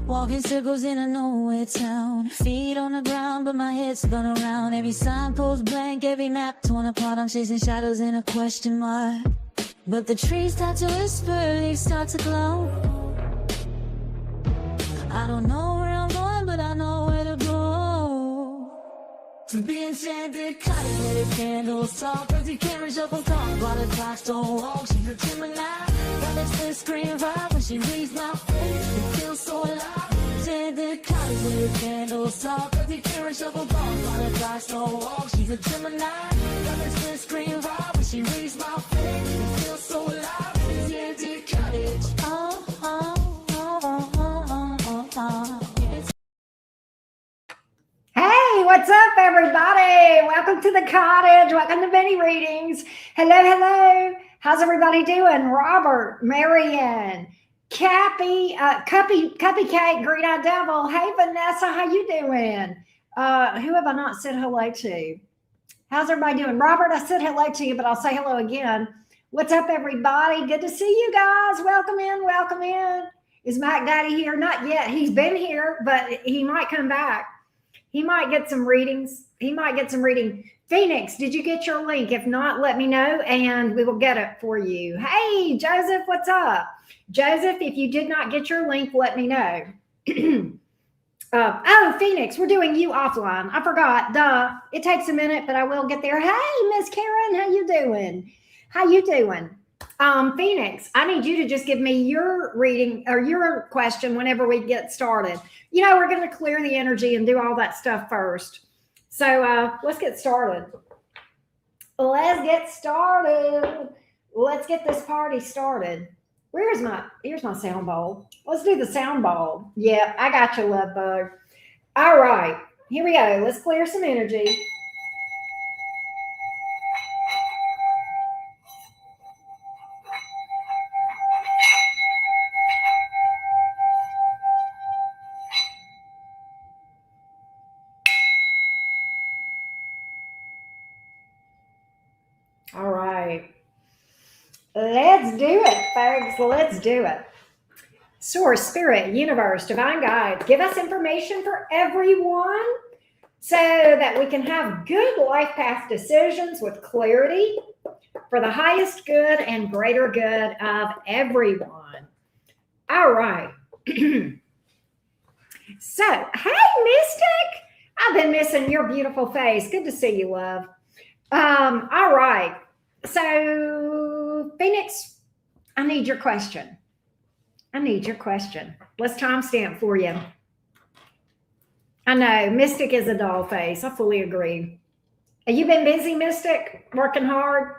Walking circles in a nowhere town. Feet on the ground, but my head's spun around. Every signpost blank, every map torn apart. I'm chasing shadows in a question mark. But the trees start to whisper, leaves start to glow. I don't know where I'm going, but I know where to go. To be enchanted, cottage with candles, soft as you can reach up on top. While the clocks don't walk, she's a Gemini. Got that split screen vibe when she reads my face. It feels so alive. Enchanted, cottage with candles, soft as you can reach up on top. While the clocks don't walk, she's a Gemini. Got that split screen vibe when she reads my face. It feels so alive. Enchanted cottage. Oh, oh, oh, oh, oh, oh, oh. Hey, what's up, everybody? Welcome to the cottage. Welcome to mini readings. Hello, hello. How's everybody doing? Robert, Marianne, Cappy, Cupcake, Green Eyed Devil. Hey, Vanessa, how you doing? Who have I not said hello to? How's everybody doing? Robert, I said hello to you, but I'll say hello again. What's up, everybody? Good to see you guys. Welcome in, welcome in. Is Mac Daddy here? Not yet. He's been here, but he might come back. He might get some readings. He might get some reading. Phoenix, did you get your link? If not, let me know and we will get it for you. Hey, Joseph, what's up? Joseph, if you did not get your link, let me know. Oh, Phoenix, we're doing you offline. I forgot. Duh. It takes a minute, but I will get there. Hey, Miss Karen, how you doing? How you doing? Phoenix, I need you to just give me your reading or your question whenever we get started. You know, we're going to clear the energy and do all that stuff first. So let's get started. Let's get started. Let's get this party started. Here's my sound bowl. Let's do the sound bowl. Yeah, I got you, love bug. All right, here we go. Let's clear some energy. All right. Let's do it, folks. Let's do it. Source, Spirit, Universe, Divine Guides, give us information for everyone so that we can have good life path decisions with clarity for the highest good and greater good of everyone. All right. So, hey, Mystic. I've been missing your beautiful face. Good to see you, love. All right. So, Phoenix, I need your question. Let's timestamp for you. I know, Mystic is a doll face. I fully agree. Have you been busy, Mystic? Working hard?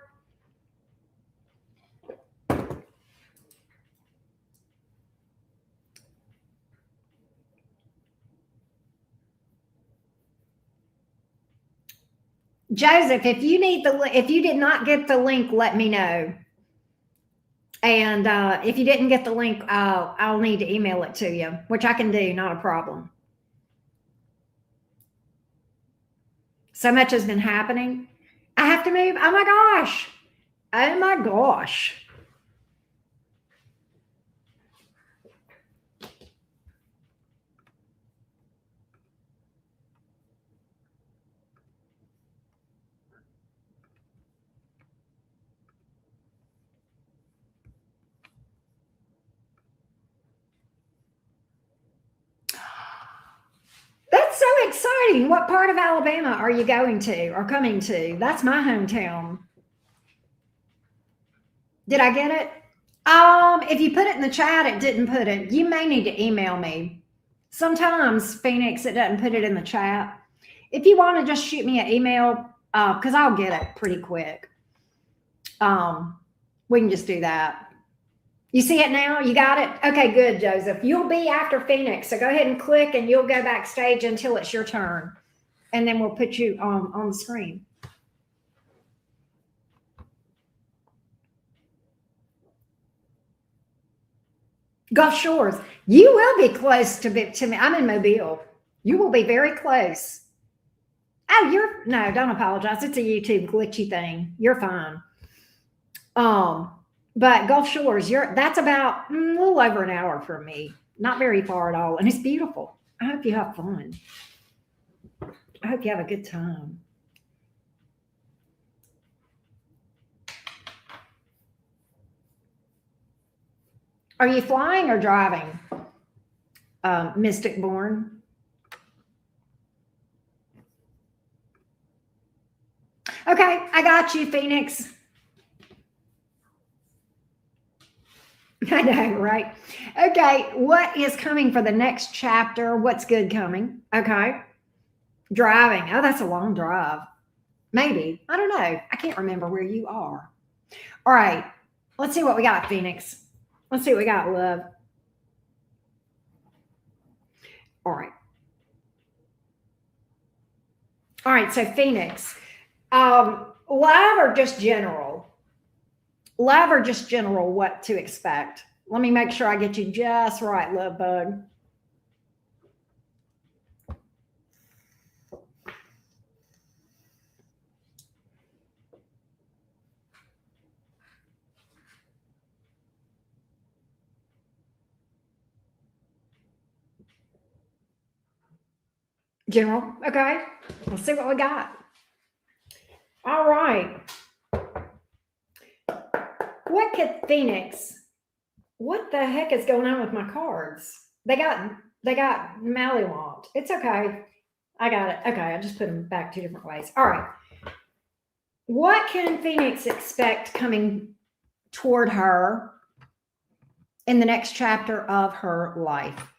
Joseph, if you did not get the link, let me know. And if you didn't get the link, I'll need to email it to you, which I can do, not a problem. So much has been happening. I have to move. Oh my gosh. Oh my gosh. That's so exciting. What part of Alabama are you going to or coming to? That's my hometown. Did I get it? If you put it in the chat, it didn't put it. You may need to email me. Sometimes, Phoenix, it doesn't put it in the chat. If you want to just shoot me an email, because I'll get it pretty quick. We can just do that. You see it now? You got it? Okay, good, Joseph. You'll be after Phoenix. So go ahead and click and you'll go backstage until it's your turn. And then we'll put you on the screen. Gulf Shores. You will be close to me. I'm in Mobile. You will be very close. Oh, no, don't apologize. It's a YouTube glitchy thing. You're fine. But Gulf Shores, that's about a little over an hour from me. Not very far at all. And it's beautiful. I hope you have fun. I hope you have a good time. Are you flying or driving, Mystic Born? Okay, I got you, Phoenix. I know, right? Okay, what is coming for the next chapter? What's good coming? Okay. Driving. Oh, that's a long drive. Maybe. I don't know. I can't remember where you are. All right. Let's see what we got, Phoenix. Let's see what we got, love. All right. All right. So, Phoenix, love or just general? Love or just general, what to expect? Let me make sure I get you just right, love bug. General. Okay. Let's see what we got. All right. What could Phoenix? What the heck is going on with my cards? They got mallywomped. It's okay. I got it. Okay, I just put them back two different ways. All right. What can Phoenix expect coming toward her in the next chapter of her life?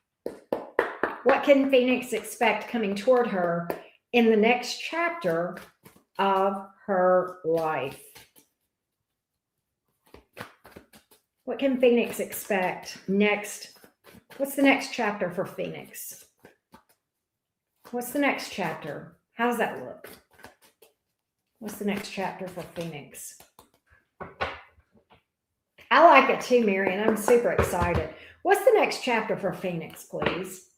What can Phoenix expect coming toward her in the next chapter of her life? What can Phoenix expect next? What's the next chapter for Phoenix? What's the next chapter? How does that look? What's the next chapter for Phoenix? I like it too, Marion. I'm super excited. What's the next chapter for Phoenix, please?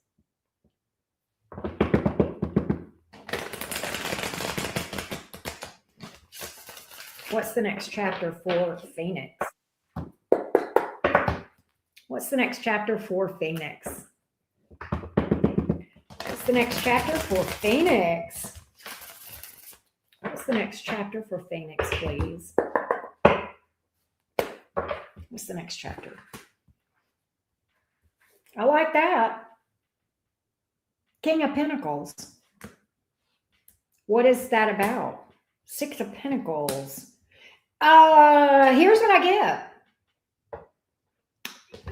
What's the next chapter for Phoenix? What's the next chapter for Phoenix? What's the next chapter for Phoenix? What's the next chapter for Phoenix, please? What's the next chapter? I like that. King of Pentacles. What is that about? Six of Pentacles. Here's what I get.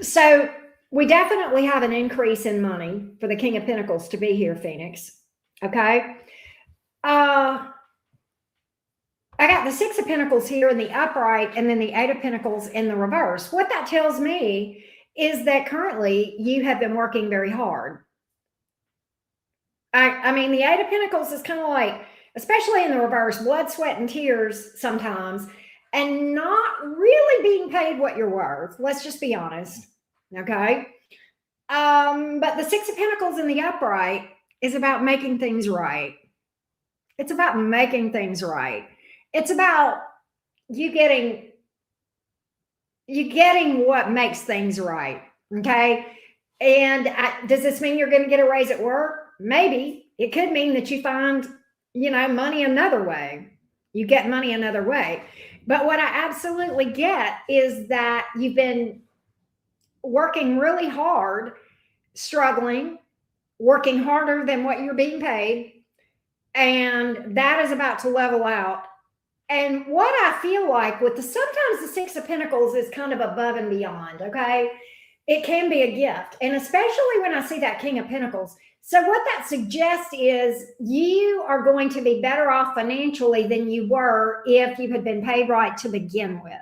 So we definitely have an increase in money for the King of Pentacles to be here, Phoenix. Okay. I got the Six of Pentacles here in the upright and then the Eight of Pentacles in the reverse. What that tells me is that currently you have been working very hard. I mean, the Eight of Pentacles is kind of like, especially in the reverse, blood, sweat, and tears sometimes, and not really being paid what you're worth. Let's just be honest. Okay. But the Six of Pentacles in the upright is about making things right. It's about making things right. It's about you getting what makes things right. Okay. And does this mean you're going to get a raise at work? Maybe. It could mean that you find, money another way. You get money another way. But what I absolutely get is that you've been working really hard, struggling, working harder than what you're being paid. And that is about to level out. And what I feel like sometimes the Six of Pentacles is kind of above and beyond, okay? It can be a gift. And especially when I see that King of Pentacles. So what that suggests is you are going to be better off financially than you were if you had been paid right to begin with.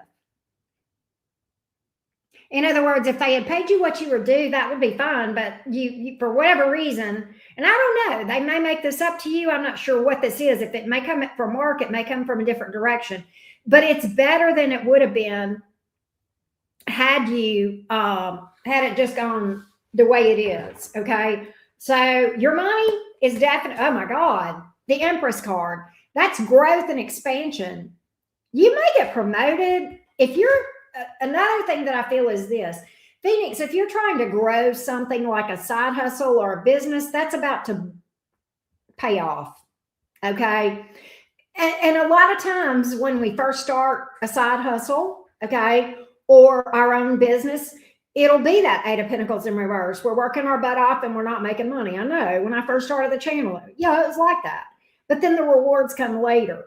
In other words, if they had paid you what you were due, that would be fine. But you for whatever reason, and I don't know, they may make this up to you. I'm not sure what this is. If it may come from work, it may come from a different direction. But it's better than it would have been had it just gone the way it is. Okay. So your money is definitely, oh my God, the Empress card. That's growth and expansion. You may get promoted. If you're, another thing that I feel is this, Phoenix, if you're trying to grow something like a side hustle or a business, that's about to pay off. Okay. And a lot of times when we first start a side hustle, okay, or our own business, it'll be that Eight of Pentacles in reverse. We're working our butt off and we're not making money. I know when I first started the channel, yeah, it was like that. But then the rewards come later.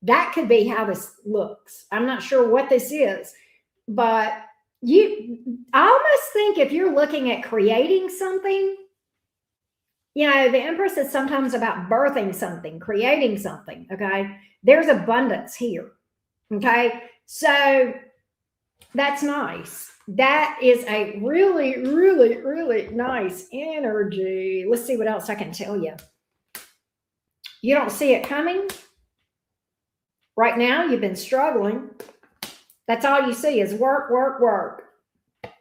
That could be how this looks. I'm not sure what this is, but I almost think if you're looking at creating something, you know, the Empress is sometimes about birthing something, creating something. Okay. There's abundance here. Okay. So that's nice. That is a really, really, really nice energy. Let's see what else I can tell you. You don't see it coming. Right now, you've been struggling. That's all you see is work, work, work.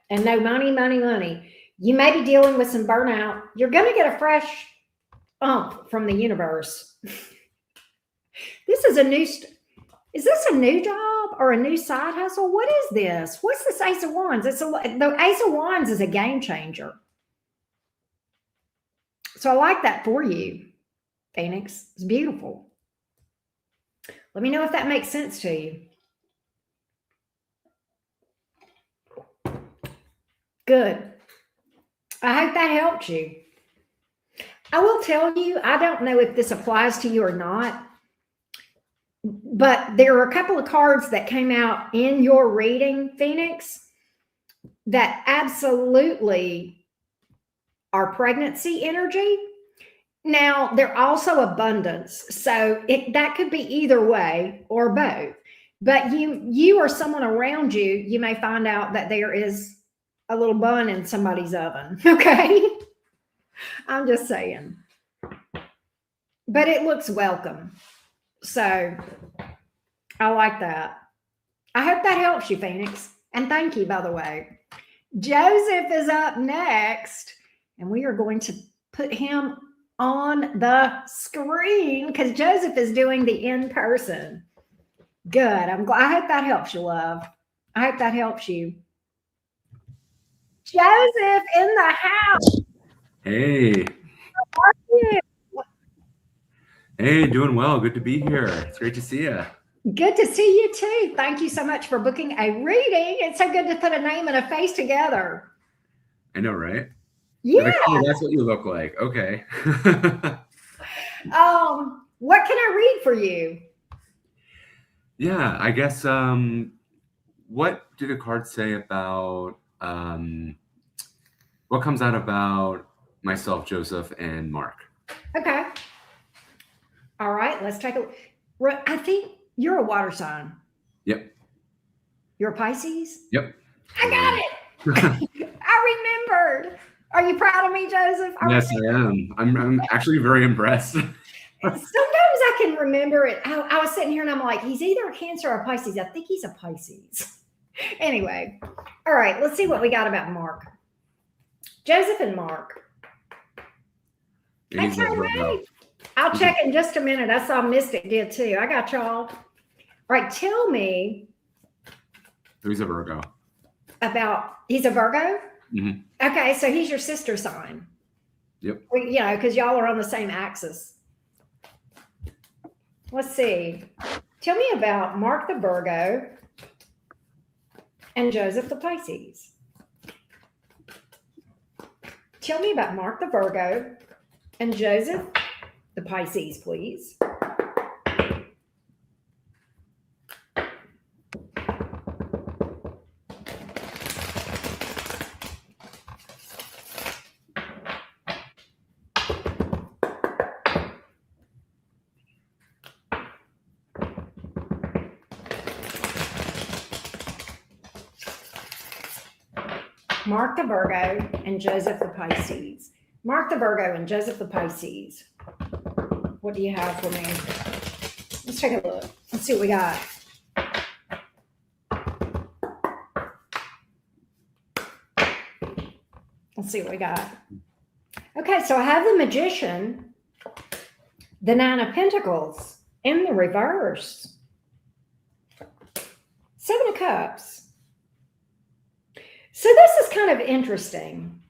And no money, money, money. You may be dealing with some burnout. You're going to get a fresh from the universe. This is is this a new job or a new side hustle? What is this? What's this Ace of Wands? The Ace of Wands is a game changer. So I like that for you, Phoenix. It's beautiful. Let me know if that makes sense to you. Good. I hope that helped you. I will tell you, I don't know if this applies to you or not, but there are a couple of cards that came out in your reading, Phoenix, that absolutely are pregnancy energy. Now, they're also abundance. So that could be either way or both. But you or someone around you, you may find out that there is a little bun in somebody's oven. Okay. I'm just saying. But it looks welcome. So I like that. I hope that helps you, Phoenix. And thank you, by the way. Joseph is up next. And we are going to put him on the screen because Joseph is doing the in-person. Good. I'm glad. I hope that helps you, love. I hope that helps you. Joseph in the house. Hey. How are you? Hey, doing well. Good to be here. It's great to see you. Good to see you too. Thank you so much for booking a reading. It's so good to put a name and a face together. I know, right? Yeah. Like, oh, that's what you look like. Okay. What can I read for you? Yeah, I guess what do the cards say about what comes out about myself, Joseph, and Mark? Okay. All right, let's take a I think you're a water sign. Yep. You're a Pisces? Yep. I got it. I remembered. Are you proud of me, Joseph? Yes, I am. I'm actually very impressed. Sometimes I can remember it. I was sitting here and I'm like, he's either a Cancer or a Pisces. I think he's a Pisces. Anyway, all right, let's see what we got about Mark. Joseph and Mark. That's all right. I'll check in just a minute. I saw Mystic did too. I got y'all. All right, tell me. He's a Virgo. He's a Virgo? Mm-hmm. Okay, so he's your sister sign. Yep. You know, because y'all are on the same axis. Let's see. Tell me about Mark the Virgo and Joseph the Pisces. Tell me about Mark the Virgo and Joseph the Pisces, please. Mark the Virgo and Joseph the Pisces. Mark the Virgo and Joseph the Pisces. What do you have for me? Let's take a look. Let's see what we got. Let's see what we got. Okay, so I have the Magician, the Nine of Pentacles in the reverse, Seven of Cups. So this is kind of interesting.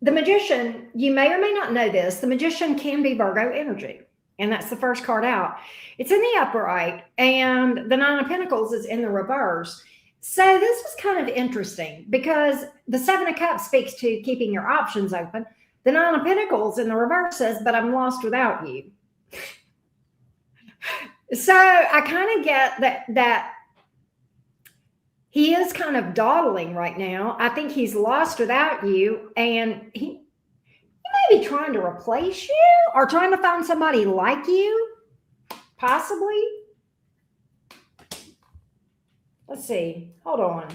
The magician, you may or may not know this, the magician can be Virgo energy. And that's the first card out. It's in the upright, and the Nine of Pentacles is in the reverse. So this is kind of interesting because the Seven of Cups speaks to keeping your options open. The Nine of Pentacles in the reverse says, but I'm lost without you. So I kind of get that he is kind of dawdling right now. I think he's lost without you, and he may be trying to replace you or trying to find somebody like you, possibly. Let's see. Hold on.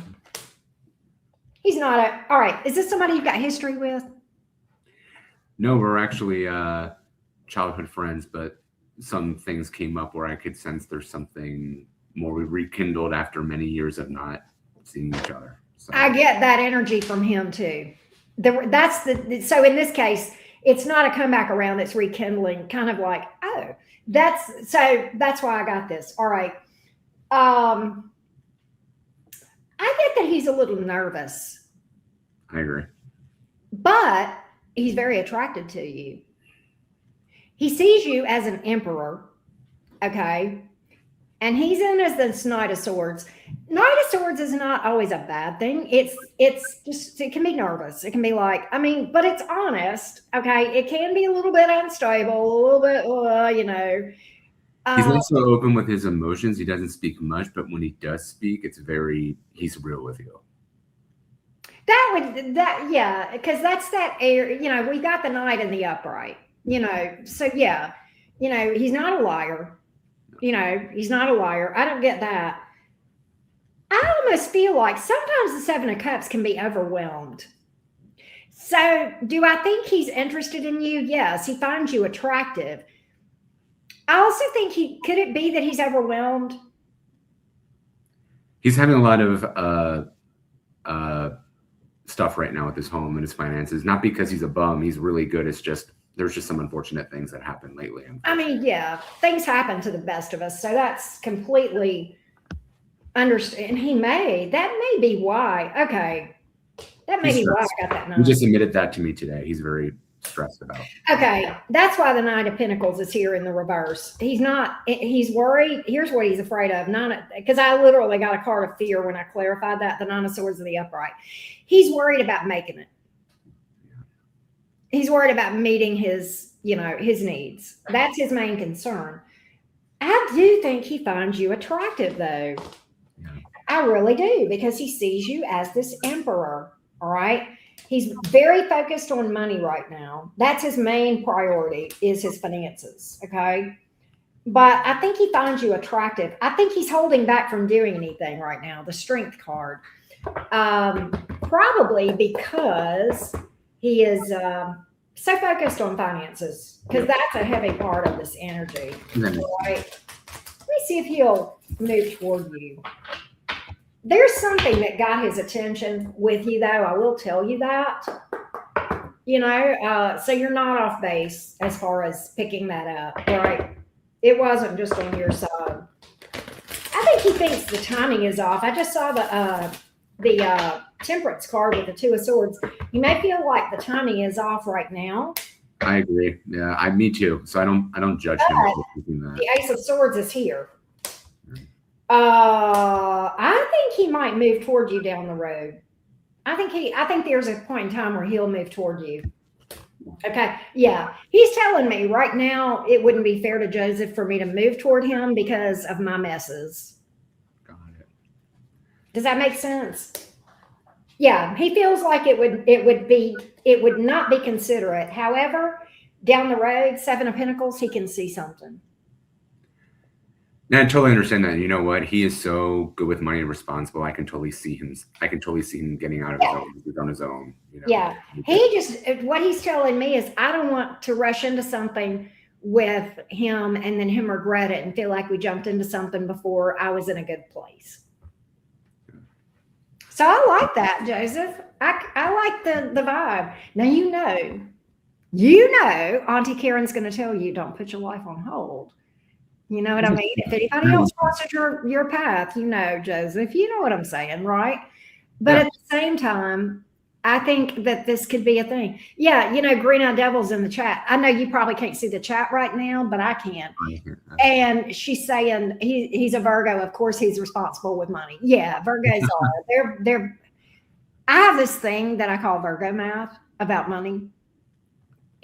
He's not all right. Is this somebody you've got history with? No, we're actually childhood friends, but some things came up where I could sense there's something more we rekindled after many years of not seeing each other. So. I get that energy from him too. So in this case, it's not a comeback around, it's rekindling, kind of like, oh, that's why I got this. All right. I get that he's a little nervous. I agree. But he's very attracted to you. He sees you as an emperor, okay? And he's in as this Knight of Swords. Knight of Swords is not always a bad thing. It's just, it can be nervous. It can be like, but it's honest, okay? It can be a little bit unstable, a little bit, you know. He's also open with his emotions. He doesn't speak much, but when he does speak, he's real with you. Yeah, because that's that air, you know, we got the Knight in the upright, you know, so yeah, you know, he's not a liar. You know, he's not a liar. I don't get that. I almost feel like sometimes the Seven of Cups can be overwhelmed. So do I think he's interested in you? Yes, he finds you attractive. I also think could it be that he's overwhelmed? He's having a lot of stuff right now with his home and his finances, not because he's a bum. He's really good. It's just, there's just some unfortunate things that happened lately. Yeah, things happen to the best of us. So that's completely understand. That may be why. Okay. That may be why I got that number. He just admitted that to me today. He's very stressed about. Okay. That's why the Knight of Pentacles is here in the reverse. He's worried. Here's what he's afraid of. Because I literally got a card of fear when I clarified that, the Nine of Swords in the upright. He's worried about making it. He's worried about meeting his needs. That's his main concern. I do think he finds you attractive, though. Yeah. I really do, because he sees you as this emperor. All right. He's very focused on money right now. That's his main priority, is his finances. Okay. But I think he finds you attractive. I think he's holding back from doing anything right now. The Strength card. Probably because he is so focused on finances, because that's a heavy part of this energy. Right? Let me see if he'll move toward you. There's something that got his attention with you, though. I will tell you that. You know, so you're not off base as far as picking that up, right? It wasn't just on your side. I think he thinks the timing is off. I just saw the Temperance card with the Two of Swords. You may feel like the timing is off right now. I agree. Yeah, me too. So I don't judge him for thinking that. The Ace of Swords is here. I think he might move toward you down the road. I think there's a point in time where he'll move toward you. Okay. Yeah. He's telling me right now it wouldn't be fair to Joseph for me to move toward him because of my messes. Got it. Does that make sense? Yeah. He feels like it would not be considerate. However, down the road, Seven of Pentacles, he can see something. Now, I totally understand that. You know what? He is so good with money and responsible. I can totally see him. Getting out of his own. He's on his own. You know? Yeah. What he's telling me is, I don't want to rush into something with him and then him regret it and feel like we jumped into something before I was in a good place. So I like that, Joseph. I like the vibe. Now, you know, Auntie Karen's going to tell you, don't put your life on hold. You know what I mean? If anybody else crosses your path, you know, Joseph, you know what I'm saying, right? But Yeah. at the same time, I think that this could be a thing. Yeah, Green Eye Devil's in the chat. I know you probably can't see the chat right now, but I can. And she's saying he's a Virgo. Of course, he's responsible with money. Yeah, Virgos are. They're. I have this thing that I call Virgo math about money.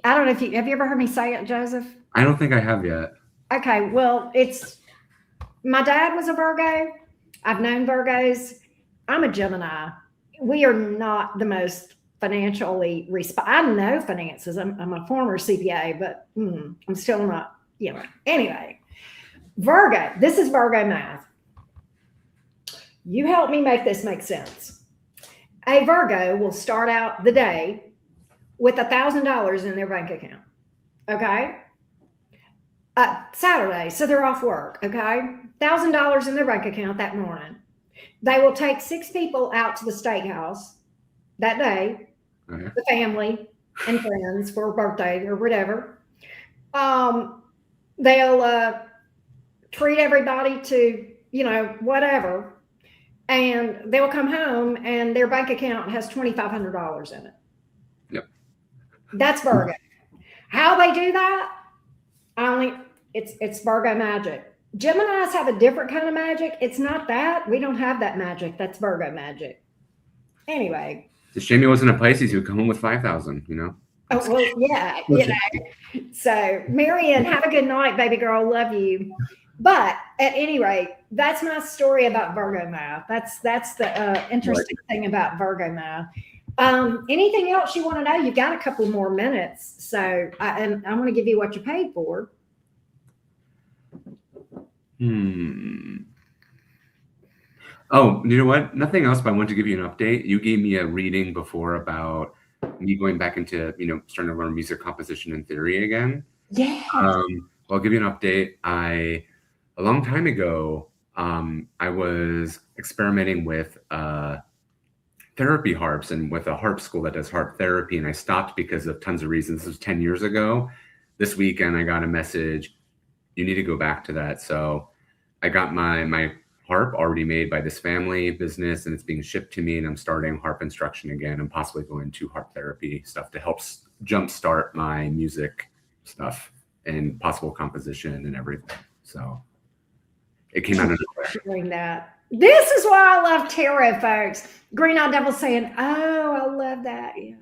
I don't know if have you ever heard me say it, Joseph? I don't think I have yet. Okay, well, my dad was a Virgo. I've known Virgos. I'm a Gemini. We are not the most financially I know finances. I'm a former CPA, but I'm still not, Anyway, Virgo, this is Virgo math. You help me make this make sense. A Virgo will start out the day with $1,000 in their bank account. Okay. Saturday, so they're off work. Okay. $1,000 in their bank account that morning. They will take 6 people out to the steakhouse that day, the family and friends for a birthday or whatever. They'll treat everybody to, whatever. And they'll come home and their bank account has $2,500 in it. Yep. That's Virgo. How they do that? It's Virgo magic. Geminis have a different kind of magic. It's not that. We don't have that magic. That's Virgo magic. Anyway. It's a shame he wasn't a Pisces. He would come home with 5,000, Oh, well, yeah. So, Marianne, have a good night, baby girl. Love you. But at any rate, that's my story about Virgo math. That's the interesting thing about Virgo math. Anything else you want to know? You've got a couple more minutes. So, and I want to give you what you paid for. Oh, you know what? Nothing else, but I want to give you an update. You gave me a reading before about me going back into, starting to learn music composition and theory again. Yeah. I'll give you an update. A long time ago, I was experimenting with therapy harps and with a harp school that does harp therapy, and I stopped because of tons of reasons. This was 10 years ago. This weekend, I got a message, you need to go back to that. So I got my harp already made by this family business, and it's being shipped to me, and I'm starting harp instruction again and possibly going to harp therapy stuff to help jumpstart my music stuff and possible composition and everything. So it came out of sharing that. This is why I love tarot, folks. Green Eye Devil saying, "Oh, I love that." Yeah.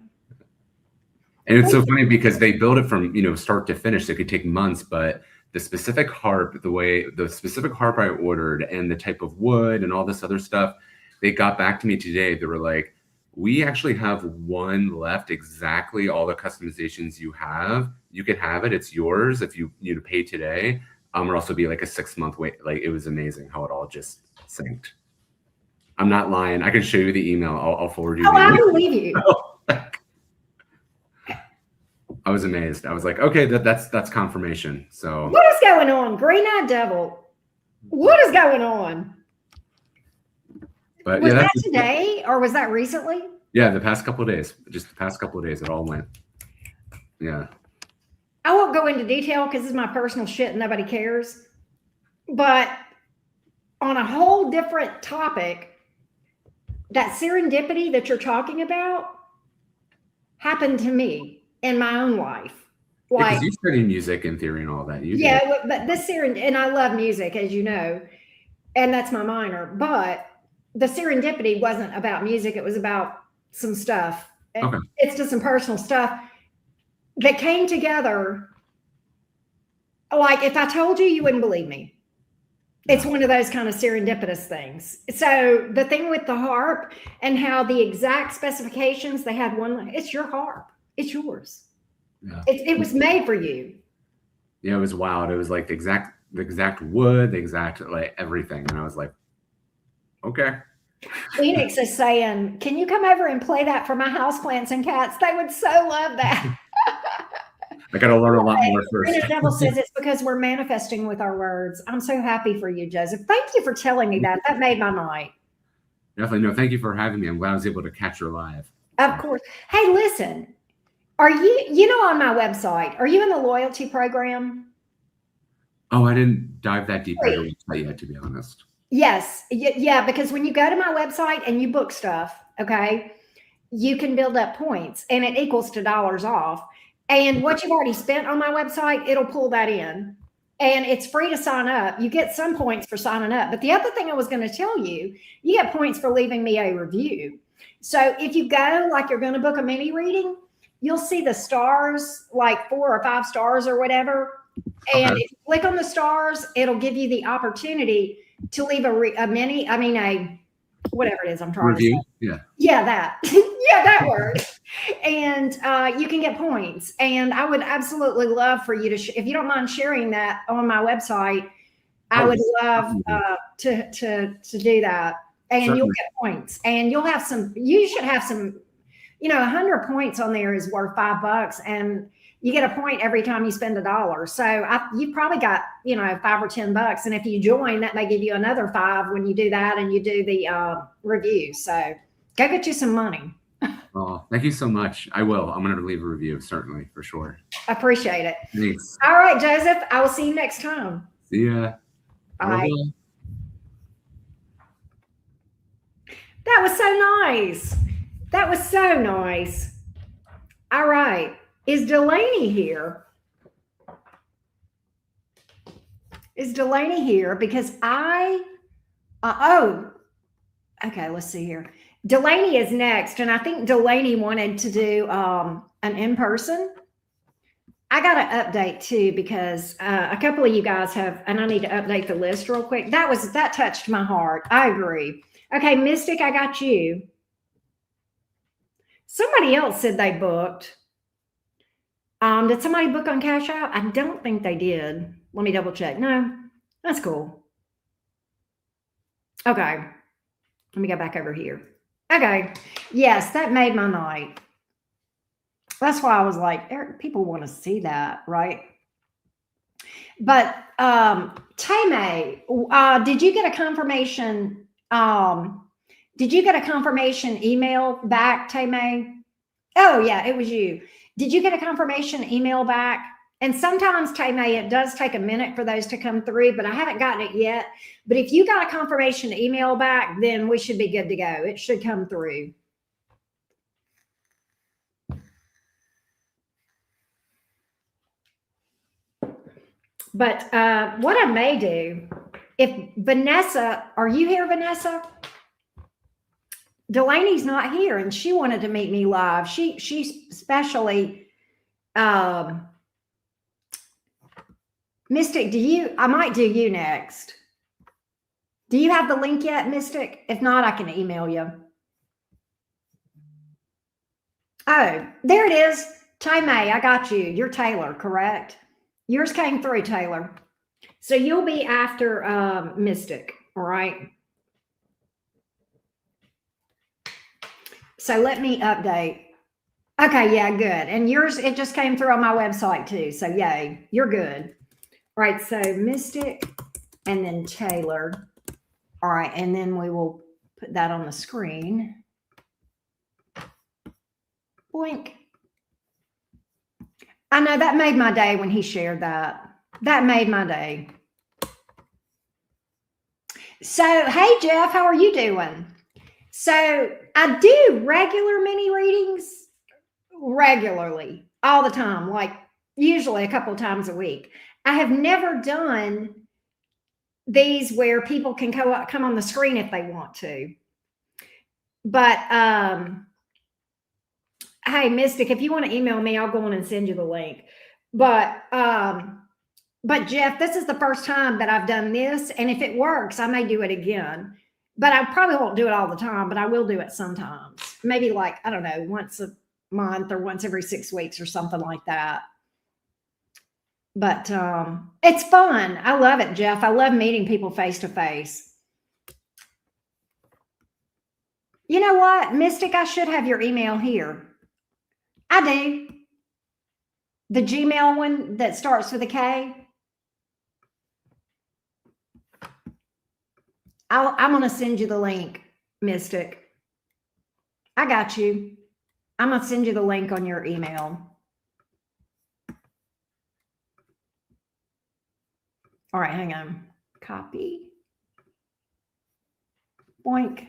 And it's so funny because they build it from start to finish. It could take months, but the specific harp, the specific harp I ordered, and the type of wood and all this other stuff, they got back to me today. They were like, "We actually have one left, exactly all the customizations you have. You could have it. It's yours if you pay today." Or also be like a 6-month wait. Like, it was amazing how it all just synced. I'm not lying. I can show you the email. I'll forward you. Oh, I believe you. I was amazed. I was like, okay, that's confirmation. So what is going on, Green Eye Devil? What is going on? But was that today or was that recently? Yeah, the past couple of days. Just the past couple of days, it all went. Yeah. I won't go into detail because this is my personal shit and nobody cares. But on a whole different topic, that serendipity that you're talking about happened to me in my own life. Like, because you study music and theory and all that. But this and I love music, as you know, and that's my minor. But the serendipity wasn't about music; it was about some stuff. Okay. It's just some personal stuff that came together. Like, if I told you, you wouldn't believe me. It's one of those kind of serendipitous things. So the thing with the harp and how the exact specifications, they had one, it's your harp. It's yours. Yeah. It was made for you. Yeah, it was wild. It was like the exact wood, the exact like everything. And I was like, okay. Phoenix is saying, can you come over and play that for my houseplants and cats? They would so love that. I got to learn a lot more first. The devil says it's because we're manifesting with our words. I'm so happy for you, Joseph. Thank you for telling me that. That made my night. Definitely. No, thank you for having me. I'm glad I was able to catch her live. Of course. Hey, listen, are you on my website, are you in the loyalty program? Oh, I didn't dive that deep into the website yet, to be honest. Yes. Yeah, because when you go to my website and you book stuff, okay, you can build up points and it equals to dollars off. And what you've already spent on my website, it'll pull that in. And it's free to sign up. You get some points for signing up. But the other thing I was going to tell you, you get points for leaving me a review. So if you go like you're going to book a mini reading, you'll see the stars, like 4 or 5 stars or whatever. And Okay. if you click on the stars, it'll give you the opportunity to leave a whatever it is I'm trying to say. Review. Yeah. Yeah, that. Yeah, that word. And you can get points. And I would absolutely love for you to, if you don't mind sharing that on my website, I Oh, would love certainly. to do that. And you'll Certainly. get points. And you'll have some. You should have some. 100 points on there is worth $5, and you get a point every time you spend $1. So you probably got $5 or $10, and if you join, that may give you another 5 when you do that and you do the review. So go get you some money. Oh, thank you so much. I will. I'm going to leave a review, certainly, for sure. Appreciate it. Thanks. All right, Joseph. I will see you next time. See ya. Bye. Bye. That was so nice. That was so nice. All right. Is Delaney here? Is Delaney here? Because okay, let's see here. Delaney is next. And I think Delaney wanted to do an in-person. I got to update too, because a couple of you guys have, and I need to update the list real quick. That touched my heart. I agree. Okay, Mystic, I got you. Somebody else said they booked. Did somebody book on Cash App? I don't think they did. Let me double check. No, that's cool. Okay. Let me go back over here. Okay. Yes, that made my night. That's why I was like, people want to see that, right? But Tame, did you get a confirmation? Did you get a confirmation email back, Tame? Oh, yeah, it was you. Did you get a confirmation email back? And sometimes, Tame, it does take a minute for those to come through, but I haven't gotten it yet. But if you got a confirmation email back, then we should be good to go. It should come through. But what I may do, if Vanessa, are you here, Vanessa? Delaney's not here, and she wanted to meet me live. She especially, Mystic, I might do you next. Do you have the link yet, Mystic? If not, I can email you. Oh, there it is. Tay May, I got you. You're Taylor, correct? Yours came through, Taylor. So you'll be after Mystic, all right? So let me update. Okay, yeah, good. And yours, it just came through on my website too. So yay, you're good. All right, so Mystic and then Taylor. All right, and then we will put that on the screen. Boink. I know that made my day when he shared that. That made my day. So, hey, Jeff, how are you doing? So I do regular mini readings regularly, all the time, like usually a couple of times a week. I have never done these where people can come on the screen if they want to. But hey, Mystic, if you want to email me, I'll go on and send you the link. But Jeff, this is the first time that I've done this, and if it works, I may do it again. But I probably won't do it all the time, but I will do it sometimes. Maybe like, I don't know, once a month or once every 6 weeks or something like that. But it's fun. I love it, Jeff. I love meeting people face to face. You know what, Mystic, I should have your email here. I do. The Gmail one that starts with a K. I'm going to send you the link, Mystic. I got you. I'm going to send you the link on your email. All right, hang on. Copy. Boink,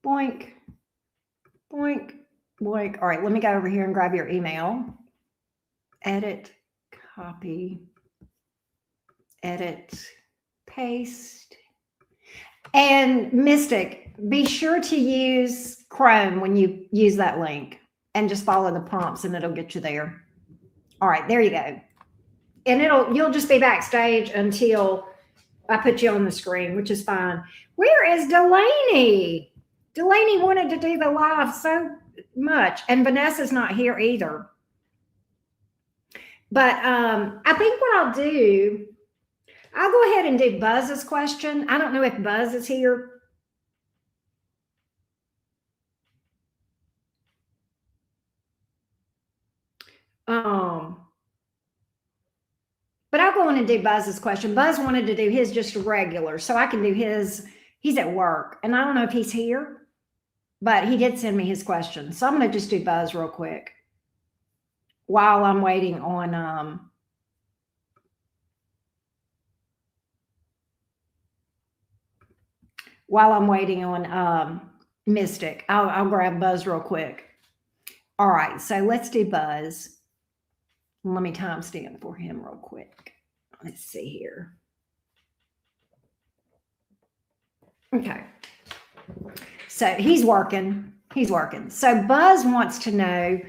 boink, boink, boink. All right, let me go over here and grab your email. Edit, copy, edit, paste. And Mystic, be sure to use Chrome when you use that link and just follow the prompts and it'll get you there. All right, there you go. And you'll just be backstage until I put you on the screen, which is fine. Where is Delaney? Delaney wanted to do the live so much, and Vanessa's not here either. But I think what I'll do, I'll go ahead and do Buzz's question. I don't know if Buzz is here. But I'll go on and do Buzz's question. Buzz wanted to do his just regular, so I can do his. He's at work, and I don't know if he's here, but he did send me his question. So I'm going to just do Buzz real quick while I'm waiting on Mystic. I'll grab Buzz real quick. All right, so let's do Buzz. Let me timestamp for him real quick. Let's see here. Okay. So he's working. So Buzz wants to know,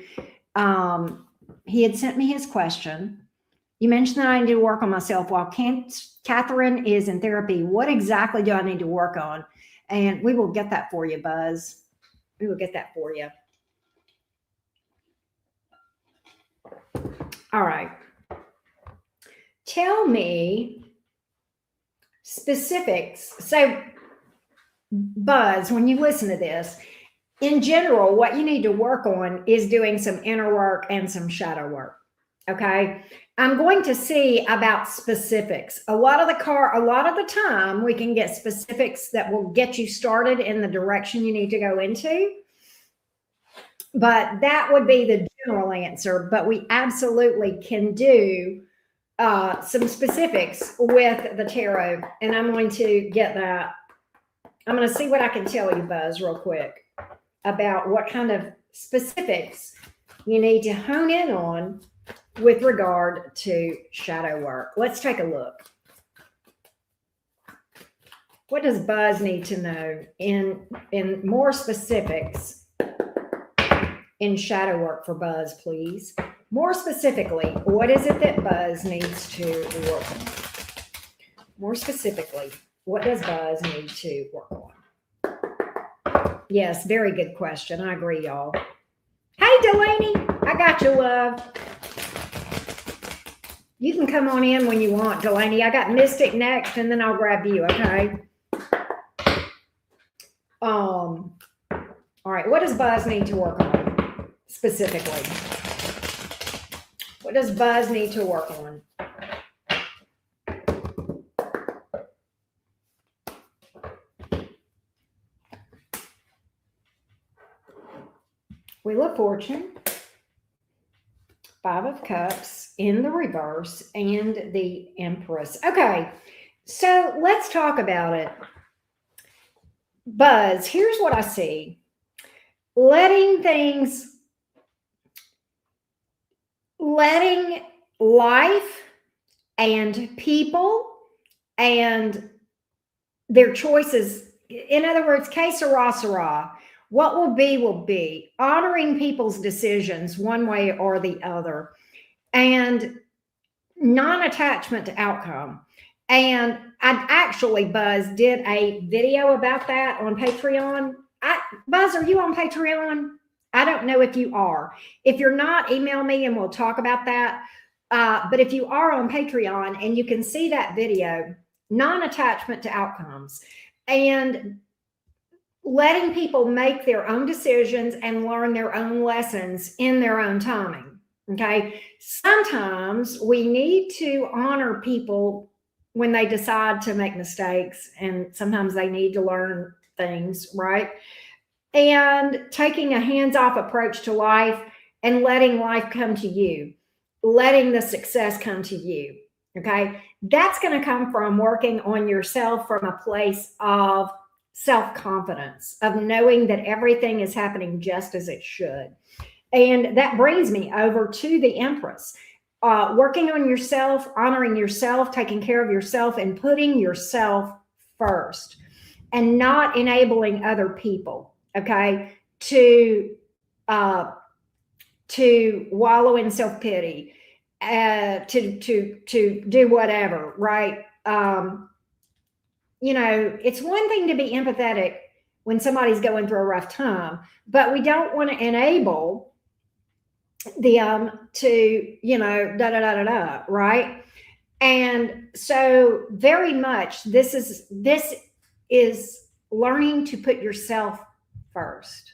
he had sent me his question. You mentioned that I need to work on myself while Catherine is in therapy. What exactly do I need to work on? And we will get that for you, Buzz. We will get that for you. All right. Tell me specifics. So, Buzz, when you listen to this, in general, what you need to work on is doing some inner work and some shadow work. Okay. I'm going to see about specifics. A lot of the time we can get specifics that will get you started in the direction you need to go into. But that would be the general answer. But we absolutely can do some specifics with the tarot. And I'm going to get that. I'm going to see what I can tell you, Buzz, real quick about what kind of specifics you need to hone in on with regard to shadow work. Let's take a look. What does Buzz need to know in more specifics in shadow work for Buzz, please? More specifically, what is it that Buzz needs to work on? More specifically, what does Buzz need to work on? Yes, very good question. I agree, y'all. Hey, Delaney, I got you, love. You can come on in when you want, Delaney. I got Mystic next, and then I'll grab you, okay? All right, what does Buzz need to work on specifically? What does Buzz need to work on? Wheel of Fortune, Five of Cups in the reverse, and the Empress. Okay, so let's talk about it. Buzz, here's what I see. Letting life and people and their choices, in other words, que sera, sera. What will be. Honoring people's decisions one way or the other, and non-attachment to outcome. And I actually, Buzz, did a video about that on Patreon. Buzz, are you on Patreon? I don't know if you are. If you're not, email me and we'll talk about that. But if you are on Patreon, and you can see that video, non-attachment to outcomes, and letting people make their own decisions and learn their own lessons in their own timing. Okay. Sometimes we need to honor people when they decide to make mistakes, and sometimes they need to learn things, right? And taking a hands-off approach to life and letting life come to you, letting the success come to you. Okay. That's going to come from working on yourself from a place of self-confidence of knowing that everything is happening just as it should. And that brings me over to the Empress. Working on yourself, honoring yourself, taking care of yourself, and putting yourself first, and not enabling other people, okay, to wallow in self-pity, to do whatever, right? You know, it's one thing to be empathetic when somebody's going through a rough time, but we don't want to enable them to, you know, right? And so very much this is learning to put yourself first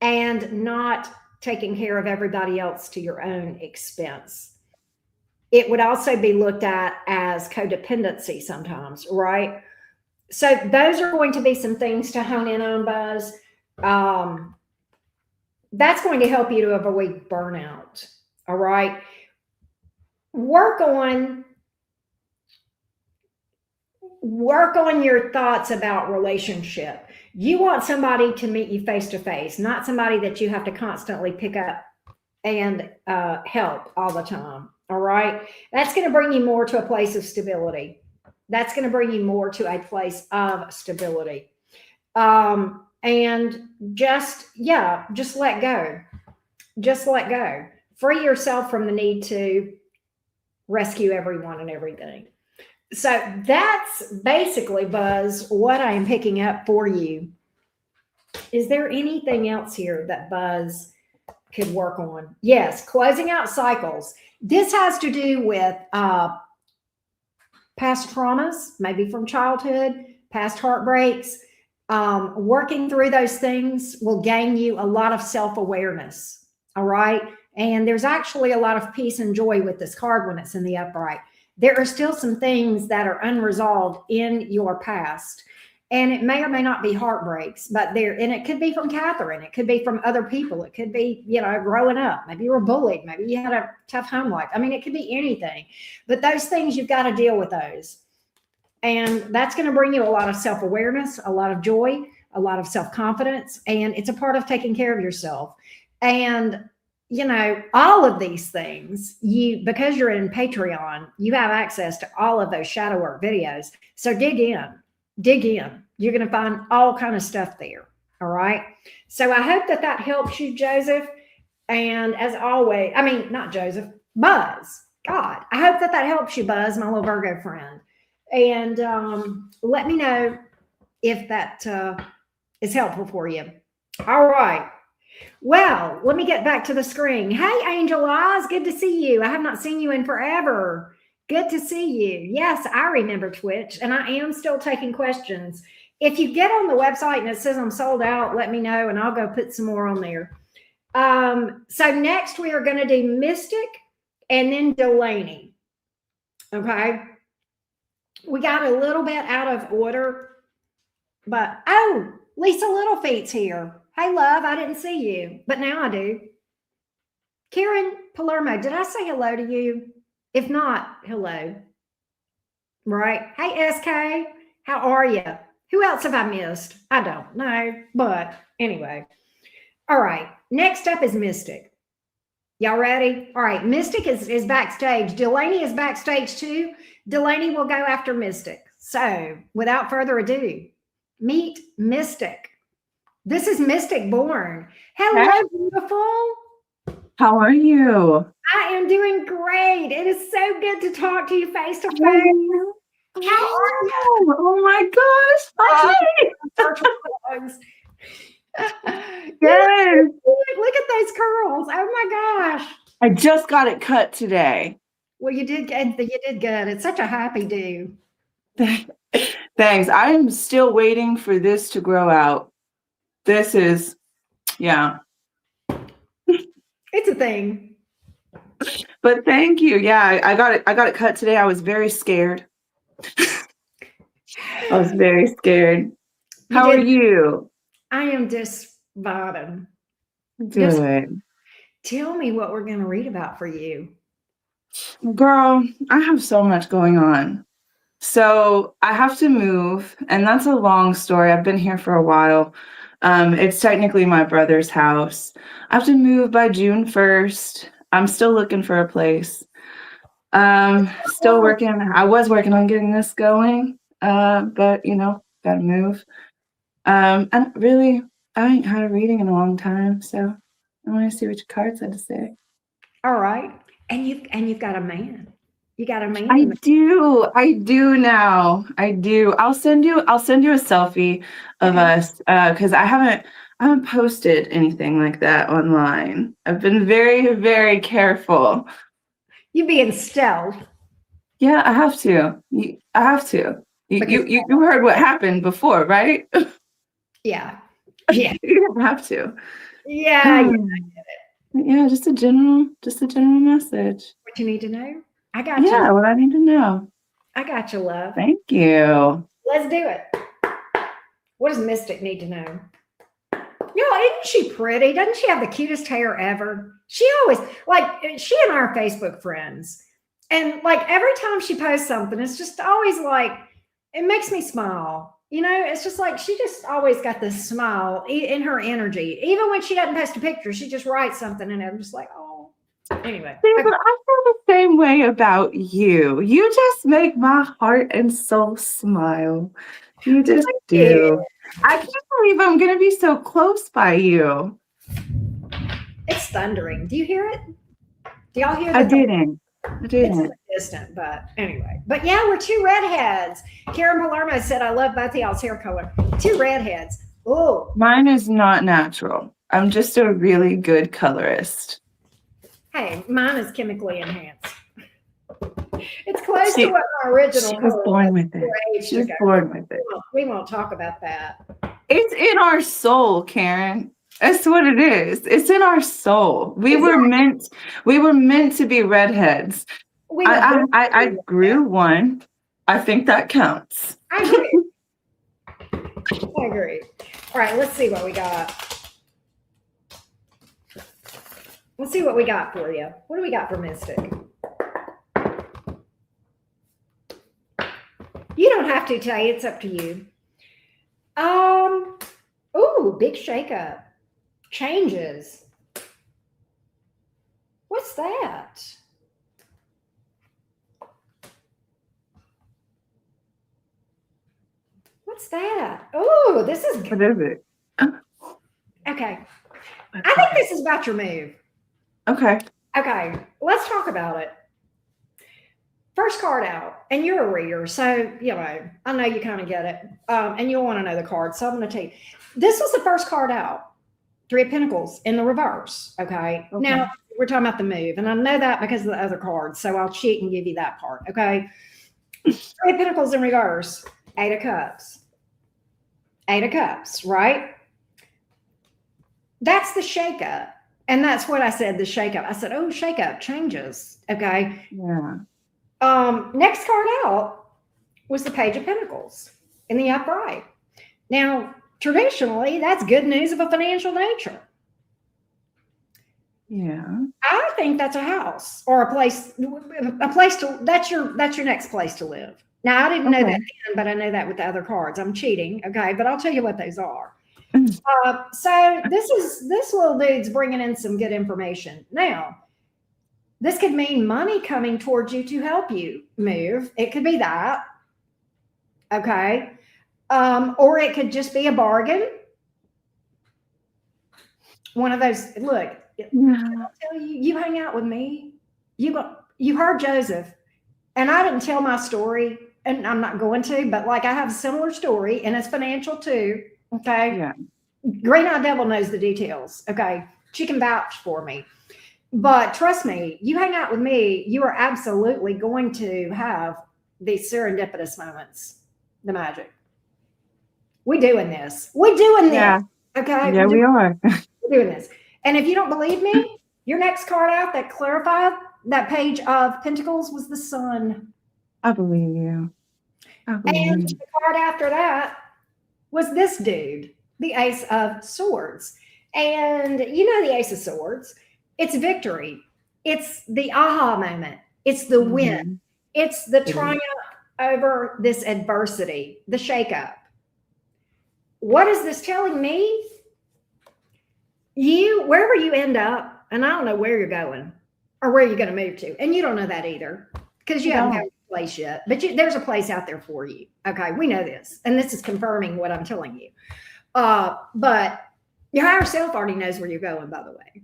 and not taking care of everybody else to your own expense. It would also be looked at as codependency sometimes, right? So those are going to be some things to hone in on, Buzz. That's going to help you to avoid burnout. All right. Work on your thoughts about relationship. You want somebody to meet you face to face, not somebody that you have to constantly pick up and help all the time. All right. That's going to bring you more to a place of stability. That's going to bring you more to a place of stability. And just let go. Just let go. Free yourself from the need to rescue everyone and everything. So that's basically, Buzz, what I am picking up for you. Is there anything else here that Buzz could work on? Yes, closing out cycles. This has to do with past traumas, maybe from childhood, past heartbreaks. Working through those things will gain you a lot of self-awareness. All right. And there's actually a lot of peace and joy with this card when it's in the upright. There are still some things that are unresolved in your past. And it may or may not be heartbreaks, but and it could be from Catherine. It could be from other people. It could be, you know, growing up. Maybe you were bullied. Maybe you had a tough home life. I mean, it could be anything. But those things, you've got to deal with those. And that's going to bring you a lot of self-awareness, a lot of joy, a lot of self-confidence. And it's a part of taking care of yourself. And, you know, all of these things, because you're in Patreon, you have access to all of those shadow work videos. So dig in. You're going to find all kind of stuff there. All right. So I hope that helps you, Joseph. And as always, I mean, not Joseph, Buzz. God, I hope that helps you, Buzz, my little Virgo friend. And let me know if that is helpful for you. All right. Well, let me get back to the screen. Hey, Angel Eyes, good to see you. I have not seen you in forever. Good to see you. Yes, I remember Twitch, and I am still taking questions. If you get on the website and it says I'm sold out, let me know, and I'll go put some more on there. So next we are going to do Mystic and then Delaney. Okay. We got a little bit out of order, but oh, Lisa Littlefeet's here. Hey, love, I didn't see you, but now I do. Karen Palermo, did I say hello to you? If not, hello. Right? Hey, SK, how are you? Who else have I missed? I don't know, but anyway. All right, next up is Mystic. Y'all ready? All right, Mystic is backstage. Delaney is backstage too. Delaney will go after Mystic. So without further ado, meet Mystic. This is Mystic Born. Hello, Hi. beautiful. How are you? I am doing great. It is so good to talk to you face to face. How are you? Oh my gosh. Hi. Yes. Look at those curls. Oh my gosh. I just got it cut today. Well, you did good. You did good. It's such a happy do. Thanks. I am still waiting for this to grow out. This is, yeah. It's a thing. But thank you. Yeah, I got it cut today. I was very scared. I was very scared. How are you? I am just vibing. Good. Tell me what we're going to read about for you. Girl, I have so much going on. So I have to move, and that's a long story. I've been here for a while. It's technically my brother's house. I have to move by June 1st. I'm still looking for a place. Still working. I was working on getting this going, but gotta move. And really, I ain't had a reading in a long time, so I want to see what your cards had to say. All right. And you've got a man. You got a man. I do now. I do. I'll send you a selfie of us because I haven't posted anything like that online. I've been very, very careful. You being stealth. Yeah, I have to. I have to. You heard what happened before, right? Yeah. Yeah. You have to. Yeah. Yeah, just a general message. What you need to know? I got you. Yeah, what I need to know. I got you, love. Thank you. Let's do it. What does Mystic need to know? Isn't she pretty? Doesn't she have the cutest hair ever? She always, she and I are Facebook friends. And every time she posts something, it's just always it makes me smile. It's just she just always got this smile in her energy. Even when she doesn't post a picture, she just writes something and I'm just oh. Anyway. See, but I feel the same way about you. You just make my heart and soul smile. You just do. I can't believe I'm going to be so close by you. It's thundering. Do you hear it? Do y'all hear that? I didn't. It's distant, but anyway. But yeah, we're two redheads. Karen Palermo said, I love both of y'all's hair color. Two redheads. Oh. Mine is not natural. I'm just a really good colorist. Hey, mine is chemically enhanced. It's close to what my original color was. Born with it. She was born with it. We won't talk about that. It's in our soul, Karen. That's what it is. It's in our soul. We were meant to be redheads. I grew one. I think that counts. I agree. All right, let's see what we got. Let's see what we got for you. What do we got for Mystic? You don't have to, Tay. It's up to you. Ooh, big shakeup. Changes. What's that? What's that? Oh, this is good. What is it? Okay. I think this is about your move. Okay. Okay. Let's talk about it. First card out, and you're a reader, so I know you kind of get it, and you'll want to know the card. So I'm going to tell you, this was the first card out, 3 of Pentacles in the reverse. Okay. Now we're talking about the move, and I know that because of the other cards, so I'll cheat and give you that part. Okay. 3 of Pentacles in reverse, 8 of Cups, 8 of Cups, right? That's the shakeup, and that's what I said. The shakeup. I said, "Oh, shakeup, changes." Okay. Yeah. Next card out was the Page of Pentacles in the upright. Now, traditionally, that's good news of a financial nature. Yeah. I think that's a house or a place that's your next place to live. Now, I didn't know that then, but I know that with the other cards. I'm cheating. Okay. But I'll tell you what those are. So this little dude's bringing in some good information. Now, this could mean money coming towards you to help you move. It could be that. Okay. Or it could just be a bargain. One of those, look, I'll tell you, you hang out with me. You heard Joseph. And I didn't tell my story, and I'm not going to, but I have a similar story, and it's financial too. Okay. Yeah. Green Eye Devil knows the details. Okay. She can vouch for me. But trust me, you hang out with me, you are absolutely going to have these serendipitous moments. The magic. We're doing this. Yeah. Okay. Yeah, we are. We're doing this. And if you don't believe me, your next card out that clarified that Page of Pentacles was the Sun. I believe you. And the card after that was this dude, the Ace of Swords. And the Ace of Swords. It's victory. It's the aha moment. It's the win. It's the triumph over this adversity, the shakeup. What is this telling me? You, wherever you end up, and I don't know where you're going or where you're going to move to, and you don't know that either because you haven't found a place yet, but there's a place out there for you. Okay, we know this, and this is confirming what I'm telling you. But your higher self already knows where you're going, by the way.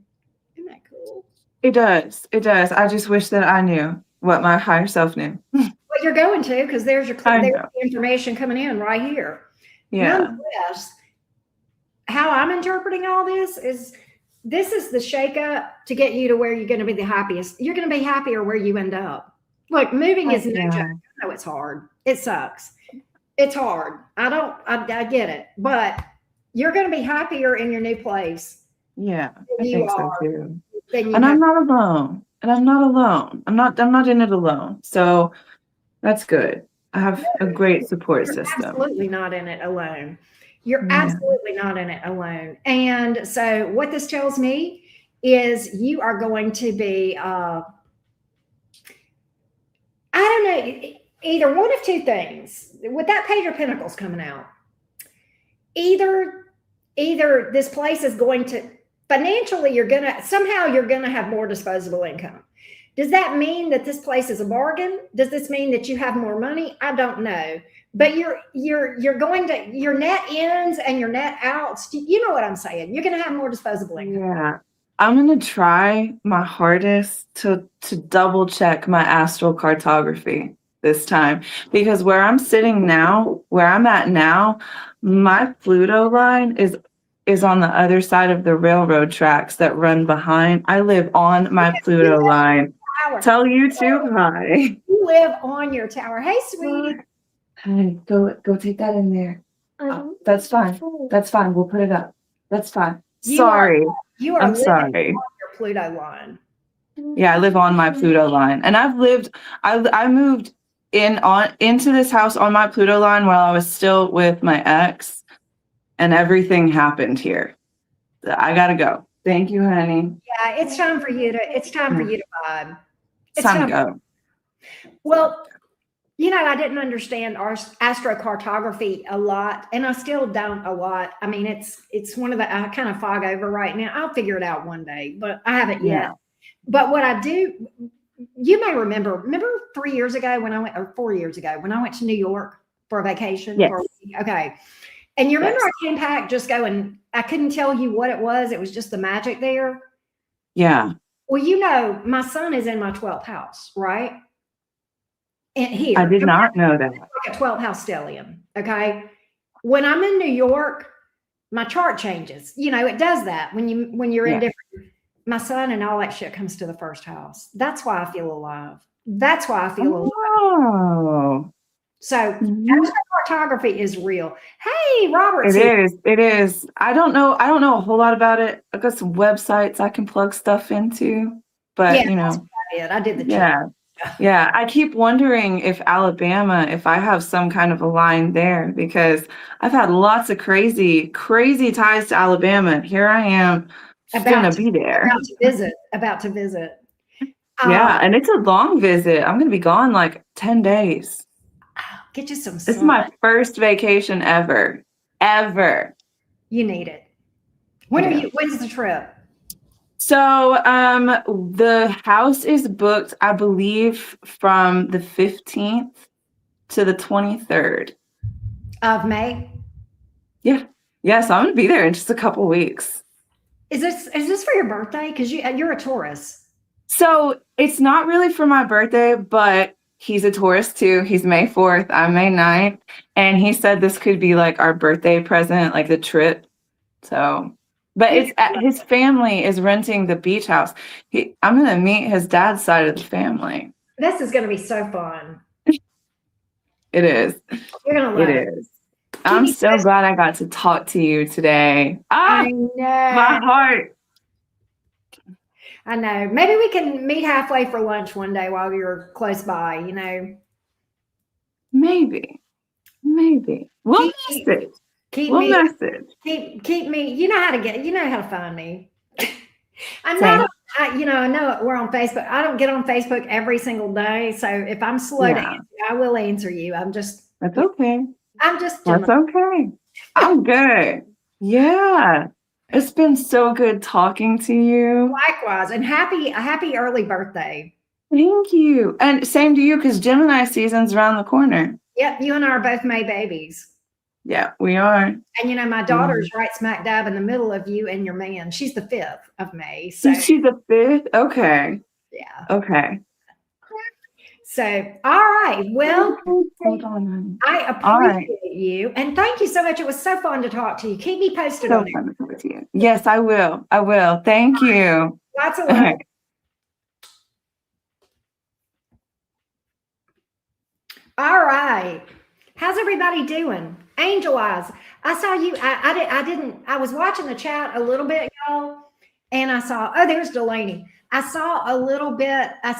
Isn't that cool? It does. It does. I just wish that I knew what my higher self knew. Well, you're going to, because there's the information coming in right here. Yeah. Nonetheless, how I'm interpreting all this is the shakeup to get you to where you're going to be the happiest. You're going to be happier where you end up. Look, moving is no joke. I know it's hard. It sucks. It's hard. I get it, but you're going to be happier in your new place. Yeah, I think so too. And I'm not alone. And I'm not alone. I'm not in it alone. So that's good. I have a great support system. Absolutely not in it alone. You're absolutely not in it alone. And so what this tells me is you are going to be, I don't know, either one of two things. With that Page of Pentacles coming out, either this place is going to, financially, you're going to have more disposable income. Does that mean that this place is a bargain? Does this mean that you have more money? I don't know. But you're going to, your net ins and your net outs, you know what I'm saying? You're going to have more disposable income. Yeah. I'm going to try my hardest to double check my astral cartography this time, because where I'm sitting now, where I'm at now, my Pluto line is on the other side of the railroad tracks that run behind. I live on my Pluto line. Tell you too, hi. You live on your tower. Hey, sweetie. Hi, go take that in there. That's fine. That's fine. We'll put it up. That's fine. Sorry. I'm sorry. On your Pluto line. Yeah, I live on my Pluto line, and I moved into this house on my Pluto line while I was still with my ex, and everything happened here. I gotta go. Thank you, honey. Yeah, it's time for you to vibe. It's time to go. Well, I didn't understand astrocartography a lot, and I still don't a lot. I mean, it's one of the, I kind of fog over right now. I'll figure it out one day, but I haven't yet. But what I do, you may remember 3 years ago or 4 years ago when I went to New York for a vacation. Yes. Okay. And you remember I came back just going, I couldn't tell you what it was. It was just the magic there. Yeah. Well, my son is in my 12th house, right? And here. I did not know that. Like a 12th house stellium. Okay. When I'm in New York, my chart changes. It does that when you're in different, my son and all that shit comes to the first house. That's why I feel alive. That's why I feel alive. Oh. So astrocartography is real. Hey, Robert. It is. I don't know a whole lot about it. I've got some websites I can plug stuff into, but that's what I did the chart. Yeah. I keep wondering if I have some kind of a line there, because I've had lots of crazy ties to Alabama. And here I am going to be there. About to visit. Yeah. And it's a long visit. I'm going to be gone like 10 days. Get you some sun. This is my first vacation ever. You need it. When's the trip? So the house is booked, I believe, from the 15th to the 23rd of May. Yeah. So I'm gonna be there in just a couple weeks. Is this for your birthday? Because you're a Taurus. So it's not really for my birthday, but he's a Taurus too. He's May 4th. I'm May 9th. And he said this could be like our birthday present, like the trip. So, but his family is renting the beach house. I'm going to meet his dad's side of the family. This is going to be so fun. It is. You're going to love it. It is. I'm so glad I got to talk to you today. I know. My heart. I know. Maybe we can meet halfway for lunch one day while you're close by, Maybe. We'll message. Keep me. You know how to find me. I'm I know we're on Facebook. I don't get on Facebook every single day. So if I'm slow to Yeah. answer, I will answer you. That's okay. I'm just That's okay. I'm good. Yeah. It's been so good talking to you. likewise. And happy early birthday. Thank you. And same to you, because Gemini season's around the corner. Yep, you and I are both May babies. Yeah, we are. And my daughter's right smack dab in the middle of you and your man. She's the 5th of May. So Is she the 5th? Okay. yeah. Okay. So all right. Well, Hold on. I appreciate you. And thank you so much. It was so fun to talk to you. Keep me posted So on it. fun to talk to you. Yes, I will. I will. Thank you. Lots of All love. right. All right. How's everybody doing? Angel Eyes. I saw you. I was watching the chat a little bit, y'all, and I saw, oh, there's Delaney. I saw a little bit. I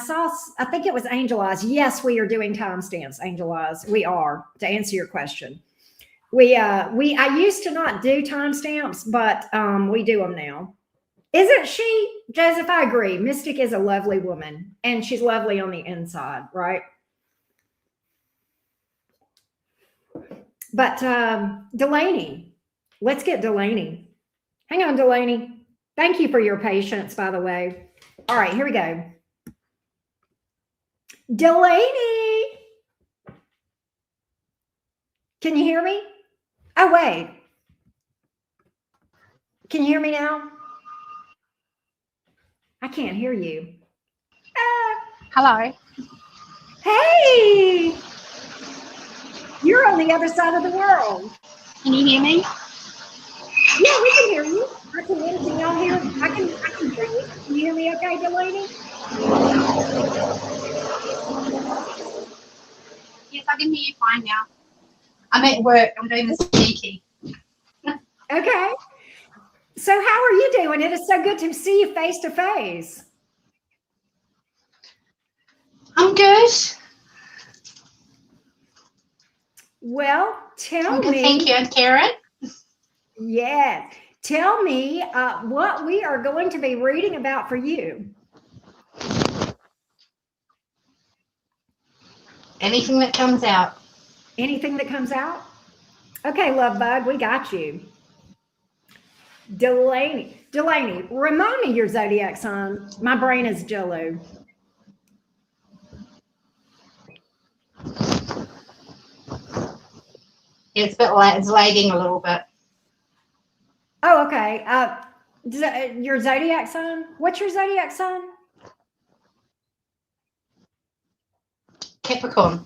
think it was Angel Eyes. Yes, we are doing timestamps, Angel Eyes. We are, to answer your question. I used to not do timestamps, but we do them now. Isn't she, Joseph? I agree. Mystic is a lovely woman, and she's lovely on the inside, right? But Delaney, let's get Delaney. Hang on, Delaney. Thank you for your patience, by the way. All right, here we go. Delaney. Can you hear me? Oh, wait. Can you hear me now? I can't hear you. Hello. Hey. You're on the other side of the world. Can you hear me? Yeah, we can hear you. Can y'all hear? I can hear you. Can you hear me okay, Delaney? Yes, I can hear you fine now. I'm at work. I'm doing this sneaky. Okay. So how are you doing? It is so good to see you face to face. I'm good. Well, tell me. Thank you, and Karen. Yeah. Tell me what we are going to be reading about for you. Anything that comes out. Anything that comes out? Okay, love bug, we got you. Delaney, remind me your zodiac sign. My brain is jello. It's it's lagging a little bit. Oh, okay. Your zodiac sign? What's your zodiac sign? Capricorn.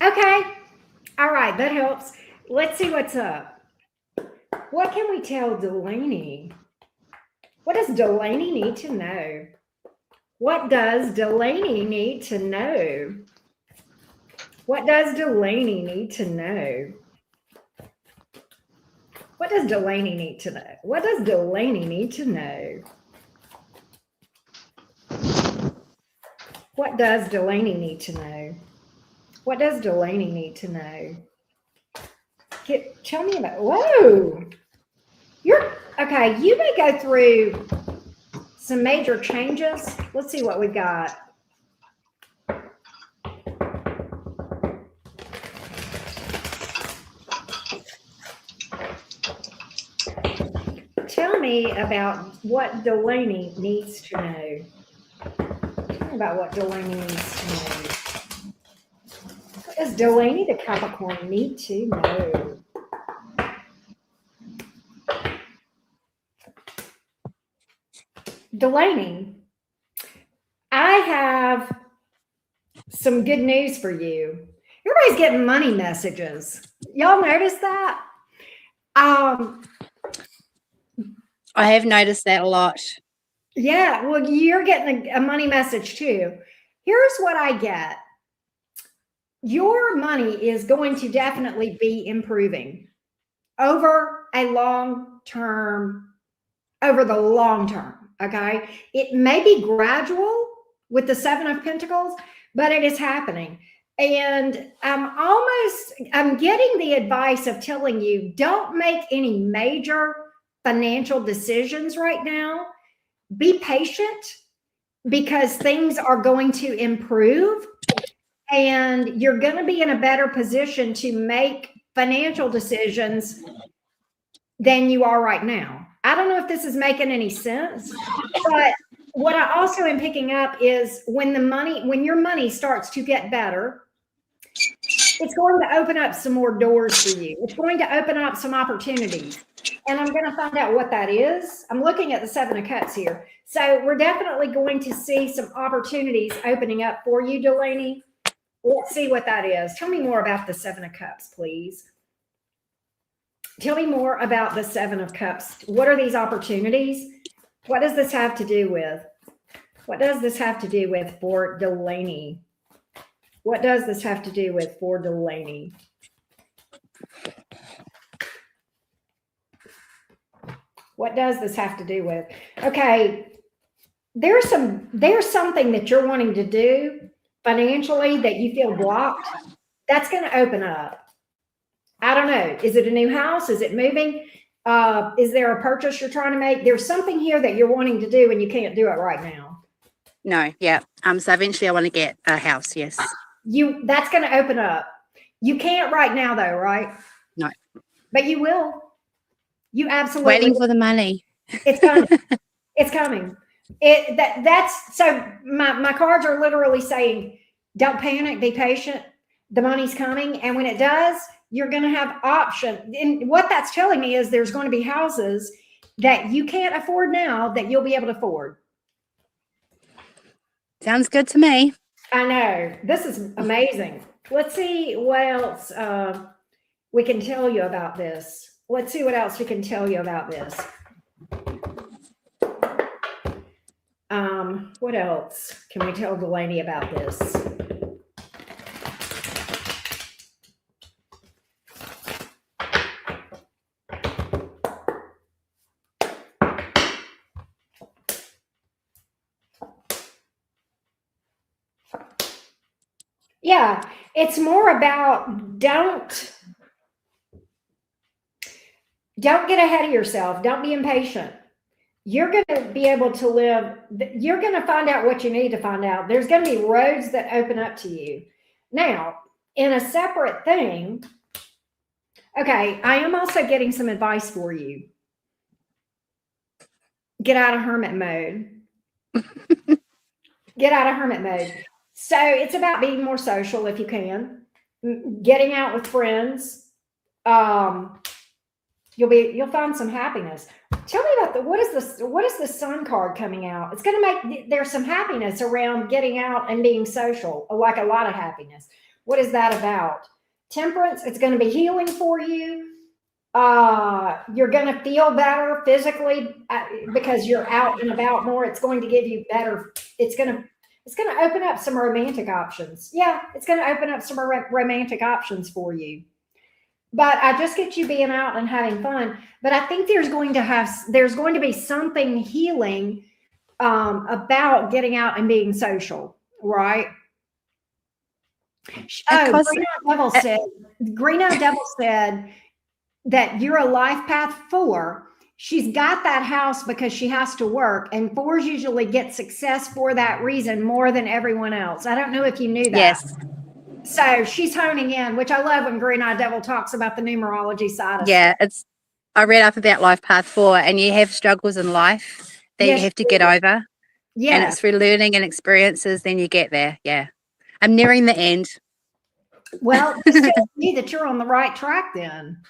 Okay. All right, that helps. Let's see what's up. What can we tell Delaney? What does Delaney need to know? What does Delaney need to know? What does Delaney need to know? What does Delaney need to know? What does Delaney need to know? What does Delaney need to know? What does Delaney need to know? Tell me about, whoa. Okay, you may go through some major changes. Let's see what we've got. Tell me about what Delaney needs to know. Tell me about what Delaney needs to know. What does Delaney the Capricorn need to know? Delaney, I have some good news for you. Everybody's getting money messages. Y'all notice that? I have noticed that a lot. Yeah, well, you're getting a money message too. Here's what I get. Your money is going to definitely be improving over the long term, okay? It may be gradual with the 7 of Pentacles, but it is happening. And I'm getting the advice of telling you, don't make any major financial decisions right now. Be patient because things are going to improve and you're going to be in a better position to make financial decisions than you are right now. I don't know if this is making any sense, but what I also am picking up is when your money starts to get better, it's going to open up some more doors for you. It's going to open up some opportunities. And I'm going to find out what that is. I'm looking at the 7 of Cups here. So we're definitely going to see some opportunities opening up for you, Delaney. Let's see what that is. Tell me more about the 7 of Cups, please. Tell me more about the 7 of Cups. What are these opportunities? What does this have to do with? What does this have to do with for Delaney? What does this have to do with for Delaney? What does this have to do with? Okay, there's something that you're wanting to do financially that you feel blocked. That's going to open up. I don't know. Is it a new house? Is it moving? Is there a purchase you're trying to make? There's something here that you're wanting to do and you can't do it right now. No, yeah. So eventually I want to get a house, yes. That's going to open up. You can't right now though, right? No. But you will. You absolutely waiting for the money. It's coming. It's coming. That's so my cards are literally saying, don't panic, be patient. The money's coming. And when it does, you're going to have option. And what that's telling me is there's going to be houses that you can't afford now that you'll be able to afford. Sounds good to me. I know. This is amazing. Let's see what else we can tell you about this. Let's see what else we can tell you about this. What else can we tell Delaney about this? Yeah, it's more about don't get ahead of yourself. Don't be impatient. You're going to be able to live. You're going to find out what you need to find out. There's going to be roads that open up to you. Now, in a separate thing, okay, I am also getting some advice for you. Get out of hermit mode. Get out of hermit mode. So it's about being more social if you can, getting out with friends. You'll find some happiness. Tell me about what is the Sun card coming out? It's going to make there's some happiness around getting out and being social, like a lot of happiness. What is that about? Temperance. It's going to be healing for you. You're going to feel better physically because you're out and about more. It's going to give you better. It's going to open up some romantic options. Yeah, it's going to open up some romantic options for you. But I just get you being out and having fun. But I think there's going to be something healing about getting out and being social, right? Green Eyed Devil said that you're a life path 4. She's got that house because she has to work, and 4s usually get success for that reason more than everyone else. I don't know if you knew that. Yes. So she's honing in, which I love when Green Eyed Devil talks about the numerology side of stuff. I read up about life path 4, and you have struggles in life that you have to get over. Yeah. And it's through learning and experiences, then you get there. Yeah. I'm nearing the end. Well, this tells me that you're on the right track then.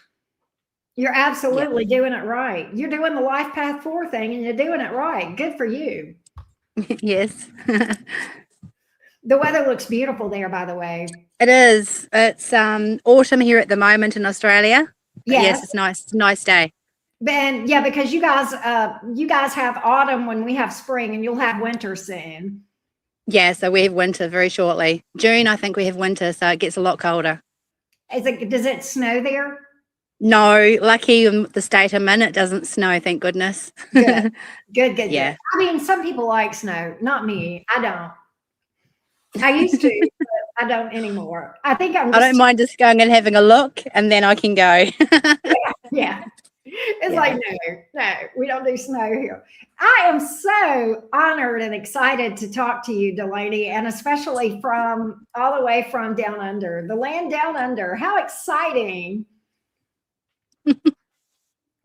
You're absolutely doing it right. You're doing the life path 4 thing and you're doing it right. Good for you. Yes. The weather looks beautiful there, by the way. It is. It's autumn here at the moment in Australia. Yes, it's nice. It's a nice day. And yeah, because you guys have autumn when we have spring, and you'll have winter soon. Yeah, so we have winter very shortly. June, I think we have winter, so it gets a lot colder. Does it snow there? No, lucky in the state I'm in, it doesn't snow, thank goodness. Good. Good. Yeah. I mean, some people like snow, not me. I don't. I used to, but I don't anymore. I think I don't mind just going and having a look, and then I can go. Yeah. It's like, no, we don't do snow here. I am so honored and excited to talk to you, Delaney, and especially from all the way from down under, the land down under. How exciting.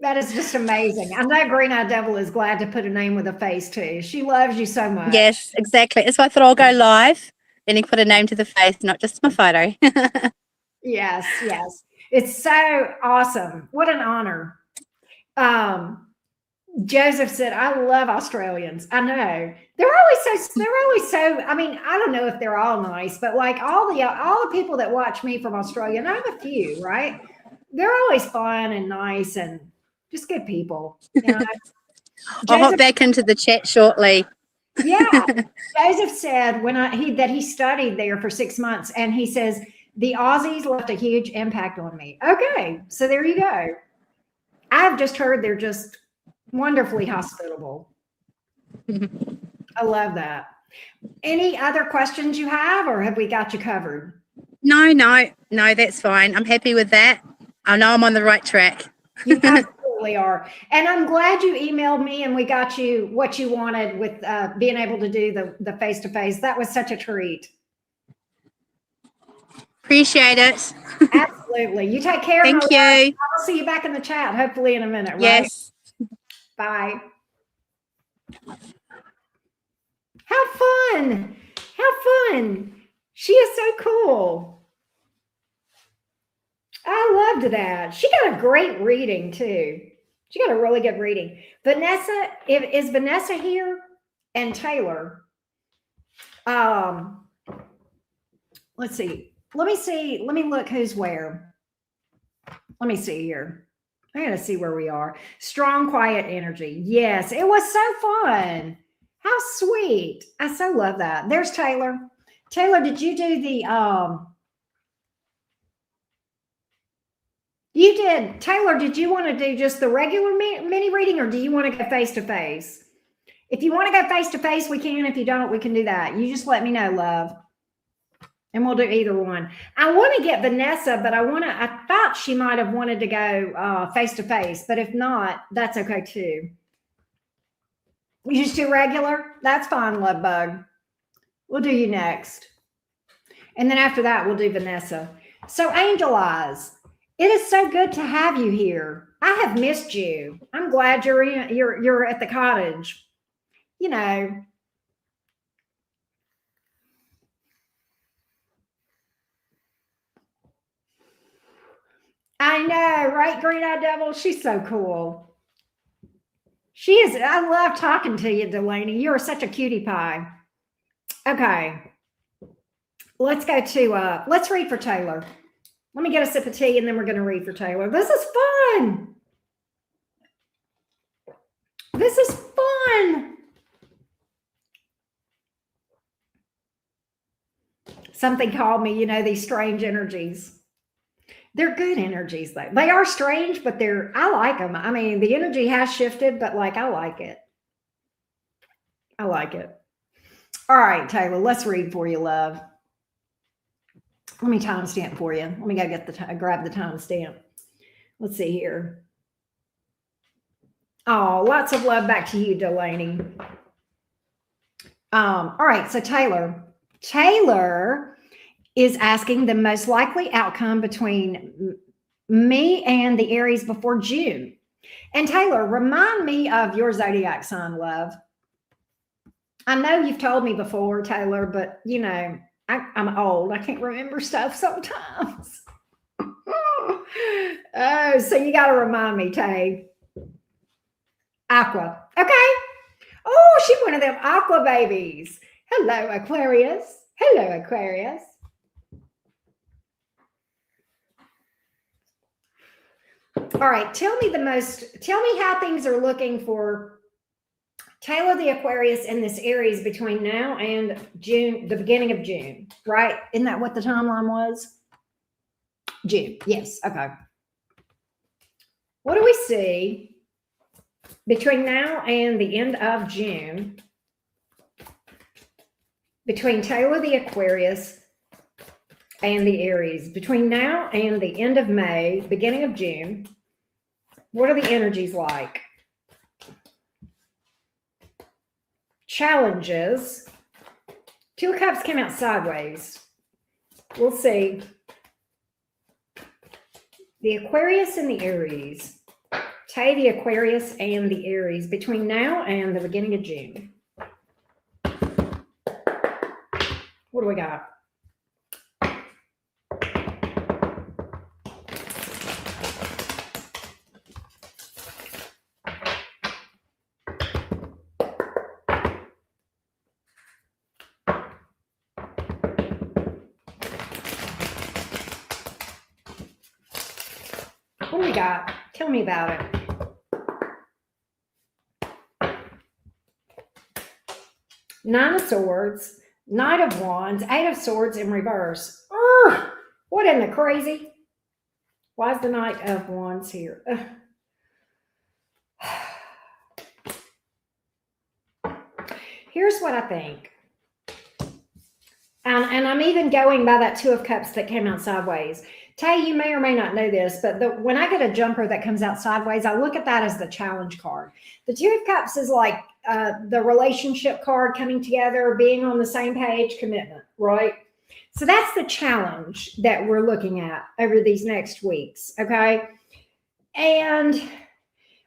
That is just amazing. I know Green Eyed Devil is glad to put a name with a face too. She loves you so much. Yes, exactly. That's why I thought I'll go live. Then you put a name to the face, not just my photo. Yes, yes. It's so awesome. What an honor. Joseph said, I love Australians. I know. They're always so, I mean, I don't know if they're all nice, but like all the people that watch me from Australia, and I have a few, right? They're always fun and nice and just good people. You know? I'll hop back into the chat shortly. Yeah. Joseph said that he studied there for 6 months, and he says the Aussies left a huge impact on me. Okay, so there you go. I've just heard they're just wonderfully hospitable. I love that. Any other questions you have, or have we got you covered? No, that's fine. I'm happy with that. I know I'm on the right track. You absolutely are. And I'm glad you emailed me and we got you what you wanted with being able to do the face-to-face. That was such a treat. Appreciate it. Absolutely. You take care. Thank you. I'll see you back in the chat, hopefully in a minute, right? Yes. Bye. How fun. How fun. She is so cool. I loved that. She got a great reading too. She got a really good reading. Vanessa, is Vanessa here? And Taylor. Let's see. Let me see. Let me look who's where. Let me see here. I gotta see where we are. Strong, quiet energy. Yes, it was so fun. How sweet. I so love that. There's Taylor. Taylor, did you do the you did. Taylor, did you want to do just the regular mini reading, or do you want to go face-to-face? If you want to go face-to-face, we can. If you don't, we can do that. You just let me know, love. And we'll do either one. I want to get Vanessa, but I thought she might have wanted to go face-to-face, but if not, that's okay too. You just do regular? That's fine, love bug. We'll do you next. And then after that, we'll do Vanessa. So Angel Eyes. It is so good to have you here. I have missed you. I'm glad you're at the cottage. You know. I know, right, Green Eyed Devil? She's so cool. She is. I love talking to you, Delaney. You are such a cutie pie. Okay. Let's go to, let's read for Taylor. Let me get a sip of tea and then we're going to read for Taylor. This is fun. This is fun. Something called me, these strange energies. They're good energies though. They are strange, but I like them. I mean, the energy has shifted, but I like it. I like it. All right, Taylor, let's read for you, love. Let me timestamp for you. Let me go grab the timestamp. Let's see here. Oh, lots of love back to you, Delaney. All right, so Taylor is asking the most likely outcome between me and the Aries before June. And Taylor, remind me of your zodiac sign, love. I know you've told me before, Taylor, but I'm old. I can't remember stuff sometimes. Oh, so you got to remind me, Tay. Aqua. Okay. Oh, she's one of them aqua babies. Hello, Aquarius. Hello, Aquarius. All right. Tell me how things are looking for Taylor the Aquarius and this Aries between now and June, the beginning of June, right? Isn't that what the timeline was? June. Yes. Okay. What do we see between now and the end of June between Taylor the Aquarius and the Aries? Between now and the end of May, beginning of June, What are the energies like? Challenges. Two of Cups came out sideways. We'll see. The Aquarius and the Aries. Tay, the Aquarius and the Aries between now and the beginning of June. What do we got? What do we got? Tell me about it. Nine of Swords, Knight of Wands, Eight of Swords in reverse. Ugh, what in the crazy? Why is the Knight of Wands here? Here's what I think. And I'm even going by that Two of Cups that came out sideways. Tay, you may or may not know this, but when I get a jumper that comes out sideways, I look at that as the challenge card. The Two of Cups is like the relationship card, coming together, being on the same page, commitment, right? So that's the challenge that we're looking at over these next weeks, okay? And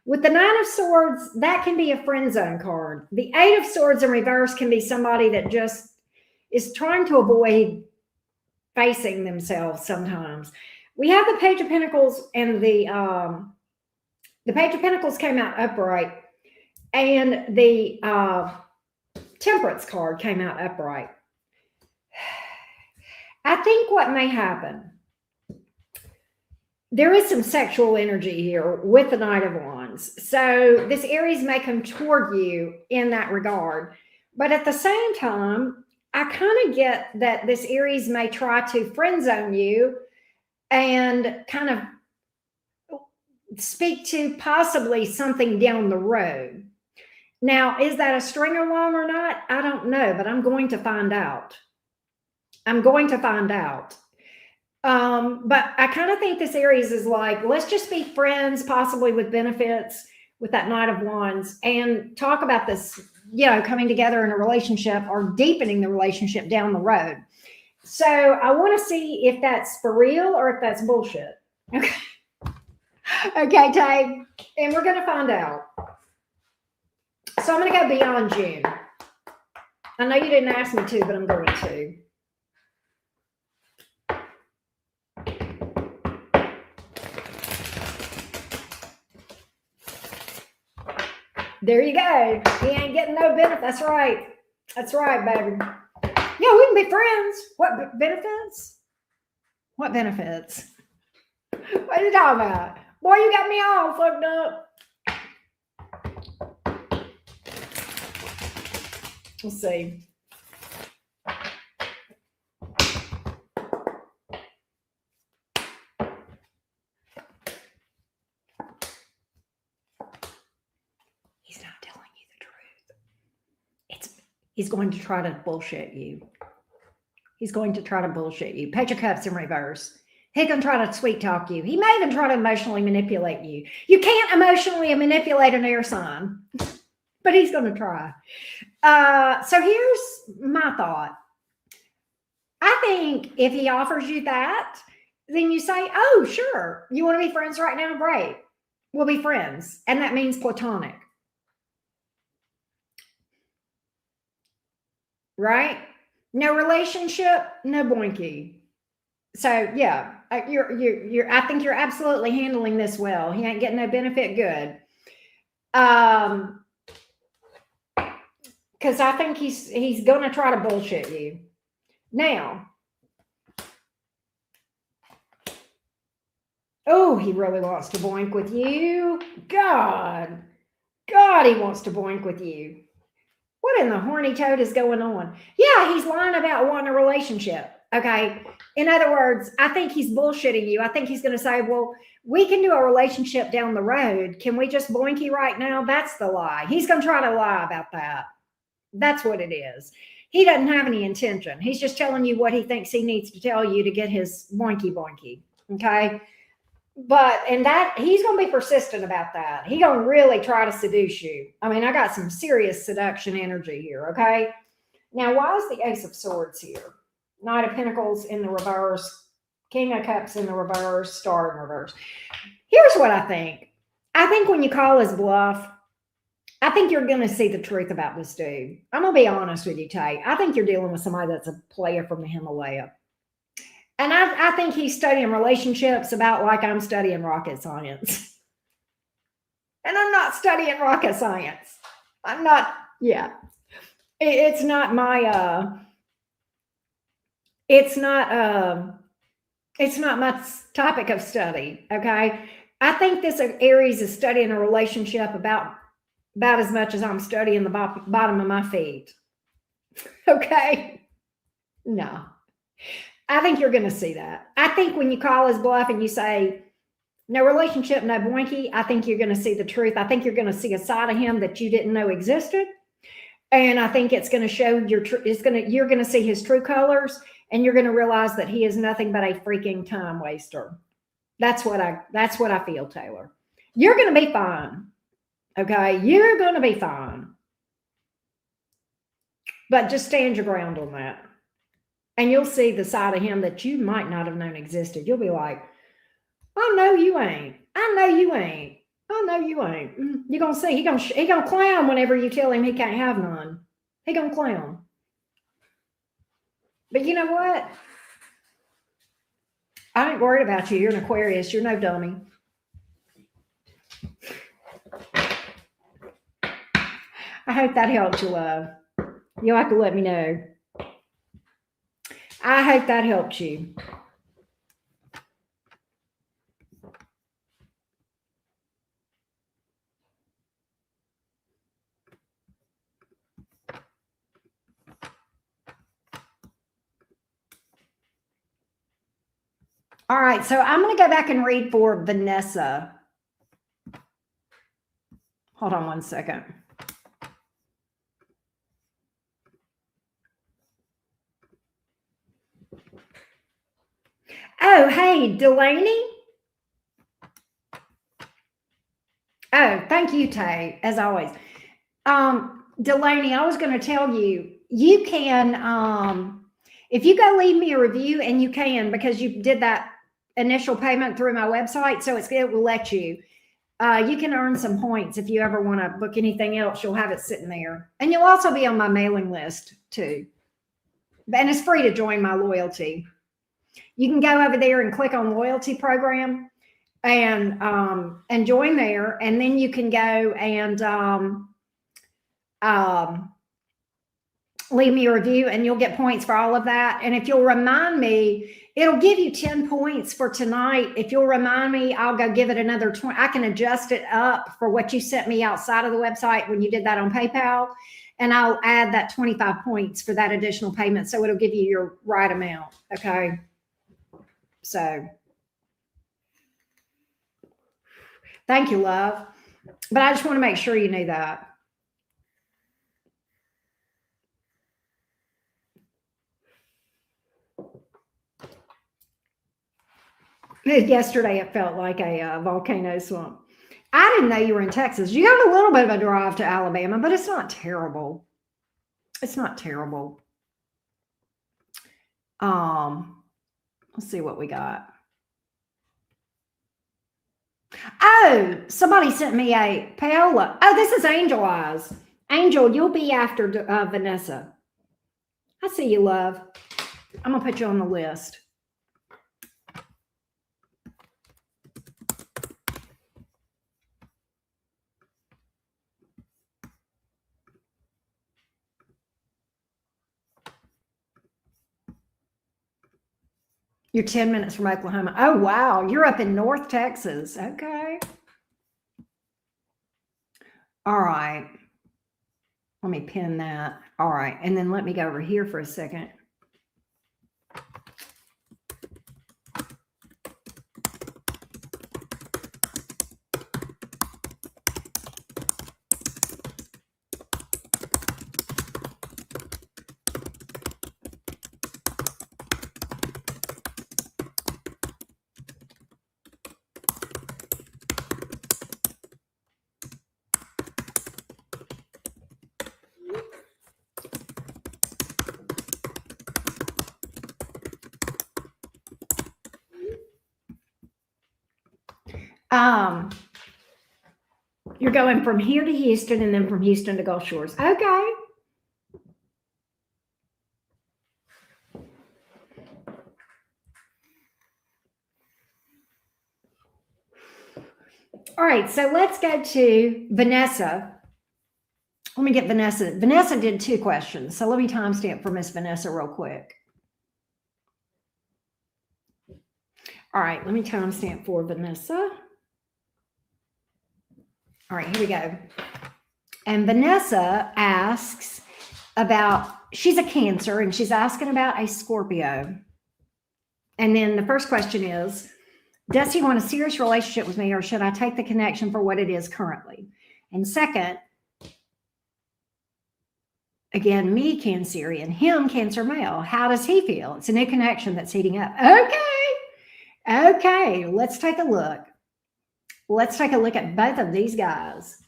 with the Nine of Swords, that can be a friend zone card. The Eight of Swords in reverse can be somebody that just is trying to avoid facing themselves sometimes. We have the Page of Pentacles, and the Page of Pentacles came out upright, and the Temperance card came out upright. I think what may happen, there is some sexual energy here with the Knight of Wands. So this Aries may come toward you in that regard. But at the same time, I kind of get that this Aries may try to friend zone you and kind of speak to possibly something down the road. Now, is that a string along or not? I don't know, but I'm going to find out. I'm going to find out. But I kind of think this Aries is like, let's just be friends, possibly with benefits, with that Knight of Wands, and talk about this, you know, coming together in a relationship or deepening the relationship down the road. So I want to see if that's for real or if that's bullshit. Okay. Okay, Tay. And we're going to find out. So I'm going to go beyond June. I know you didn't ask me to, but I'm going to. There you go. He ain't getting no benefit. That's right. That's right, baby. Yeah, we can be friends. What benefits? What benefits? What are you talking about? Boy, you got me all fucked up. Let's see. He's not telling you the truth. He's going to try to bullshit you. He's going to try to bullshit you. Page of Cups in reverse. He's going to try to sweet talk you. He may even try to emotionally manipulate you. You can't emotionally manipulate an air sign, but he's going to try. So here's my thought. I think if he offers you that, then you say, oh, sure. You want to be friends right now? Great. We'll be friends. And that means platonic. Right? No relationship, no boinky. So yeah, you're I think you're absolutely handling this well. He ain't getting no benefit, good. Because I think he's gonna try to bullshit you. Now, oh, he really wants to boink with you. God, he wants to boink with you. What in the horny toad is going on? Yeah, he's lying about wanting a relationship. Okay. In other words, I think he's bullshitting you. I think he's going to say, well, we can do a relationship down the road. Can we just boinky right now? That's the lie. He's going to try to lie about that. That's what it is. He doesn't have any intention. He's just telling you what he thinks he needs to tell you to get his boinky. Okay. and that he's going to be persistent about that. He's going to really try to seduce you. I mean, I got some serious seduction energy here. Okay. Now, why is the Ace of Swords here? Knight of Pentacles in the reverse, King of Cups in the reverse, Star in reverse. Here's what I think. I think when you call his bluff, I think you're going to see the truth about this dude. I'm going to be honest with you, Tay. I think you're dealing with somebody that's a player from the Himalaya. And I think he's studying relationships about like I'm studying rocket science. And I'm not studying rocket science. I'm not, yeah. It's not my, it's not my topic of study, okay? I think this Aries is studying a relationship about as much as I'm studying the bottom of my feet. Okay? No. I think you're going to see that. I think when you call his bluff and you say, no relationship, no boinky, I think you're going to see the truth. I think you're going to see a side of him that you didn't know existed. And I think it's going to show you're going to see his true colors, and you're going to realize that he is nothing but a freaking time waster. That's what I feel, Taylor. You're going to be fine. Okay, you're going to be fine. But just stand your ground on that. And you'll see the side of him that you might not have known existed. You'll be like, I know you ain't. I know you ain't. I know you ain't. You're going to see. He gonna clown whenever you tell him he can't have none. He going to clown. But you know what? I ain't worried about you. You're an Aquarius. You're no dummy. I hope that helped you, love. You'll have to let me know. I hope that helped you. All right, so I'm going to go back and read for Vanessa. Hold on one second. Oh, hey, Delaney. Oh, thank you, Tay, as always. Delaney, I was going to tell you, you can, if you go leave me a review, and you can, because you did that initial payment through my website, so it will let you. You can earn some points if you ever want to book anything else. You'll have it sitting there. And you'll also be on my mailing list, too. And it's free to join my loyalty. You can go over there and click on loyalty program and join there. And then you can go and leave me a review, and you'll get points for all of that. And if you'll remind me, it'll give you 10 points for tonight. If you'll remind me, I'll go give it another 20. I can adjust it up for what you sent me outside of the website when you did that on PayPal. And I'll add that 25 points for that additional payment. So it'll give you your right amount. Okay. So thank you, love. But I just want to make sure you knew that. Yesterday, it felt like a volcano swamp. I didn't know you were in Texas. You got a little bit of a drive to Alabama, but it's not terrible. It's not terrible. Let's see what we got. Oh, somebody sent me a payola. Oh, this is Angel Eyes. Angel, you'll be after Vanessa. I see you, love. I'm going to put you on the list. You're 10 minutes from Oklahoma. Oh, wow. You're up in North Texas. Okay. All right. Let me pin that. All right. And then let me go over here for a second. You're going from here to Houston and then from Houston to Gulf Shores. Okay. All right, so let's go to Vanessa. Let me get Vanessa. Vanessa did 2 questions, so let me timestamp for Miss Vanessa real quick. All right, let me timestamp for Vanessa. All right, here we go. And Vanessa asks about, she's a Cancer, and she's asking about a Scorpio. And then the first question is, does he want a serious relationship with me, or should I take the connection for what it is currently? And second, again, me, Cancerian, him, Cancer male. How does he feel? It's a new connection that's heating up. Okay, let's take a look. Let's take a look at both of these guys.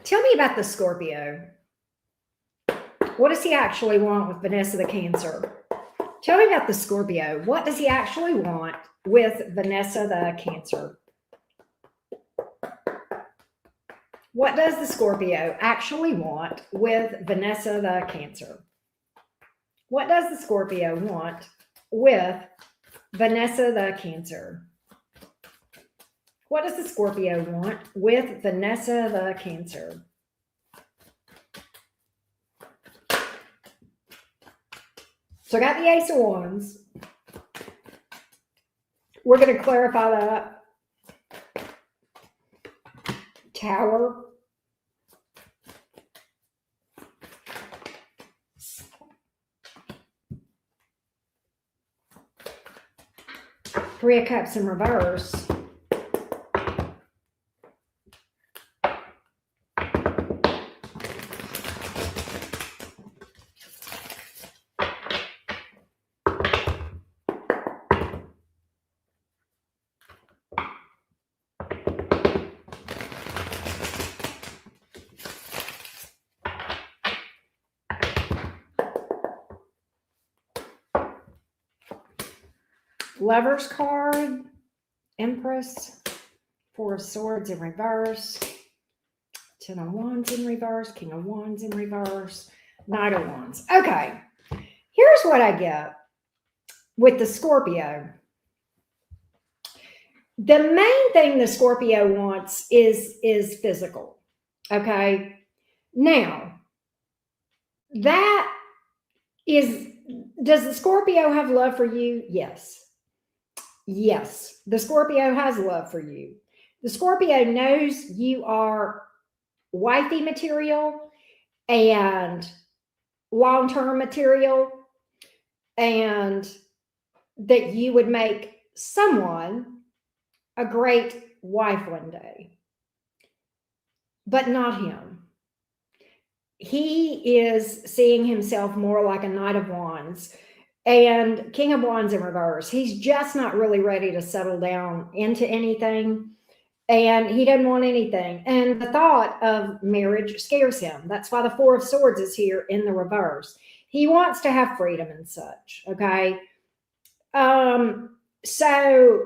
Tell me about the Scorpio. What does he actually want with Vanessa the Cancer? Tell me about the Scorpio. What does he actually want with Vanessa the Cancer? What does the Scorpio actually want with Vanessa the Cancer? What does the Scorpio want with Vanessa the Cancer? What does the Scorpio want with Vanessa the Cancer? So I got the Ace of Wands. We're going to clarify that. Tower. Three of Cups in reverse. Lover's card, Empress, Four of Swords in reverse, Ten of Wands in reverse, King of Wands in reverse, Knight of Wands. Okay, here's what I get with the Scorpio. The main thing the Scorpio wants is physical. Okay, now that is, does the Scorpio have love for you? Yes. Yes, the Scorpio has love for you. The Scorpio knows you are wifey material and long-term material, and that you would make someone a great wife one day, but not him. He is seeing himself more like a Knight of Wands and King of Wands in reverse. He's just not really ready to settle down into anything, and he doesn't want anything. And the thought of marriage scares him. That's why the Four of Swords is here in the reverse. He wants to have freedom and such. Okay. So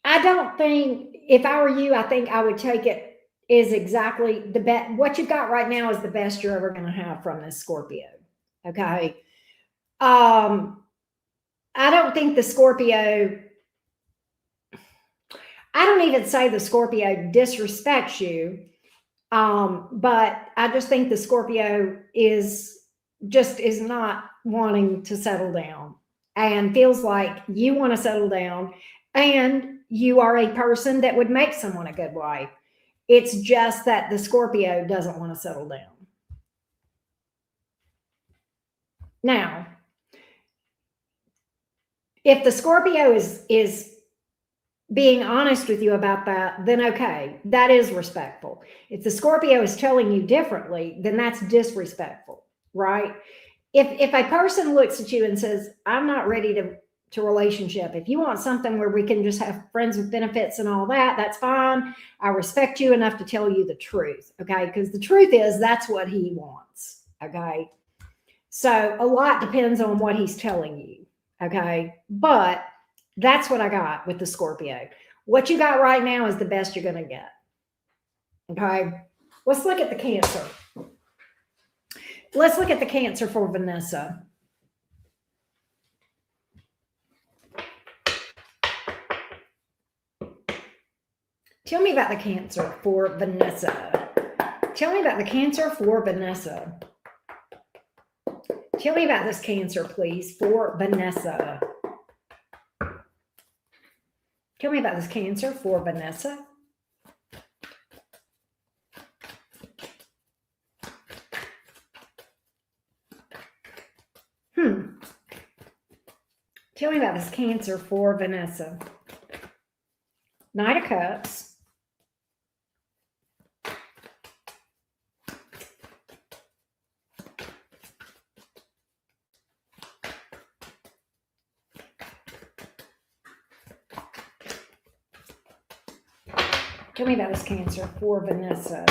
I don't think, if I were you, I think I would take it is exactly the best. What you've got right now is the best you're ever going to have from this Scorpio. Okay. I don't think the Scorpio, I don't even say the Scorpio disrespects you. But I just think the Scorpio is not wanting to settle down and feels like you want to settle down, and you are a person that would make someone a good wife. It's just that the Scorpio doesn't want to settle down. Now, if the Scorpio is being honest with you about that, then okay, that is respectful. If the Scorpio is telling you differently, then that's disrespectful, right? If a person looks at you and says, I'm not ready to relationship. If you want something where we can just have friends with benefits and all that, that's fine. I respect you enough to tell you the truth, okay? Because the truth is that's what he wants, Okay. So a lot depends on what he's telling you. Okay. But that's what I got with the Scorpio. What you got right now is the best you're going to get. Okay. Let's look at the Cancer. Let's look at the Cancer for Vanessa. Tell me about the Cancer for Vanessa. Tell me about the Cancer for Vanessa. Tell me about this Cancer, please, for Vanessa. Tell me about this Cancer for Vanessa. Tell me about this Cancer for Vanessa. Knight of Cups. Tell me about this Cancer for Vanessa.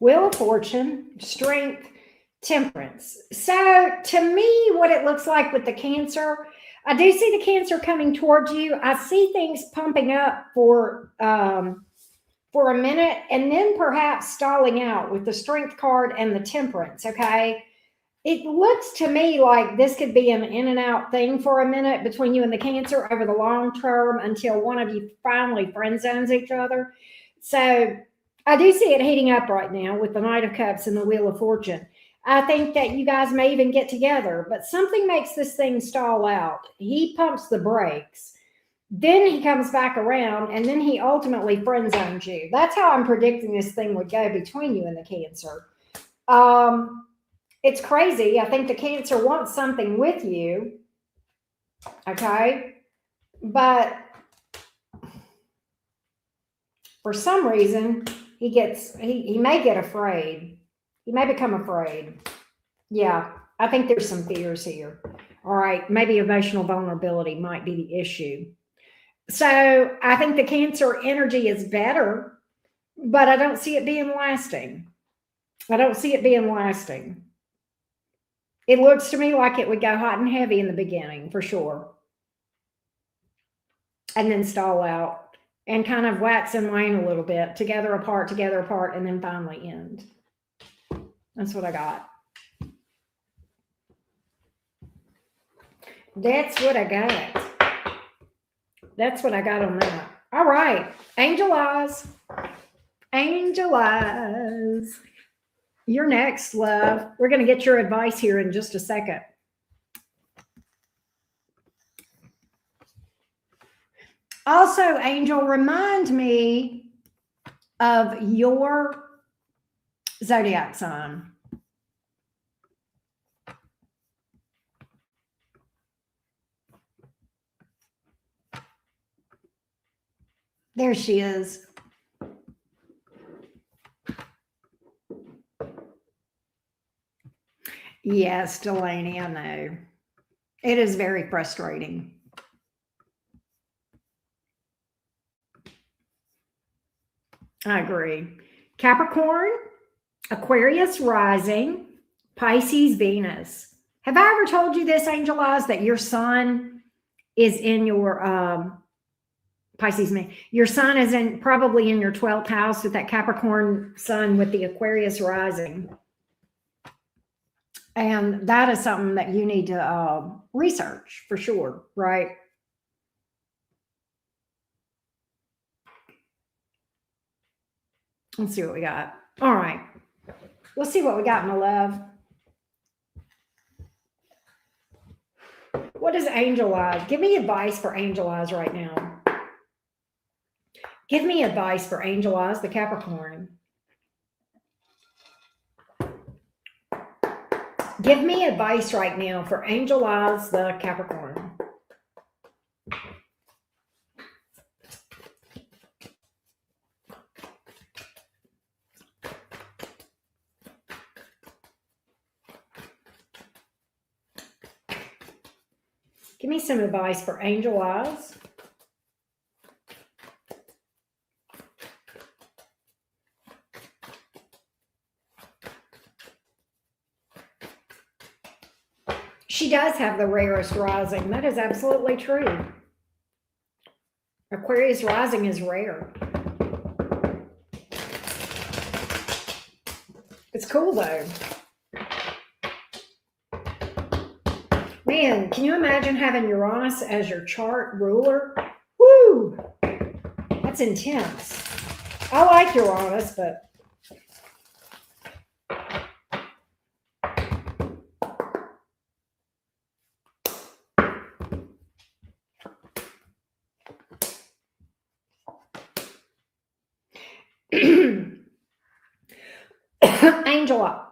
Wheel of Fortune, Strength, Temperance. So to me, what it looks like with the Cancer, I do see the Cancer coming towards you. I see things pumping up for a minute and then perhaps stalling out with the Strength card and the Temperance, okay? It looks to me like this could be an in and out thing for a minute between you and the Cancer over the long term until one of you finally friend zones each other. So I do see it heating up right now with the Knight of Cups and the Wheel of Fortune. I think that you guys may even get together, but something makes this thing stall out. He pumps the brakes. Then he comes back around, and then he ultimately friend zones you. That's how I'm predicting this thing would go between you and the Cancer. It's crazy. I think the Cancer wants something with you. Okay. But for some reason, he may get afraid. He may become afraid. Yeah, I think there's some fears here. All right, maybe emotional vulnerability might be the issue. So I think the Cancer energy is better, but I don't see it being lasting. I don't see it being lasting. It looks to me like it would go hot and heavy in the beginning, for sure. And then stall out. And kind of wax and wane a little bit, together apart, and then finally end. That's what I got. That's what I got. That's what I got on that. All right. Angel Eyes. Angel Eyes. You're next, love. We're going to get your advice here in just a second. Also, Angel, remind me of your zodiac sign. There she is. Yes, Delaney, I know. It is very frustrating. I agree. Capricorn, Aquarius rising, Pisces, Venus. Have I ever told you this, Angel Eyes, that your sun is in your Pisces, your sun is in probably in your 12th house with that Capricorn sun with the Aquarius rising. And that is something that you need to research for sure, right? Let's see what we got. All right. Let's see what we got, my love. What is Angel Eyes? Give me advice for Angel Eyes right now. Give me advice for Angel Eyes, the Capricorn. Give me advice right now for Angel Eyes, the Capricorn. Give me some advice for Angel Eyes. She does have the rarest rising. That is absolutely true. Aquarius rising is rare. It's cool though. Man, can you imagine having Uranus as your chart ruler? Woo! That's intense. I like Uranus, but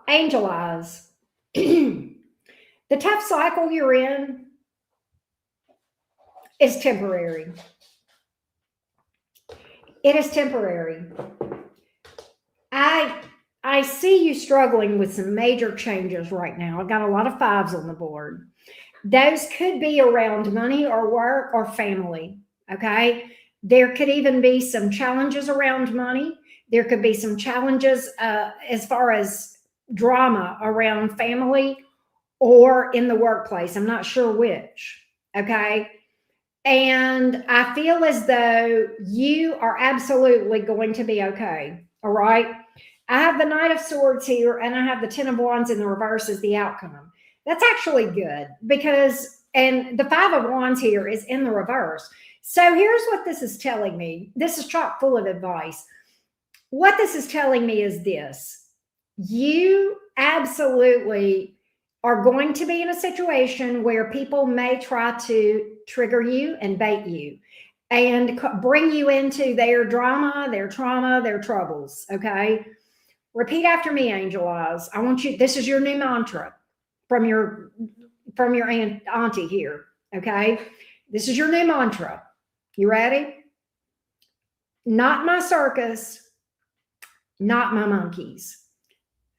Angel Eyes. The tough cycle you're in is temporary. It is temporary. I see you struggling with some major changes right now. I've got a lot of 5s on the board. Those could be around money or work or family, okay? There could even be some challenges around money. There could be some challenges as far as drama around family or in the workplace. I'm not sure which, okay? And I feel as though you are absolutely going to be okay, all right? I have the Knight of Swords here, and I have the Ten of Wands in the reverse as the outcome. That's actually good because, and the Five of Wands here is in the reverse. So here's what this is telling me. This is chock full of advice. What this is telling me is this. You absolutely are going to be in a situation where people may try to trigger you and bait you and bring you into their drama, their trauma, their troubles, okay? Repeat after me, Angel Eyes. I want you, this is your new mantra from your auntie here, okay? This is your new mantra. You ready? Not my circus, not my monkeys.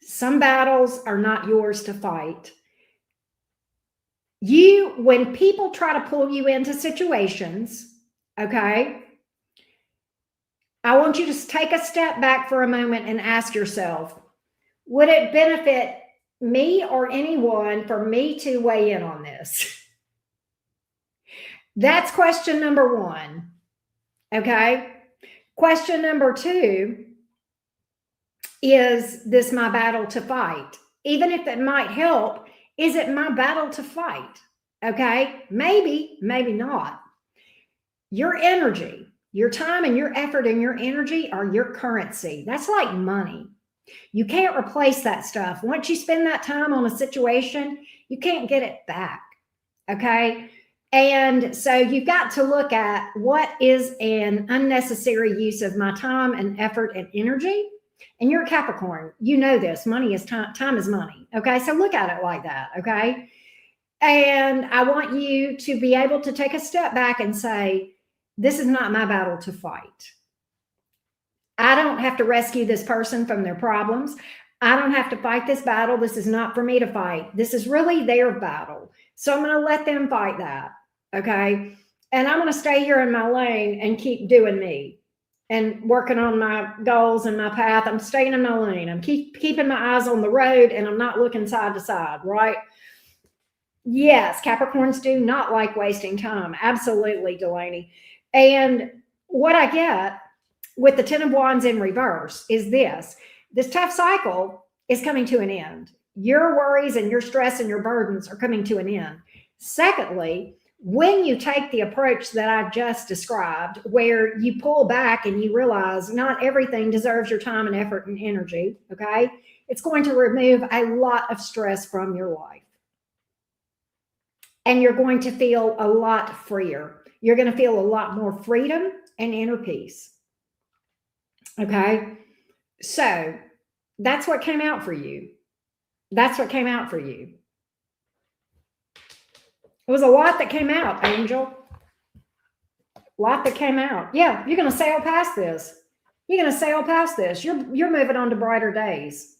Some battles are not yours to fight. When people try to pull you into situations, okay, I want you to take a step back for a moment and ask yourself, would it benefit me or anyone for me to weigh in on this? That's question number 1, okay? Question number 2, is this my battle to fight? Even if it might help, is it my battle to fight? Okay, maybe, maybe not. Your energy, your time and your effort and your energy are your currency. That's like money. You can't replace that stuff. Once you spend that time on a situation, you can't get it back, okay? And so you've got to look at what is an unnecessary use of my time and effort and energy. And you're a Capricorn. You know this. Money is time. Time is money. Okay. So look at it like that. Okay. And I want you to be able to take a step back and say, this is not my battle to fight. I don't have to rescue this person from their problems. I don't have to fight this battle. This is not for me to fight. This is really their battle. So I'm going to let them fight that. Okay. And I'm going to stay here in my lane and keep doing me and working on my goals and my path. I'm staying in my lane. I'm keeping my eyes on the road, and I'm not looking side to side, right? Yes, Capricorns do not like wasting time. Absolutely, Delaney. And what I get with the Ten of Wands in reverse is this tough cycle is coming to an end. Your worries and your stress and your burdens are coming to an end. Secondly, when you take the approach that I just described, where you pull back and you realize not everything deserves your time and effort and energy, okay? It's going to remove a lot of stress from your life. And you're going to feel a lot freer. You're going to feel a lot more freedom and inner peace. Okay? So that's what came out for you. That's what came out for you. It was a lot that came out, Angel. A lot that came out. Yeah, you're going to sail past this. You're going to sail past this. You're moving on to brighter days.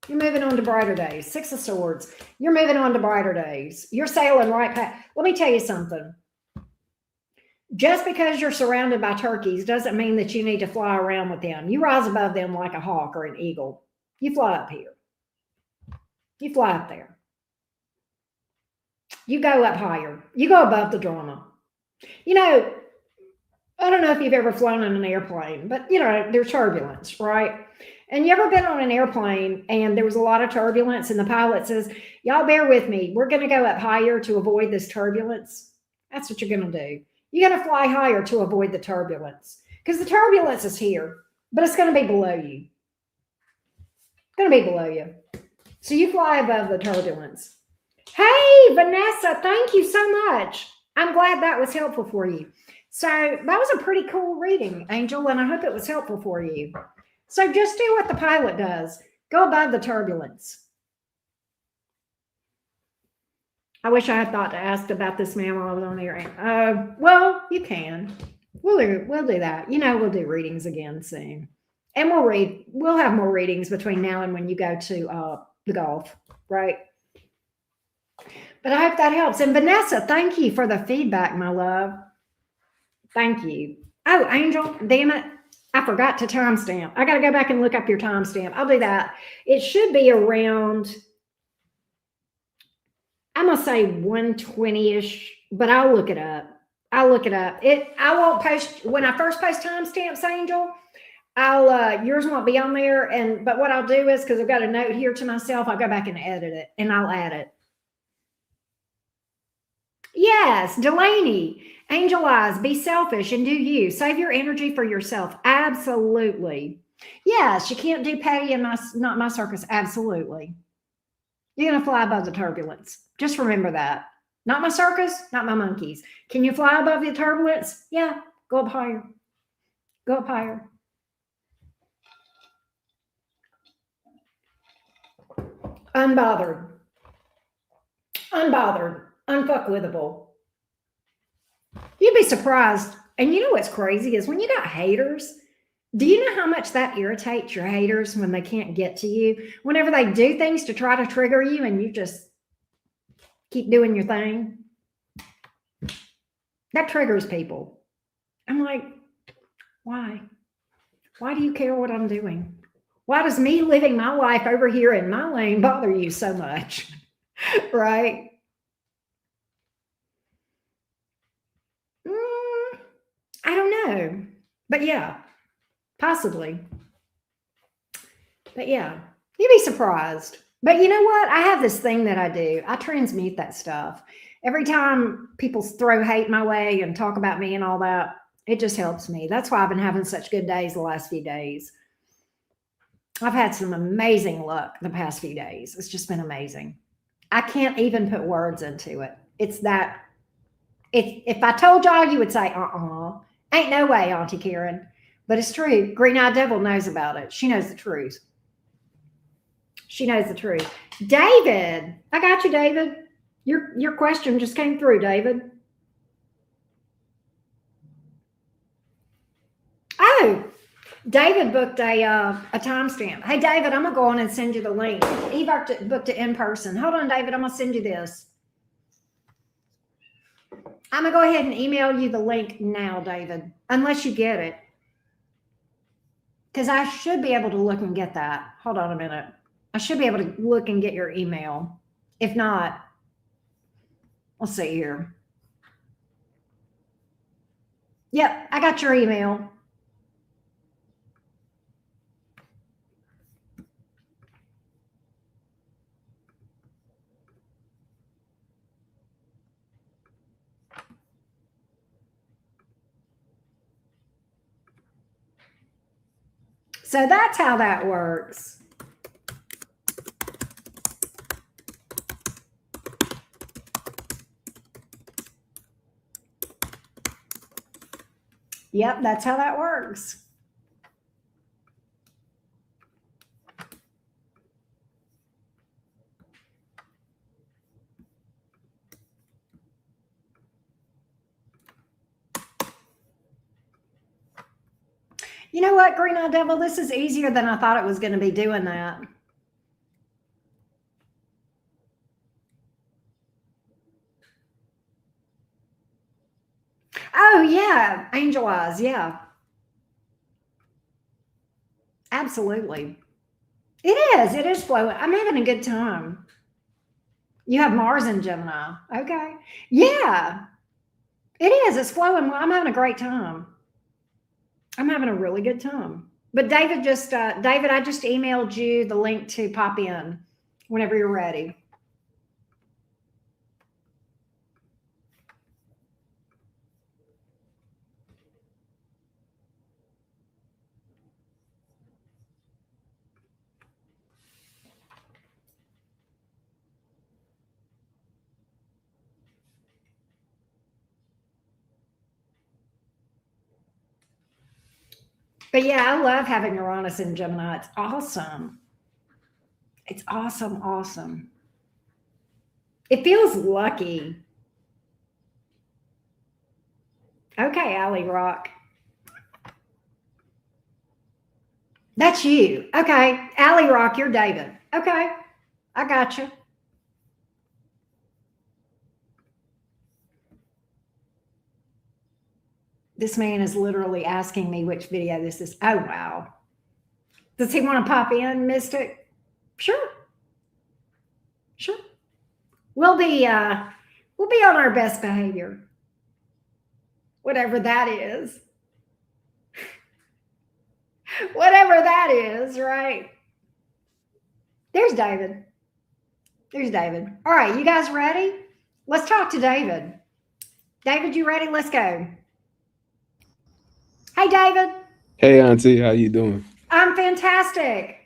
You're moving on to brighter days. Six of Swords. You're moving on to brighter days. You're sailing right past. Let me tell you something. Just because you're surrounded by turkeys doesn't mean that you need to fly around with them. You rise above them like a hawk or an eagle. You fly up here. You fly up there. You go up higher. You go above the drama. You know, I don't know if you've ever flown in an airplane, but you know, there's turbulence, right? And you ever been on an airplane and there was a lot of turbulence and the pilot says, y'all bear with me. We're going to go up higher to avoid this turbulence. That's what you're going to do. You're going to fly higher to avoid the turbulence because the turbulence is here, but it's going to be below you. It's going to be below you. So you fly above the turbulence. Hey, Vanessa, thank you so much. I'm glad that was helpful for you. So that was a pretty cool reading, Angel, and I hope it was helpful for you. So just do what the pilot does. Go above the turbulence. I wish I had thought to ask about this man while I was on there. Well, you can. We'll do that. You know, we'll do readings again soon. And we'll have more readings between now and when you go to the golf, right? But I hope that helps. And Vanessa, thank you for the feedback, my love. Thank you. Oh, Angel, damn it. I forgot to timestamp. I got to go back and look up your timestamp. I'll do that. It should be around, I'm going to say 120-ish, but I'll look it up. I won't post, when I first post timestamps, Angel, yours won't be on there. But what I'll do is, because I've got a note here to myself, I'll go back and edit it and I'll add it. Yes, Delaney, Angel Eyes, be selfish and do you. Save your energy for yourself. Absolutely. Yes, you can't do Patty and not my circus. Absolutely. You're going to fly above the turbulence. Just remember that. Not my circus, not my monkeys. Can you fly above the turbulence? Yeah, go up higher. Go up higher. Unbothered. Unfuckwithable. You'd be surprised. And you know what's crazy is when you got haters, do you know how much that irritates your haters when they can't get to you? Whenever they do things to try to trigger you and you just keep doing your thing. That triggers people. I'm like, why? Why do you care what I'm doing? Why does me living my life over here in my lane bother you so much? Right? I don't know. But yeah, possibly. But yeah, you'd be surprised. But you know what? I have this thing that I do. I transmute that stuff. Every time people throw hate my way and talk about me and all that, it just helps me. That's why I've been having such good days the last few days. I've had some amazing luck the past few days. It's just been amazing. I can't even put words into it. It's that, if I told y'all, you would say, ain't no way, Auntie Karen. But it's true. Green-eyed devil knows about it. She knows the truth. She knows the truth. David, I got you, David. Your question just came through, David. Oh, David booked a timestamp. Hey, David, I'm going to go on and send you the link. He booked it in person. Hold on, David. I'm going to send you this. I'm going to go ahead and email you the link now, David, unless you get it. Because I should be able to look and get that. Hold on a minute. I should be able to look and get your email. If not, let's see here. Yep, I got your email. So that's how that works. Yep, that's how that works. You know what, Green Eye Devil? This is easier than I thought it was going to be doing that. Oh, yeah. Angel eyes. Yeah. Absolutely. It is. It is flowing. I'm having a good time. You have Mars in Gemini. Okay. Yeah. It is. It's flowing. I'm having a great time. I'm having a really good time. But David, I just emailed you the link to pop in whenever you're ready. But yeah, I love having Uranus in Gemini. It's awesome. It's awesome, awesome. It feels lucky. Okay, Allie Rock. That's you. Okay, Allie Rock, you're David. Okay, I got you. This man is literally asking me which video this is. Oh, wow. Does he want to pop in, Mystic? Sure. Sure. We'll be on our best behavior. Whatever that is. Whatever that is, right? There's David. There's David. All right, you guys ready? Let's talk to David. David, you ready? Let's go. Hey, David. Hey, Auntie, how you doing? I'm fantastic.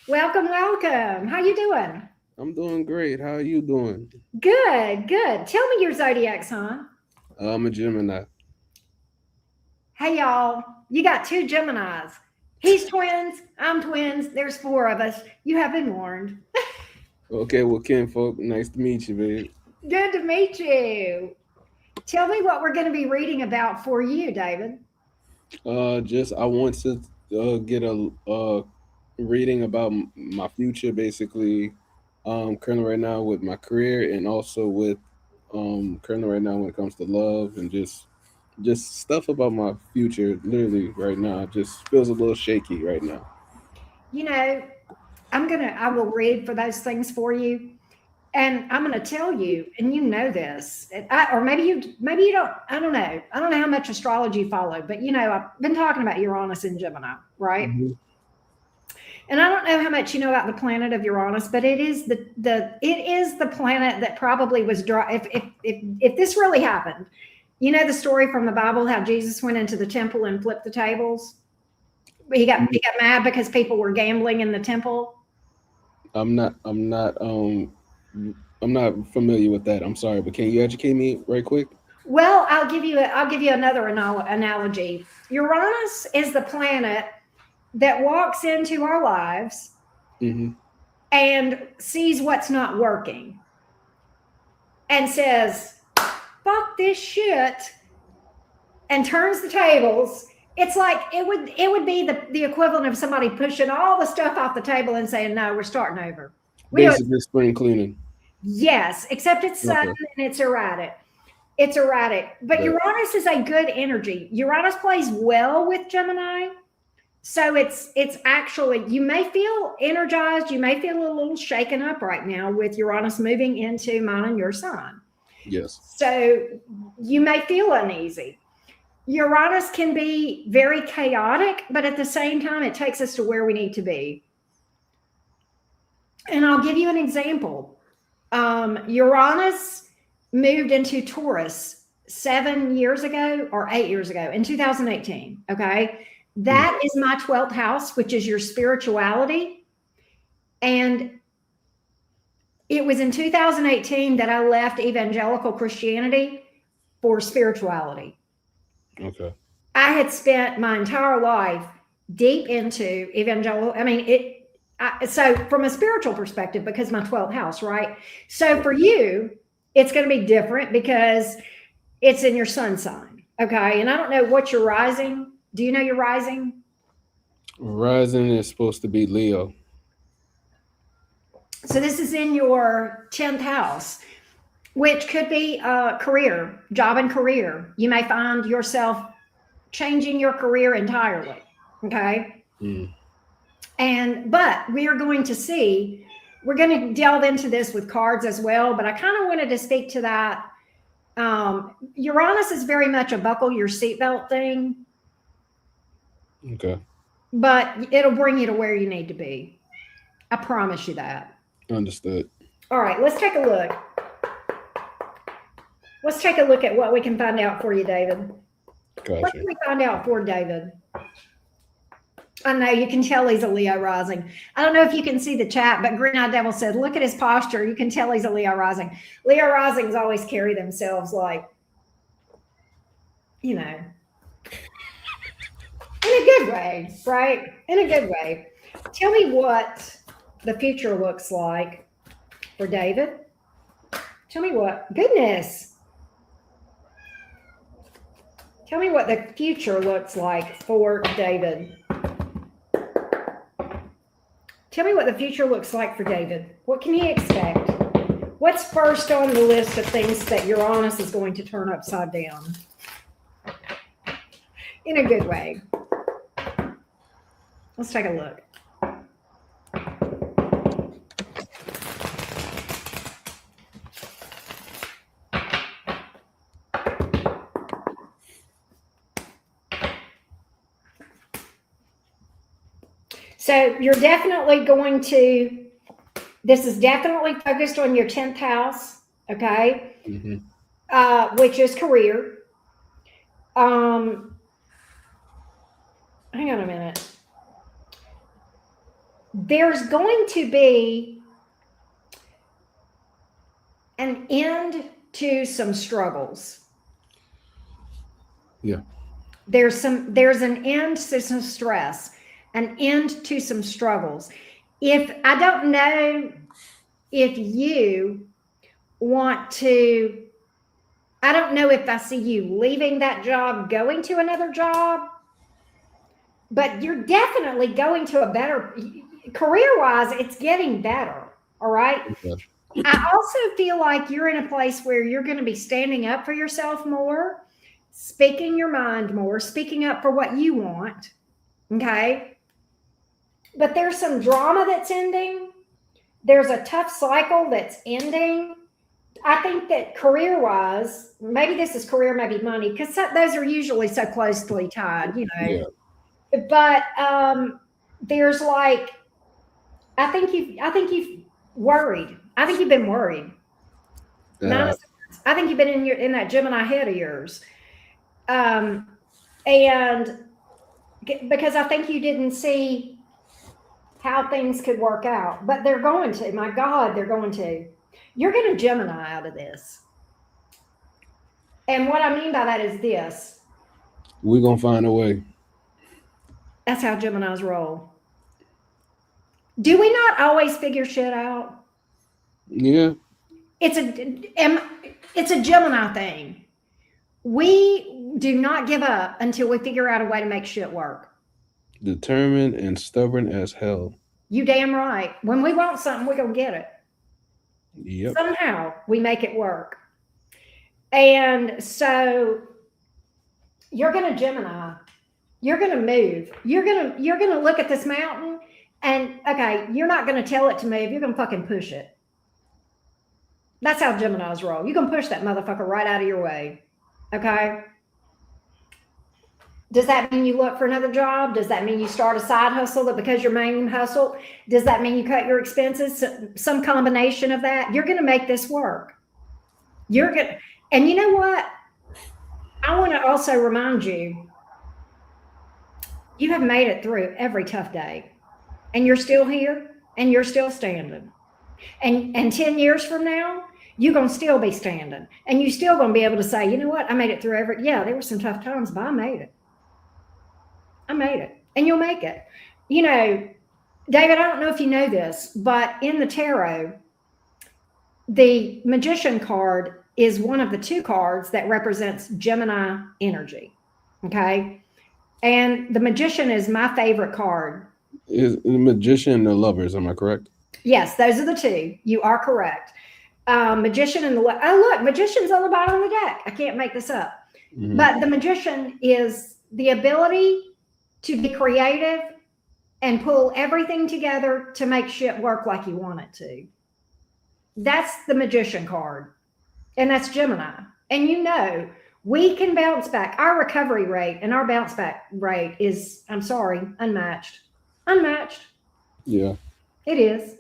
Welcome, welcome. How you doing? I'm doing great. How are you doing? Good, good. Tell me your zodiac sign. I'm a Gemini. Hey, y'all. You got two Geminis. He's twins. I'm twins. There's 4 of us. You have been warned. Okay, well, kinfolk, nice to meet you, babe. Good to meet you. Tell me what we're going to be reading about for you, David. I want to get a reading about my future, basically. Currently right now with my career, and also with currently right now when it comes to love, and just stuff about my future. Literally right now, it just feels a little shaky right now. You know, I will read for those things for you. And I'm going to tell you, and you know this, or maybe you don't, I don't know. I don't know how much astrology you follow, but you know, I've been talking about Uranus in Gemini, right? Mm-hmm. And I don't know how much you know about the planet of Uranus, but it is the planet that probably was if this really happened. You know the story from the Bible, how Jesus went into the temple and flipped the tables? He got mad because people were gambling in the temple. I'm not familiar with that. I'm sorry, but can you educate me right quick? Well, I'll give you another analogy. Uranus is the planet that walks into our lives and sees what's not working and says, "Fuck this shit," and turns the tables. It's like it would be the equivalent of somebody pushing all the stuff off the table and saying, "No, we're starting over." Basically, spring cleaning. Yes, except it's sudden and it's erratic. It's erratic, but Uranus is a good energy. Uranus plays well with Gemini, so it's actually, you may feel energized, you may feel a little shaken up right now with Uranus moving into mine and your sign. Yes. So you may feel uneasy. Uranus can be very chaotic, but at the same time, it takes us to where we need to be. And I'll give you an example. Uranus moved into Taurus 7 years ago or 8 years ago in 2018. Okay. That is my 12th house, which is your spirituality. And it was in 2018 that I left evangelical Christianity for spirituality. Okay. I had spent my entire life deep into evangelical. I mean, so from a spiritual perspective, because my 12th house, right? So for you, it's going to be different because it's in your sun sign. Okay. And I don't know what your rising. Do you know your rising? Rising is supposed to be Leo. So this is in your 10th house, which could be career, job and career. You may find yourself changing your career entirely. Okay. But we are going to see, we're going to delve into this with cards as well, but I kind of wanted to speak to that. Uranus is very much a buckle your seatbelt thing. Okay. But it'll bring you to where you need to be. I promise you that. Understood. All right, let's take a look. Let's take a look at what we can find out for you, David. Gotcha. What can we find out for David? I know you can tell he's a Leo rising. I don't know if you can see the chat, but Green Eyed Devil said, look at his posture. You can tell he's a Leo rising. Leo risings always carry themselves like, you know, in a good way, right? In a good way. Tell me what the future looks like for David. Tell me what, goodness. Tell me what the future looks like for David. Tell me what the future looks like for David. What can he expect? What's first on the list of things that Uranus is going to turn upside down? In a good way. Let's take a look. So you're definitely going to, this is definitely focused on your 10th house, okay? Which is career. Hang on a minute. There's going to be an end to some struggles. Yeah. There's an end to some stress, an end to some struggles. I don't know if you want to, I don't know if I see you leaving that job, going to another job, but you're definitely going to a better, career-wise, it's getting better, all right? Okay. I also feel like you're in a place where you're going to be standing up for yourself more, speaking your mind more, speaking up for what you want, okay? But there's some drama that's ending. There's a tough cycle that's ending. I think that career-wise, maybe this is career, maybe money, because those are usually so closely tied, you know. Yeah. But there's like, I think you've worried. I think you've been worried. I think you've been in that Gemini head of yours, and because I think you didn't see how things could work out, but they're going to. My God, they're going to. You're going to Gemini out of this, and what I mean by that is this: we're gonna find a way. That's how Geminis roll. Do we not always figure shit out? Yeah. It's a Gemini thing. We do not give up until we figure out a way to make shit work. Determined and stubborn as hell. You damn right. When we want something, we're going to get it. Yep. Somehow we make it work. And so you're going to Gemini. You're going to move. You're going to look at this mountain and, okay, you're not going to tell it to move. You're going to fucking push it. That's how Geminis roll. You can push that motherfucker right out of your way. Okay? Does that mean you look for another job? Does that mean you start a side hustle that because your main hustle? Does that mean you cut your expenses? Some combination of that. You're going to make this work. And you know what? I want to also remind you, you have made it through every tough day. And you're still here and you're still standing. And 10 years from now, you're going to still be standing. And you're still going to be able to say, you know what? I made it through yeah, there were some tough times, but I made it. I made it. And you'll make it. You know, David, I don't know if you know this, but in the tarot, the Magician card is one of the two cards that represents Gemini energy. Okay. And the Magician is my favorite card. Is the Magician and the Lovers, am I correct? Yes, those are the two. You are correct. Magician and look, Magician's on the bottom of the deck. I can't make this up. Mhm. But the Magician is the ability to be creative and pull everything together to make shit work like you want it to. That's the Magician card. And that's Gemini. And you know, we can bounce back. Our recovery rate and our bounce back rate is, I'm sorry, unmatched. Unmatched. Yeah. It is.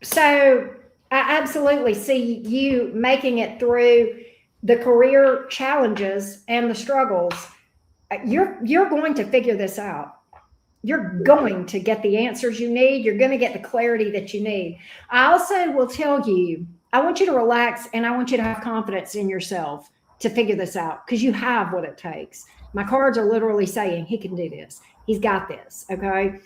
So I absolutely see you making it through the career challenges and the struggles. You're going to figure this out. You're going to get the answers you need. You're going to get the clarity that you need. I also will tell you, I want you to relax and I want you to have confidence in yourself to figure this out because you have what it takes. My cards are literally saying he can do this. He's got this. Okay.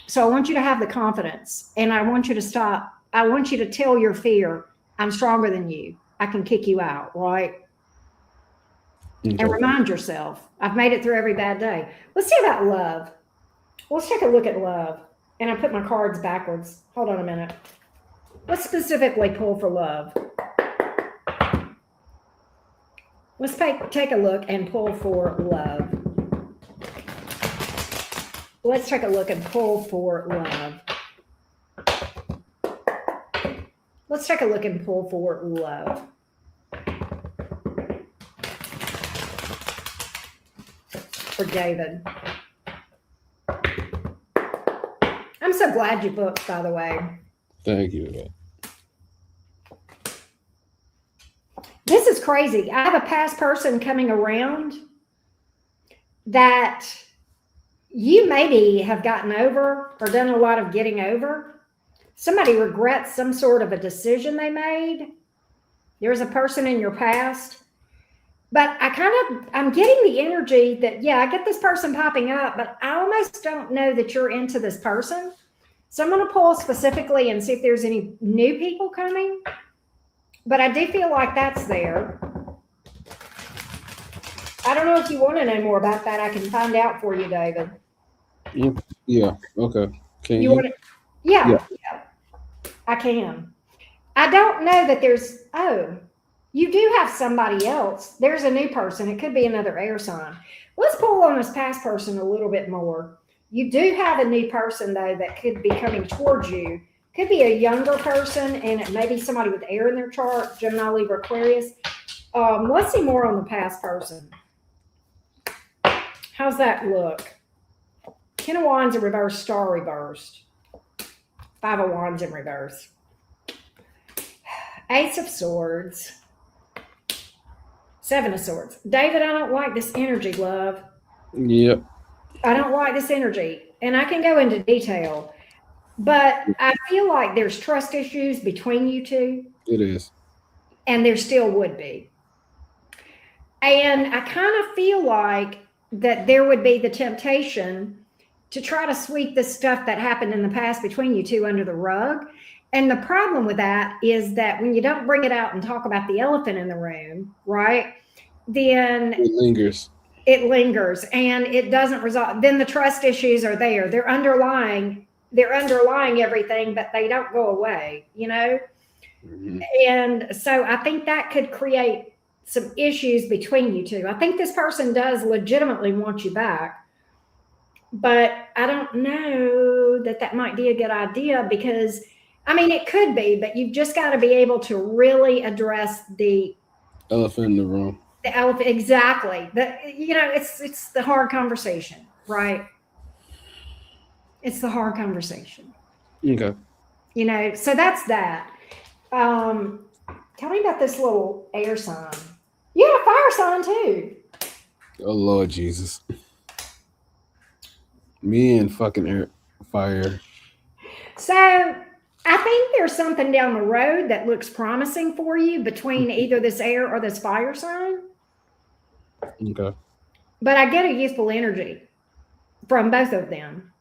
So I want you to have the confidence and I want you to stop. I want you to tell your fear, I'm stronger than you. I can kick you out. Right. Okay. And remind yourself, I've made it through every bad day. Let's see about love. Let's take a look at love. And I put my cards backwards. Hold on a minute. Let's specifically pull for love. Let's take a look and pull for love. Let's take a look and pull for love. Let's take a look and pull for love. For David. I'm so glad you booked, by the way. Thank you. This is crazy. I have a past person coming around that you maybe have gotten over or done a lot of getting over. Somebody regrets some sort of a decision they made. There's a person in your past. But I'm getting the energy that, yeah, I get this person popping up, but I almost don't know that you're into this person. So I'm going to pull specifically and see if there's any new people coming. But I do feel like that's there. I don't know if you want to know more about that. I can find out for you, David. Yeah. Okay. Can you want to? Yeah. I can. I don't know that there's, you do have somebody else. There's a new person. It could be another air sign. Let's pull on this past person a little bit more. You do have a new person, though, that could be coming towards you. Could be a younger person, and it may be somebody with air in their chart, Gemini, Libra, Aquarius. Let's see more on the past person. How's that look? 10 of Wands in reverse, star reversed. 5 of Wands in reverse. Ace of Swords. 7 of Swords. David, I don't like this energy, love. Yep. I don't like this energy. And I can go into detail. But I feel like there's trust issues between you two. It is. And there still would be. And I kind of feel like that there would be the temptation to try to sweep the stuff that happened in the past between you two under the rug. And the problem with that is that when you don't bring it out and talk about the elephant in the room, right, then it lingers. It lingers and it doesn't resolve. Then the trust issues are there. They're underlying everything, but they don't go away, you know? Mm-hmm. And so I think that could create some issues between you two. I think this person does legitimately want you back, but I don't know that might be a good idea because, I mean, it could be, but you've just got to be able to really address the elephant in the room. The elephant, exactly. It's the hard conversation, right? It's the hard conversation. Okay. So that's that. Tell me about this little air sign. You have a fire sign too. Oh Lord Jesus. Me and fucking air fire. So I think there's something down the road that looks promising for you between either this air or this fire sign. Okay. But I get a youthful energy from both of them.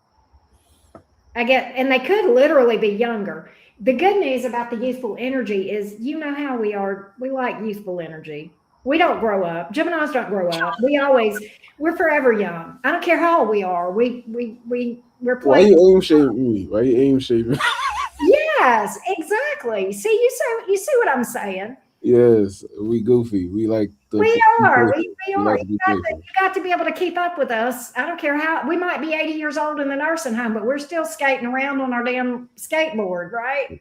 And they could literally be younger. The good news about the youthful energy is, you know how we are. We like youthful energy. We don't grow up. Geminis don't grow up. We're forever young. I don't care how old we are. We're Why playing. you aim shaving me? Why you aim shaving? Yes, exactly. See, you see what I'm saying? Yes, we goofy. We like the. We are. playful. We We are. like to be playful. You got to be able to keep up with us. I don't care how we might be 80 years old in the nursing home, but we're still skating around on our damn skateboard, right?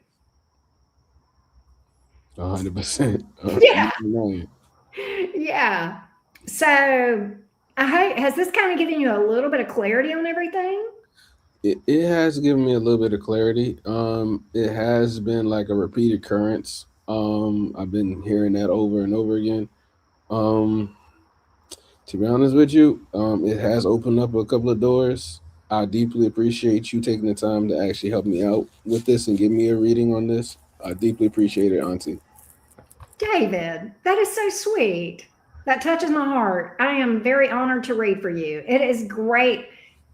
100%. Yeah. Yeah. So I hope, has this kind of given you a little bit of clarity on everything? It has given me a little bit of clarity. It has been like a repeat occurrence. I've been hearing that over and over again. Um, to be honest with you, it has opened up a couple of doors. I deeply appreciate you taking the time to actually help me out with this and give me a reading on this. I deeply appreciate it, Auntie. David, that is so sweet. That touches my heart. I am very honored to read for you. It is great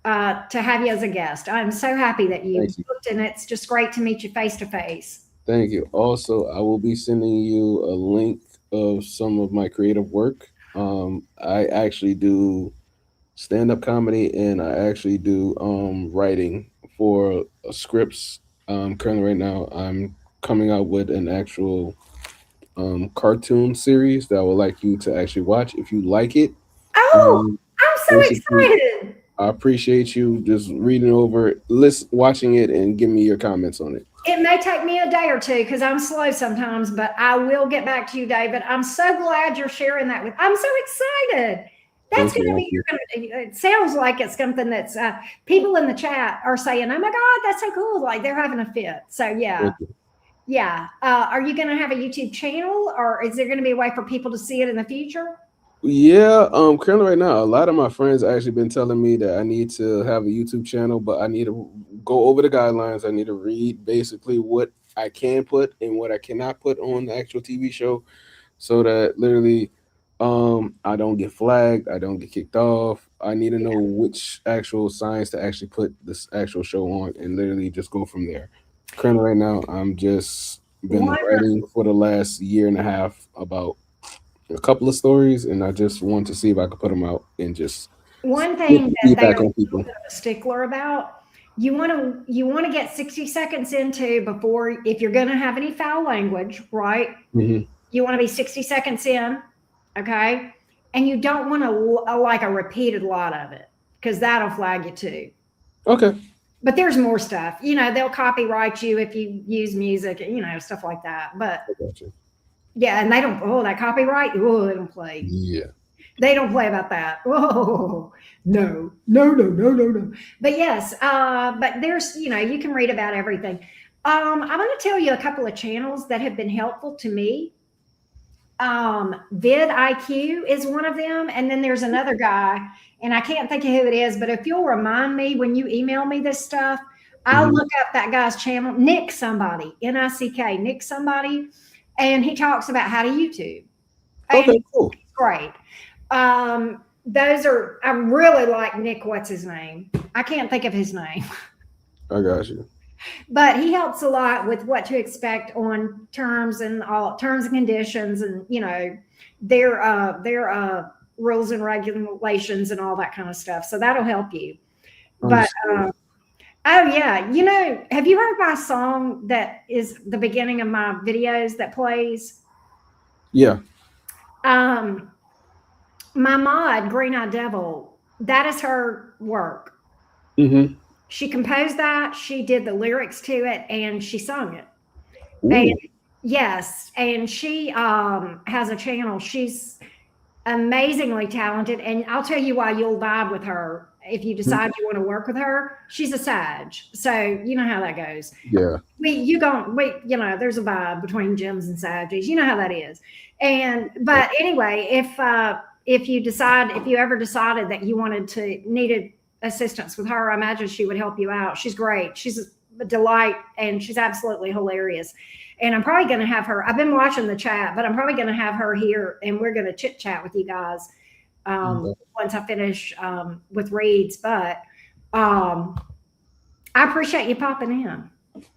to have you as a guest. I'm so happy that you booked, and it's just great to meet you face to face. Thank you. Also, I will be sending you a link of some of my creative work. I actually do stand-up comedy, and I actually do writing for scripts. Currently, right now, I'm coming out with an actual cartoon series that I would like you to actually watch if you like it. Oh, I'm so excited. I appreciate you just reading over it, watching it, and giving me your comments on it. It may take me a day or two because I'm slow sometimes, but I will get back to you, David. I'm so glad you're sharing that with. I'm so excited. That's going to be. It sounds like it's something that's people in the chat are saying, "Oh my God, that's so cool!" Like they're having a fit. So yeah, yeah. Are you going to have a YouTube channel, or is there going to be a way for people to see it in the future? Yeah, currently right now, a lot of my friends actually been telling me that I need to have a YouTube channel, but I need to go over the guidelines. I need to read basically what I can put and what I cannot put on the actual TV show, so that literally I don't get flagged, I don't get kicked off. I need to know which actual signs to actually put this actual show on and literally just go from there. Currently right now, I'm just been writing for the last year and a half about a couple of stories, and I just want to see if I could put them out and just one thing that they are people. A stickler about. You want to get 60 seconds into before, if you're going to have any foul language, right? Mm-hmm. You want to be 60 seconds in, okay? And you don't want to like a repeated lot of it because that'll flag you too. Okay. But there's more stuff. You know, they'll copyright you if you use music, you know, stuff like that. But yeah, and they don't, that copyright, they don't play. Yeah. They don't play about that. No. But yes, but there's, you know, you can read about everything. I'm going to tell you a couple of channels that have been helpful to me. vidIQ is one of them. And then there's another guy, and I can't think of who it is, but if you'll remind me when you email me this stuff, I'll look up that guy's channel, Nick somebody, N-I-C-K, Nick somebody. And he talks about how to YouTube. Okay, cool. Great. Those are, I really like Nick, what's his name? I can't think of his name. I got you. But he helps a lot with what to expect on terms and conditions, and you know, their rules and regulations and all that kind of stuff. So that'll help you. But oh yeah, you know, have you heard my song that is the beginning of my videos that plays? Yeah. My mod, Green Eyed Devil, that is her work. Mm-hmm. She composed that, she did the lyrics to it, and she sung it. Ooh. And yes, and she has a channel. She's amazingly talented, and I'll tell you why you'll vibe with her if you decide you want to work with her. She's a Sag, so you know how that goes. Yeah. You know, there's a vibe between Gems and Sages. You know how that is. But anyway, if you ever decided that you needed assistance with her, I imagine she would help you out. She's great. She's a delight, and she's absolutely hilarious. And I'm probably going to have her. I've been watching the chat, but I'm probably going to have her here, and we're going to chit chat with you guys once I finish with reads. But I appreciate you popping in,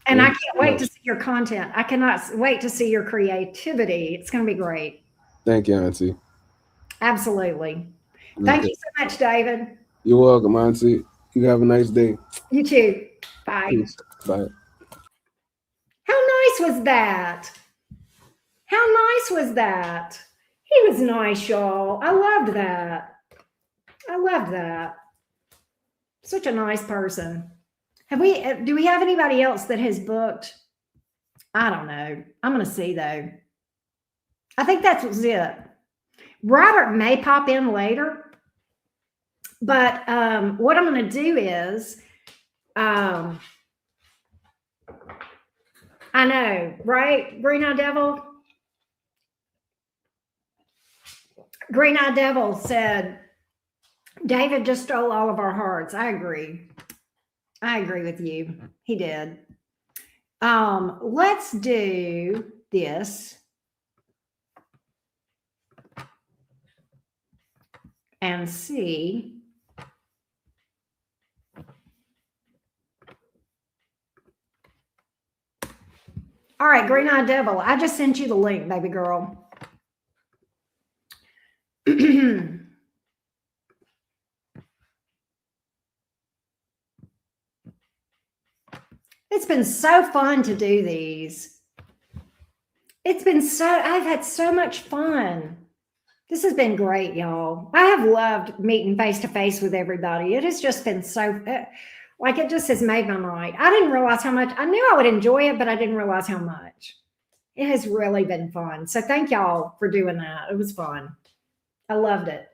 and I can't wait to see your content. I cannot wait to see your creativity. It's going to be great. Thank you, Auntie. Absolutely. Thank Okay. you so much, David. You're welcome, Auntie. You have a nice day. You too. Bye. Peace. Bye. How nice was that? How nice was that? He was nice, y'all. I loved that. I loved that. Such a nice person. Do we have anybody else that has booked? I don't know. I'm going to see though. I think that's what's it. Robert may pop in later, but what I'm going to do is, I know, right? Green Eye Devil. Green Eye Devil said, David just stole all of our hearts. I agree. I agree with you. He did. Let's do this and see. All right, Green Eye Devil. I just sent you the link, baby girl. It's been so fun to do these. I've had so much fun. This has been great, y'all. I have loved meeting face to face with everybody. It has just been so, like, it just has made my night. I didn't realize how much, I knew I would enjoy it, but I didn't realize how much. It has really been fun. So thank y'all for doing that. It was fun. I loved it.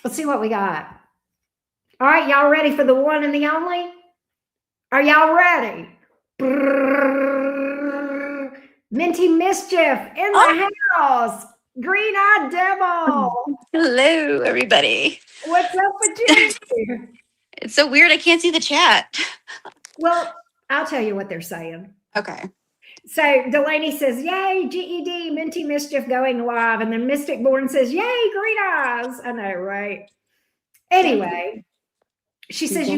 Let's see what we got. All right, y'all ready for the one and the only? Are y'all ready? Brrr. Minty Mischief in the house. Green Eye Devil. Hello, everybody. What's up with you? It's so weird. I can't see the chat. Well, I'll tell you what they're saying. Okay. So Delaney says, yay, GED, Minty Mischief going live. And then Mystic Born says, yay, green eyes. I know, right? Anyway, she says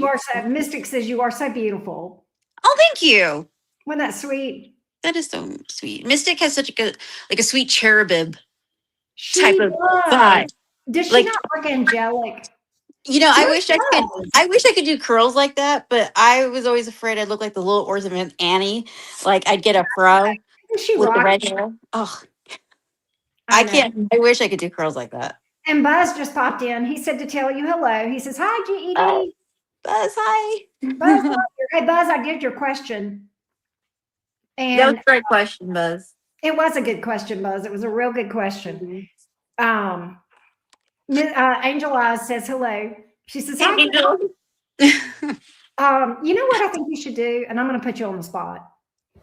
Mystic says you are so beautiful. Oh, thank you. Wasn't that sweet? That is so sweet. Mystic has such a sweet cherubim She type of vibe. Does she not look angelic? You know, I wish I could do curls like that, but I was always afraid I'd look like the little ornament Annie. Like I'd get a fro with the red hair. Oh, I can't. I wish I could do curls like that. And Buzz just popped in. He said to tell you hello. He says, hi, GED. Buzz, hi. Buzz, hey, Buzz, I did your question. And that was a great question, Buzz. It was a good question, Buzz. It was a real good question. Mm-hmm. Angel Eyes says hello. She says, hi, Angel. You know what I think you should do? And I'm going to put you on the spot.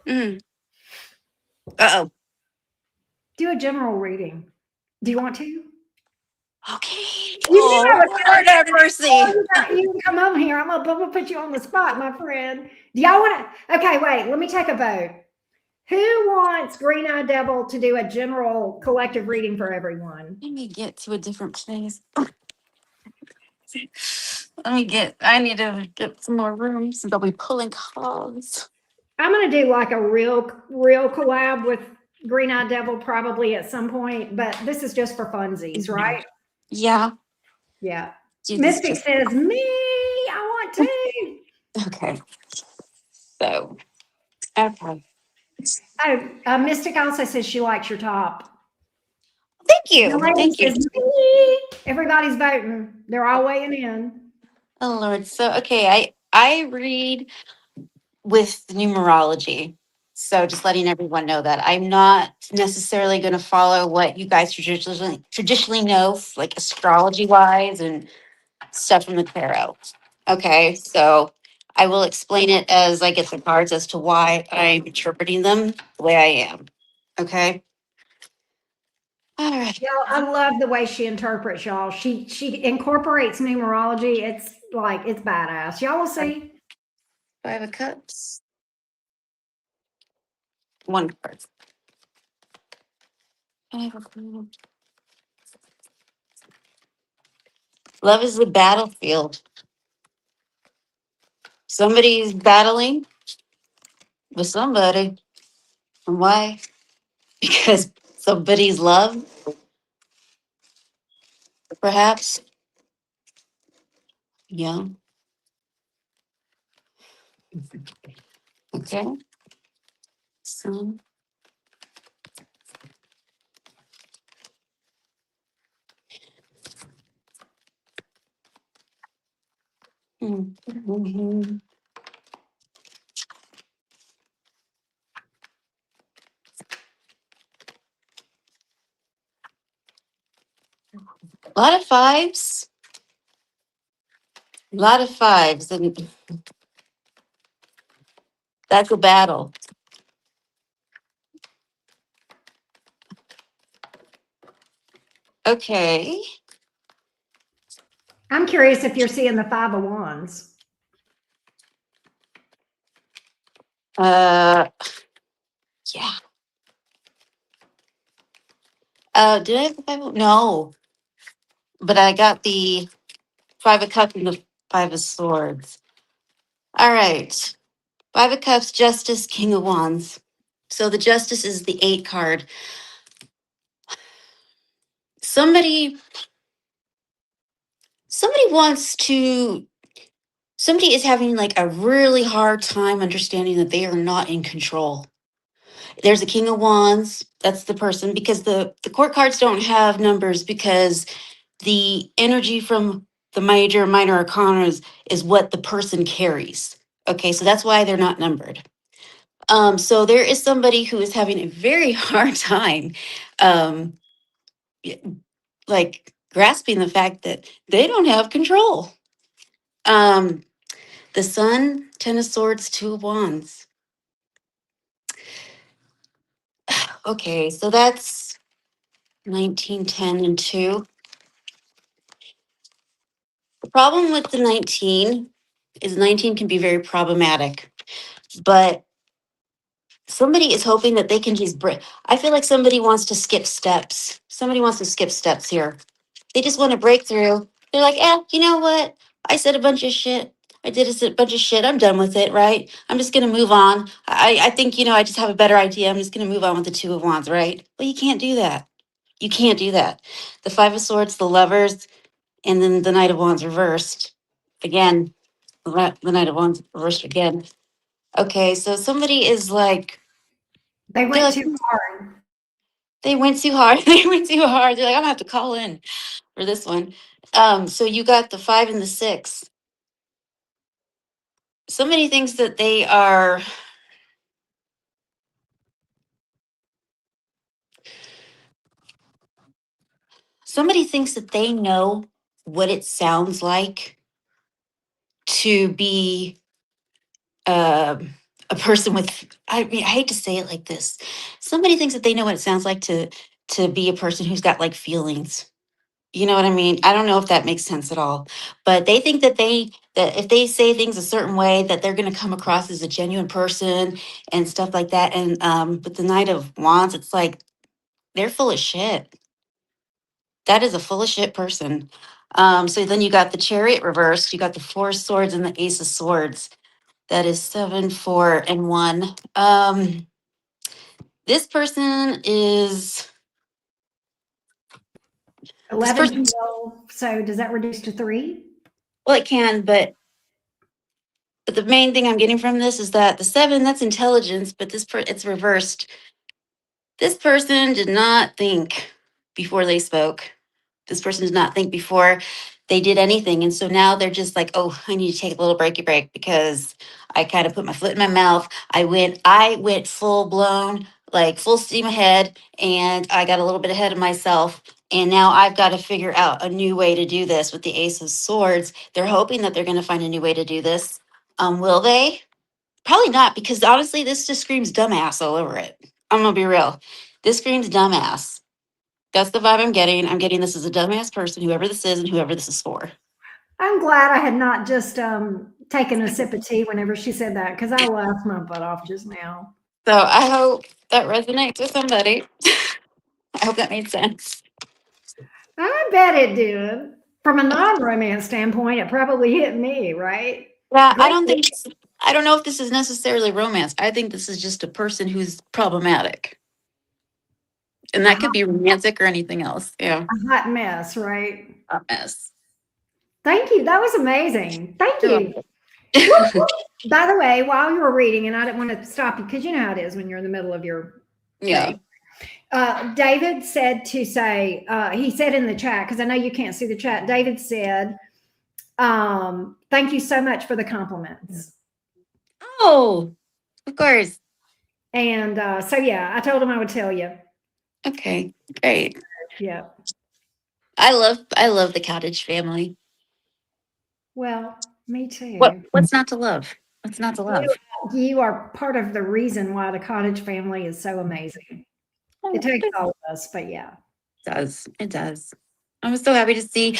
Uh-oh. Do a general reading. Do you want to? Okay. Lord have mercy. You can come over here. I'm gonna put you on the spot, my friend. Do y'all want to? Okay, wait. Let me take a vote. Who wants Green Eye Devil to do a general collective reading for everyone? Let me get to a different place. I need to get some more room since I'll be pulling cards. I'm gonna do like a real collab with Green Eye Devil probably at some point, but this is just for funsies, right? Yeah. Yeah. Mystic says, me, I want to. Okay. So, okay. Oh, Mystic also says she likes your top. Thank you. Thank you. Everybody's voting. They're all weighing in. Oh, Lord. So, okay. I read with numerology. So just letting everyone know that I'm not necessarily going to follow what you guys traditionally know, like astrology wise and stuff from the tarot. Okay, so I will explain it as I get the cards as to why I'm interpreting them the way I am. Okay. All right. Y'all, I love the way she interprets y'all. She incorporates numerology. It's badass. Y'all will see. Five of Cups. One card. Love is the battlefield. Somebody's battling with somebody. And why? Because somebody's love, perhaps. Yeah. Okay. So. Mhm. A lot of fives. A lot of fives. And that's a battle. Okay. I'm curious if you're seeing the 5 of Wands. Yeah. Did I have the five? No. But I got the 5 of Cups and the 5 of Swords. All right. 5 of Cups, Justice, King of Wands. So the Justice is the 8 card. Somebody wants to, somebody is having like a really hard time understanding that they are not in control. There's a King of Wands. That's the person, because the court cards don't have numbers, because the energy from the major and minor arcana is what the person carries. Okay, so that's why they're not numbered. So there is somebody who is having a very hard time, like grasping the fact that they don't have control. The Sun, 10 of Swords, 2 of Wands. Okay, so that's 19, 10, and 2. The problem with the 19 is 19 can be very problematic, but somebody is hoping that they can just break. I feel like somebody wants to skip steps. Somebody wants to skip steps here. They just want to break through. They're like, you know what? I said a bunch of shit. I did a bunch of shit. I'm done with it, right? I'm just going to move on. I think, I just have a better idea. I'm just going to move on with the 2 of Wands, right? Well, you can't do that. You can't do that. The 5 of Swords, the Lovers, and then the Knight of Wands reversed. Again, the Knight of Wands reversed again. Okay, so somebody is like, They they're went like, too hard. they went too hard. They went too hard. They're like, I'm gonna have to call in for this one. So you got the 5 and the 6. Somebody thinks that they are, somebody thinks that they know what it sounds like to be a person with, I mean, I hate to say it like this. Somebody thinks that they know what it sounds like to be a person who's got like feelings. You know what I mean? I don't know if that makes sense at all, but they think that that if they say things a certain way, that they're going to come across as a genuine person and stuff like that. And with the Knight of Wands, it's like they're full of shit. That is a full of shit person. So then you got the Chariot reversed. You got the 4 of Swords and the Ace of Swords. That is 7, 4, and 1. This person is. This 11, person. 12. So does that reduce to 3? Well, it can, but the main thing I'm getting from this is that the 7, that's intelligence, but it's reversed. This person did not think before they spoke. This person did not think before they did anything. And so now they're just like, oh, I need to take a little breaky break because I kind of put my foot in my mouth. I went full blown, like full steam ahead, and I got a little bit ahead of myself. And now I've got to figure out a new way to do this with the Ace of Swords. They're hoping that they're going to find a new way to do this. Will they? Probably not, because honestly, this just screams dumbass all over it. I'm gonna be real. This screams dumbass. That's the vibe I'm getting. I'm getting this as a dumbass person, whoever this is and whoever this is for. I'm glad I had not just taken a sip of tea whenever she said that, because I laughed my butt off just now. So I hope that resonates with somebody. I hope that made sense. I bet it did. From a non-romance standpoint, it probably hit me, right? Yeah, Great. I don't know if this is necessarily romance. I think this is just a person who's problematic. And that could be romantic or anything else. Yeah. A hot mess, right? A mess. Thank you. That was amazing. Thank You're you. Look, by the way, while you were reading, and I didn't want to stop you because you know how it is when you're in the middle of your Yeah. thing. David said to say, he said in the chat, because I know you can't see the chat, David said, thank you so much for the compliments. Oh, of course. And so, yeah, I told him I would tell you. Okay, great. Yeah. I love the Cottage family. Well, me too. What's not to love? What's not to love? You are part of the reason why the Cottage family is so amazing. It takes all of us, but yeah. It does. I was so happy to see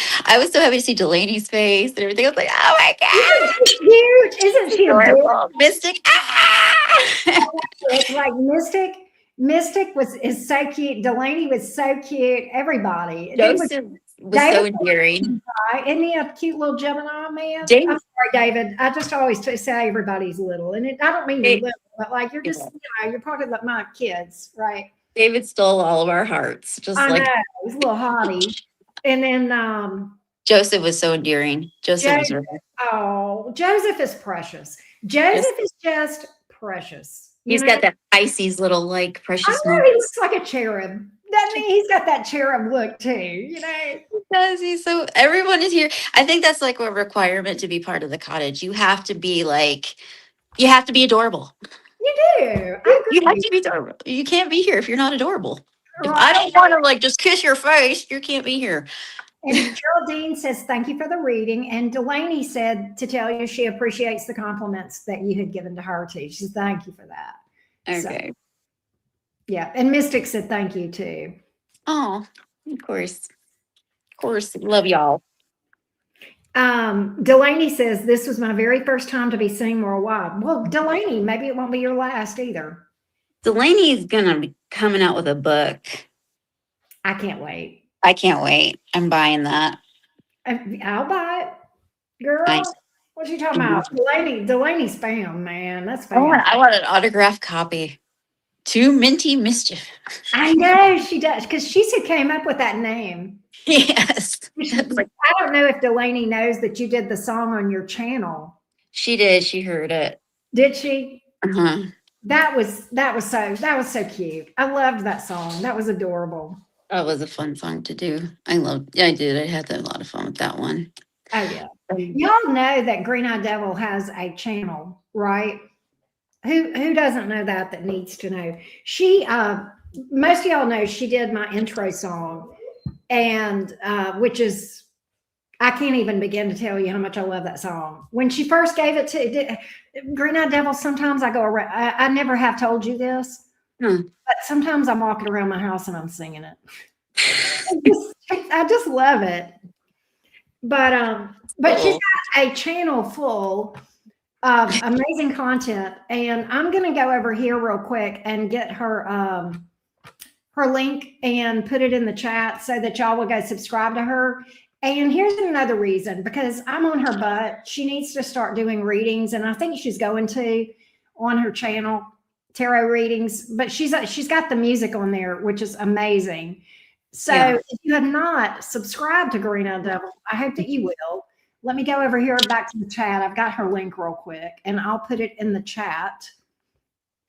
Delaney's face and everything. I was like, oh my God. Cute. Isn't she adorable? Mystic. Ah! It's like Mystic is so cute. Delaney was so cute. Everybody. Joseph was so endearing. Isn't he a cute little Gemini man? David, I'm sorry, David. I just always say everybody's little, and I don't mean you're little, but like you're just you're part of my kids, right? David stole all of our hearts. I know, he's a little hottie. And then Joseph was so endearing. Joseph is precious. Joseph is just precious. He's got that Pisces little like precious. I know, he looks like a cherub. That means he's got that cherub look too, you know. He does. He's so everyone is here. I think that's like a requirement to be part of the Cottage. You have to be adorable. You do. You have to be adorable. You can't be here if you're not adorable. If I don't want to like just kiss your face, you can't be here. And Geraldine says, thank you for the reading. And Delaney said to tell you she appreciates the compliments that you had given to her too. She said, thank you for that. Okay. So, yeah. And Mystic said, thank you too. Oh, of course. Of course. Love y'all. Delaney says, this was my very first time to be seen worldwide. Well, Delaney, maybe it won't be your last either. Delaney is going to be coming out with a book. I can't wait. I can't wait. I'm buying that. I'll buy it. Girl, what you talking about? Delaney's fam, man. That's fam. I want an autographed copy. To Minty Mischief. I know she does, because she came up with that name. Yes. I don't know if Delaney knows that you did the song on your channel. She did. She heard it. Did she? Uh-huh. That was so cute. I loved that song. That was adorable. That was a fun song to do. I did. I had a lot of fun with that one. Oh yeah. Y'all know that Green Eye Devil has a channel, right? Who doesn't know that needs to know? She most of y'all know she did my intro song, and which is, I can't even begin to tell you how much I love that song. When she first gave it to Green Eye Devil, sometimes I go around, I never have told you this, but sometimes I'm walking around my house and I'm singing it. I just love it. But she's got a channel full of amazing content, and I'm going to go over here real quick and get her her link and put it in the chat so that y'all will go subscribe to her. And here's another reason, because I'm on her butt. She needs to start doing readings, and I think she's going to on her channel, tarot readings, but she's got the music on there, which is amazing. So if you have not subscribed to Green Eye Devil, I hope that you will. Let me go over here back to the chat. I've got her link real quick, and I'll put it in the chat.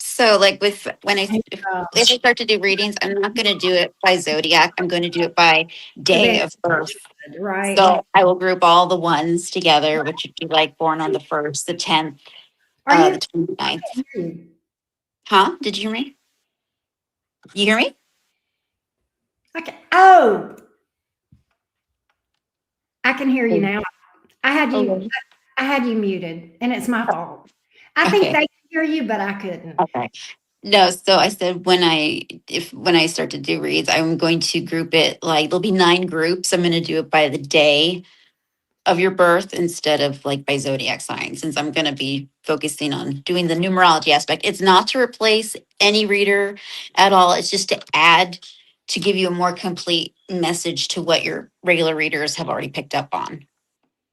So like if I start to do readings, I'm not going to do it by zodiac. I'm going to do it by day of birth. Right. So I will group all the ones together, which would be like born on the 1st, the 10th, the 29th. Huh? Did you hear me? You hear me? Okay. Oh, I can hear you now. I had you muted, and it's my fault. I think they can hear you, but I couldn't. Okay. No, so I said when I start to do reads, I'm going to group it like there'll be 9 groups. I'm going to do it by the day of your birth instead of like by zodiac sign, since I'm going to be focusing on doing the numerology aspect. It's not to replace any reader at all. It's just to add, to give you a more complete message to what your regular readers have already picked up on.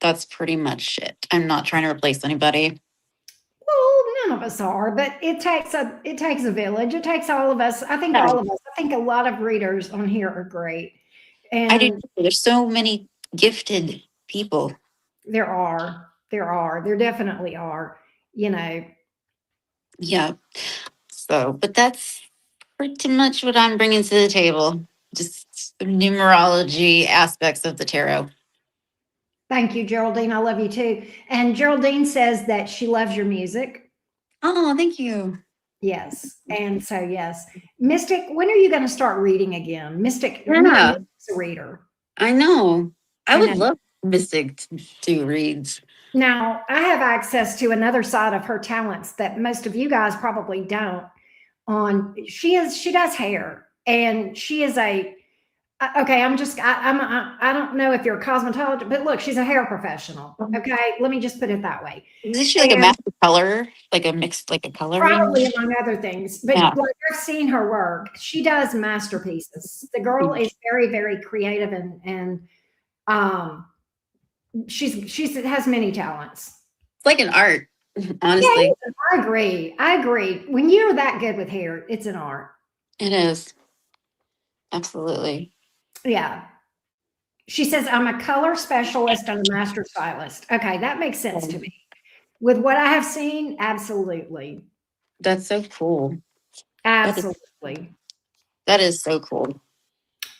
That's pretty much it. I'm not trying to replace anybody. Well, none of us are, but it takes a village. It takes all of us. I think all of us. I think a lot of readers on here are great. I do. And There's so many gifted people. there definitely are, you know. Yeah. So, but that's pretty much what I'm bringing to the table. Just the numerology aspects of the tarot. Thank you, Geraldine. I love you too. And Geraldine says that she loves your music. Oh, thank you. Yes. And so, yes. Mystic, when are you going to start reading again? Mystic, Yeah. Mystic's a reader. I know. I would know. love Mystic to do reads. Now, I have access to another side of her talents that most of you guys probably don't. She does hair, and she is okay. I don't know if you're a cosmetologist, but look, she's a hair professional. Okay, let me just put it that way. Is she like a master color, like a mixed, like a coloring? Probably among other things, but Yeah. like I've seen her work. She does masterpieces. The girl is very, very creative, and she has many talents. It's like an art, honestly. Yeah, I agree. When you're that good with hair, it's an art. It is. Absolutely. Yeah. She says, I'm a color specialist and a master stylist. Okay, that makes sense to me. With what I have seen, absolutely. That's so cool. Absolutely. That is so cool.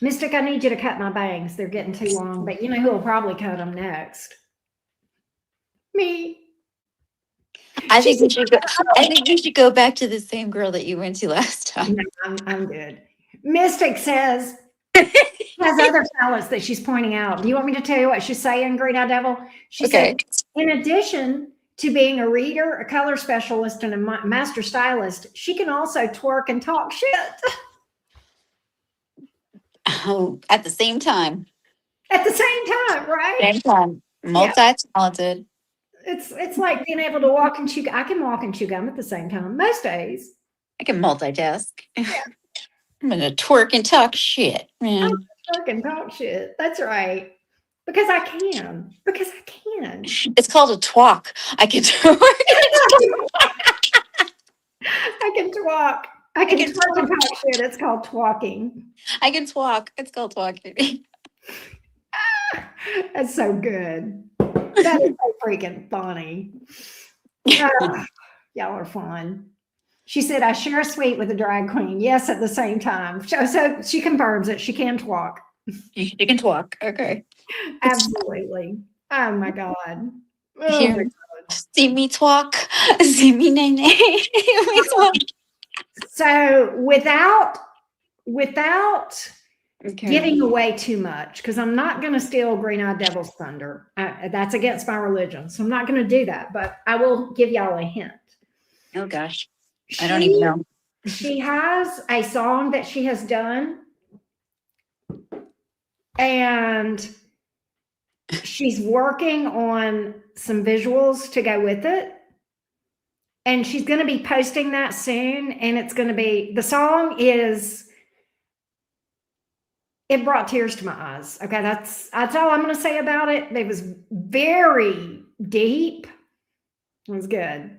Mystic, I need you to cut my bangs. They're getting too long, but you know who will probably cut them next? Me. I think you should go back to the same girl that you went to last time. No, I'm good. Mystic says has other talents that she's pointing out. Do you want me to tell you what she's saying, Green Eye Devil? She said, in addition to being a reader, a color specialist, and a master stylist, she can also twerk and talk shit. Oh, at the same time. At the same time, right? Same time. Multi-talented. It's like being able to walk and chew. I can walk and chew gum at the same time most days. I can multitask. Yeah. I'm gonna twerk and talk shit, man. Twerk and talk shit. That's right. Because I can. It's called a twalk. I can twerk. I can twerk. I can twerk and talk shit. It's called twalking. I can twalk. It's called twalking. That's so good. That is so freaking funny. Y'all are fun. She said, I share a suite with a drag queen. Yes, at the same time. So she confirms that she can talk. You can talk. Okay. Absolutely. Oh my God. Here. See me talk. See me nay nay. So without giving away too much, because I'm not going to steal Green Eye Devil's thunder. That's against my religion. So I'm not going to do that, but I will give y'all a hint. Oh gosh. I don't even know. She has a song that she has done, and she's working on some visuals to go with it. And she's going to be posting that soon. And it's going to be, the song is, it brought tears to my eyes. Okay, that's all I'm going to say about it. It was very deep. It was good. And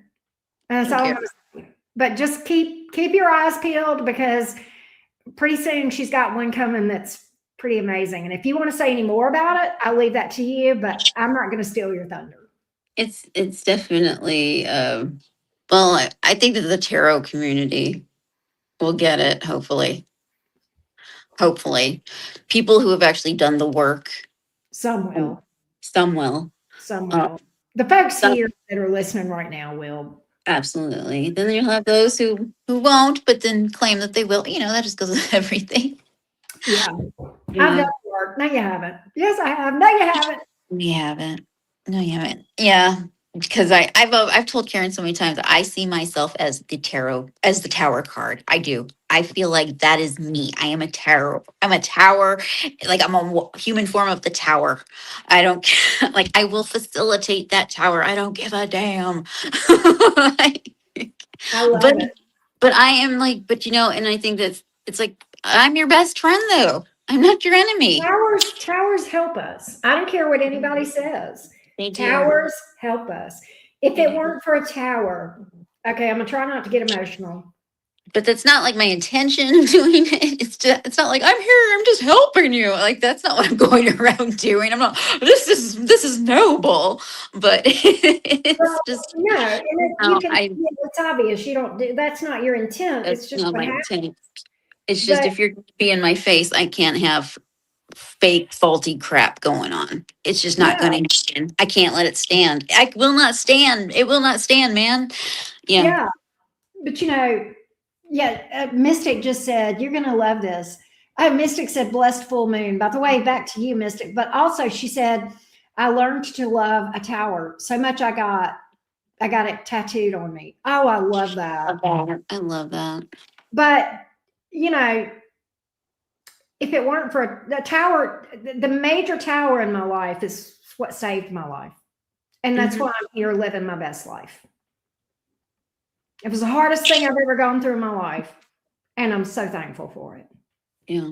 that's all I'm going to say. But just keep your eyes peeled, because pretty soon she's got one coming that's pretty amazing. And if you want to say any more about it, I'll leave that to you, but I'm not going to steal your thunder. It's definitely well, I think that the tarot community will get it, hopefully. Hopefully. People who have actually done the work. Some will. Some will. Some will. The folks here that are listening right now will. Absolutely. Then you'll have those who won't, but then claim that they will. You know, that just goes with everything. Yeah. I've done the work. No, you haven't. Yes, I have. No, you haven't. You haven't. No, you haven't. Yeah. Because I've told Karen so many times that I see myself as the tower card. I do. I feel like that is me. I am a tarot. I'm a tower. Like I'm a human form of the tower. I don't like, I will facilitate that tower. I don't give a damn. I love it. But I am like, but you know, and I think that it's like, I'm your best friend though. I'm not your enemy. Towers help us. I don't care what anybody says. They do. Towers help us. If it weren't for a tower, okay, I'm gonna try not to get emotional. But that's not like my intention of doing it. It's not like I'm here, I'm just helping you. Like that's not what I'm going around doing. I'm not this is noble. But it's just No, and you can it's obvious you don't do that's not your intent. It's that's just not what my happens. intent. It's just But if you're gonna be in my face, I can't have fake faulty crap going on. It's just not yeah, going to stand. I can't let it stand. I will not stand. It will not stand, man. yeah. But Mystic just said, you're gonna love this. Oh, Mystic said blessed full moon. By the way, back to you, Mystic. But also she said, I learned to love a tower so much I got it tattooed on me. Oh, I love that. I love that. But if it weren't for the tower, the major tower in my life is what saved my life. And that's why I'm here living my best life. It was the hardest thing I've ever gone through in my life. And I'm so thankful for it. Yeah.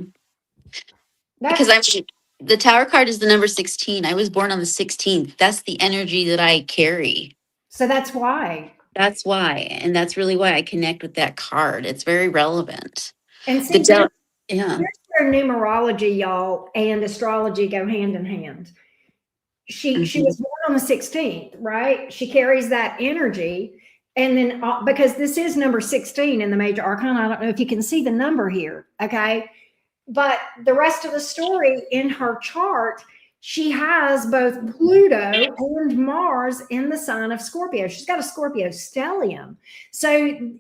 Because the tower card is the number 16. I was born on the 16th. That's the energy that I carry. So that's why. That's why. And that's really why I connect with that card. It's very relevant. And see, here's where numerology, y'all, and astrology go hand in hand. She was born on the 16th, right? She carries that energy. And then because this is number 16 in the major arcana, I don't know if you can see the number here, okay? But the rest of the story in her chart, she has both Pluto and Mars in the sign of Scorpio. She's got a Scorpio stellium. So,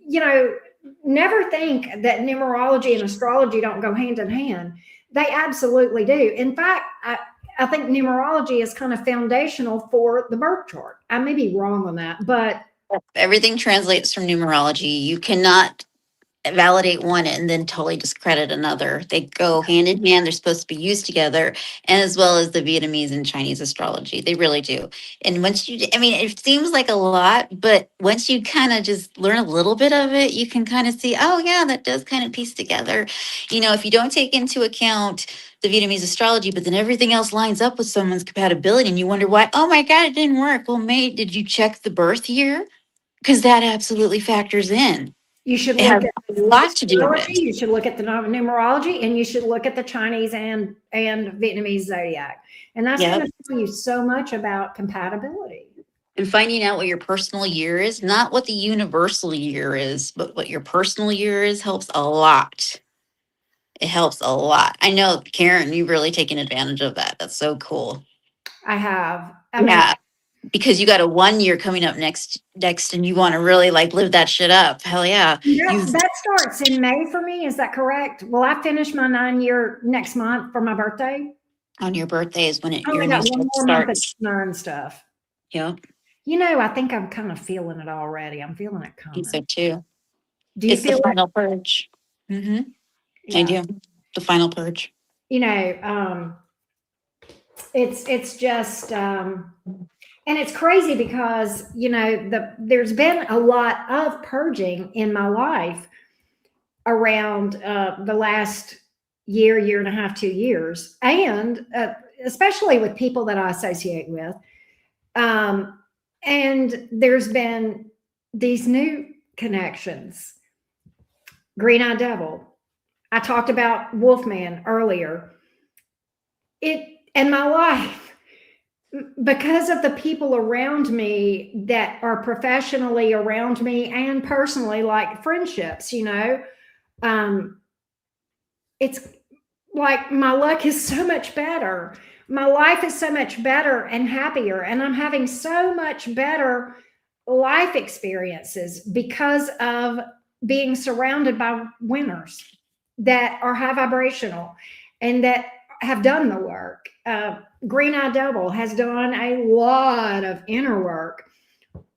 never think that numerology and astrology don't go hand in hand. They absolutely do. In fact, I think numerology is kind of foundational for the birth chart. I may be wrong on that, but everything translates from numerology. You cannot validate one and then totally discredit another. They go hand in hand. They're supposed to be used together, and as well as the Vietnamese and Chinese astrology. They really do. And once it seems like a lot, but once you kind of just learn a little bit of it, you can kind of see, oh yeah, that does kind of piece together. If you don't take into account the Vietnamese astrology, but then everything else lines up with someone's compatibility and you wonder why, oh my God, it didn't work. Well, mate, did you check the birth year? Because that absolutely factors in. You should look at a lot to do with. You should look at the numerology, and you should look at the Chinese and Vietnamese zodiac. And that's going to tell you so much about compatibility. And finding out what your personal year is, not what the universal year is, but what your personal year is, helps a lot. It helps a lot. I know, Karen, you've really taken advantage of that. That's so cool. I have. Because you got a 1 year coming up next, and you want to really live that shit up. Hell yeah. That starts in May for me. Is that correct? Will I finish my 9 year next month for my birthday? On your birthday is when your got one more month of 9 stuff. Yeah. I think I'm kind of feeling it already. I'm feeling it coming. I think so too. Do you feel the final purge? Yeah. I do. The final purge. It's just and it's crazy because there's been a lot of purging in my life around the last year and a half, 2 years, and especially with people that I associate with. And there's been these new connections. Green Eye Devil. I talked about Wolfman earlier. In my life, because of the people around me that are professionally around me and personally, like friendships, it's like my luck is so much better. My life is so much better and happier. And I'm having so much better life experiences because of being surrounded by winners that are high vibrational and that have done the work. Green Eye Devil has done a lot of inner work.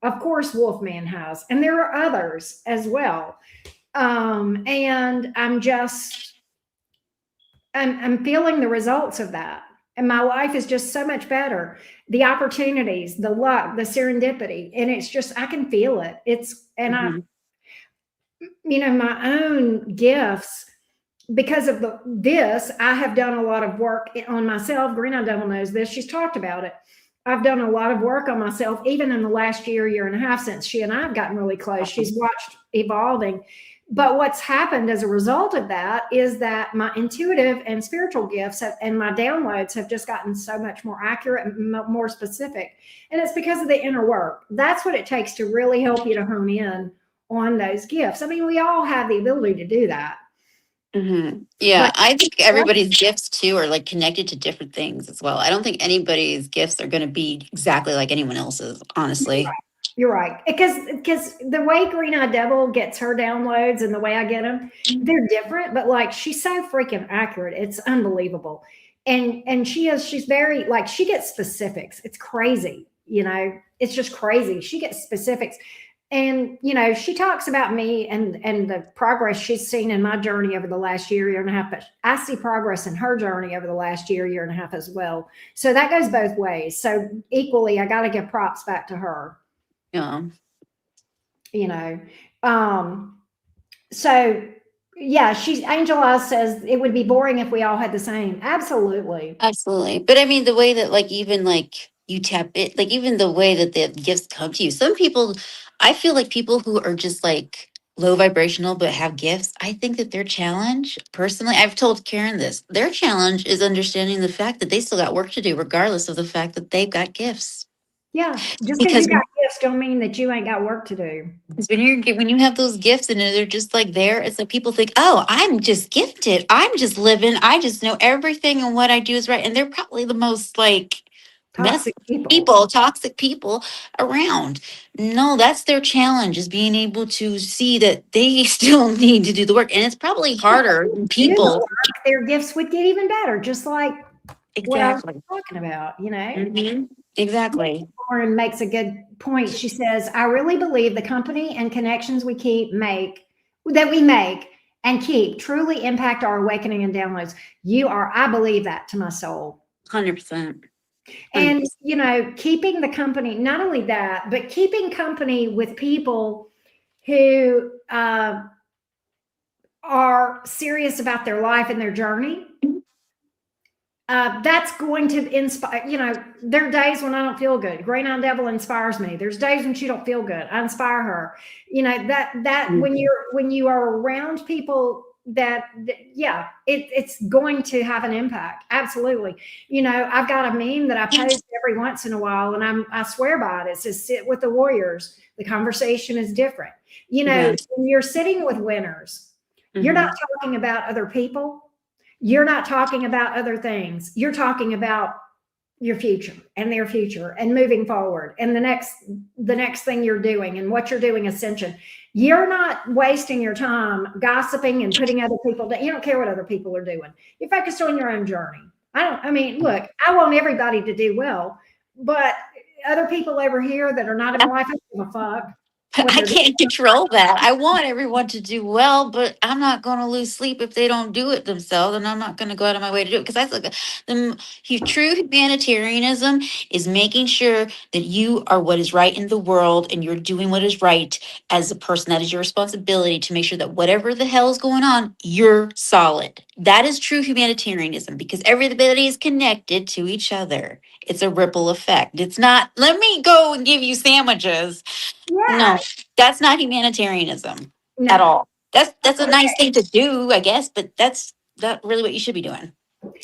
Of course, Wolfman has, and there are others as well. And I'm feeling the results of that. And my life is just so much better. The opportunities, the luck, the serendipity, and it's just, I can feel it. My own gifts. Because of this, I have done a lot of work on myself. Green Eye Devil knows this. She's talked about it. I've done a lot of work on myself, even in the last year and a half since she and I have gotten really close. She's watched evolving. But what's happened as a result of that is that my intuitive and spiritual gifts and my downloads have just gotten so much more accurate and more specific. And it's because of the inner work. That's what it takes to really help you to hone in on those gifts. I mean, we all have the ability to do that. Mm-hmm. Yeah, But I think everybody's gifts too are like connected to different things as well. I don't think anybody's gifts are going to be exactly like anyone else's, honestly. you're right. Because the way Green Eyed Devil gets her downloads and the way I get them, they're different, but like she's so freaking accurate. It's unbelievable. And she's very like she gets specifics. It's crazy, it's just crazy. She gets specifics. And she talks about me and the progress she's seen in my journey over the last year and a half, but I see progress in her journey over the last year and a half as well. So that goes both ways. So equally, I got to give props back to her. Yeah. So yeah, Angel Eyes says it would be boring if we all had the same. Absolutely. But I mean, the way that like even like you tap it, like even the way that the gifts come to you. Some people, I feel like people who are just like low vibrational but have gifts, I think that their challenge, personally, I've told Karen this, their challenge is understanding the fact that they still got work to do, regardless of the fact that they've got gifts. Yeah, just because you got gifts don't mean that you ain't got work to do. Because when you have those gifts and they're just like there, it's like people think, oh, I'm just gifted. I'm just living. I just know everything and what I do is right. And they're probably the most like toxic toxic people around. No, that's their challenge, is being able to see that they still need to do the work. And it's probably harder than people. Their gifts would get even better, just like what I was talking about, Mm-hmm. Exactly. Lauren makes a good point. She says, I really believe the company and connections we make and keep truly impact our awakening and downloads. I believe that to my soul. 100%. And, keeping the company, not only that, but keeping company with people who are serious about their life and their journey. That's going to inspire, there are days when I don't feel good. Green Eyed Devil inspires me. There's days when she don't feel good. I inspire her. When you are around people it's going to have an impact. Absolutely. I've got a meme that I post every once in a while and I swear by it. It says, sit with the warriors. The conversation is different. When you're sitting with winners, you're not talking about other people. You're not talking about other things. You're talking about your future and their future and moving forward and the next thing you're doing and what you're doing ascension. You're not wasting your time gossiping and putting other people down. You don't care what other people are doing. You're focused on your own journey. Look, I want everybody to do well, but other people over here that are not in my life, I don't give a fuck. I can't control that. I want everyone to do well, but I'm not going to lose sleep if they don't do it themselves, and I'm not going to go out of my way to do it, because I think true humanitarianism is making sure that you are what is right in the world and you're doing what is right as a person. That is your responsibility, to make sure that whatever the hell is going on, you're solid. That is true humanitarianism, because everybody is connected to each other. It's a ripple effect. It's not, let me go and give you sandwiches. Yeah. No, that's not humanitarianism at all. That's a nice thing to do, I guess, but that's not really what you should be doing.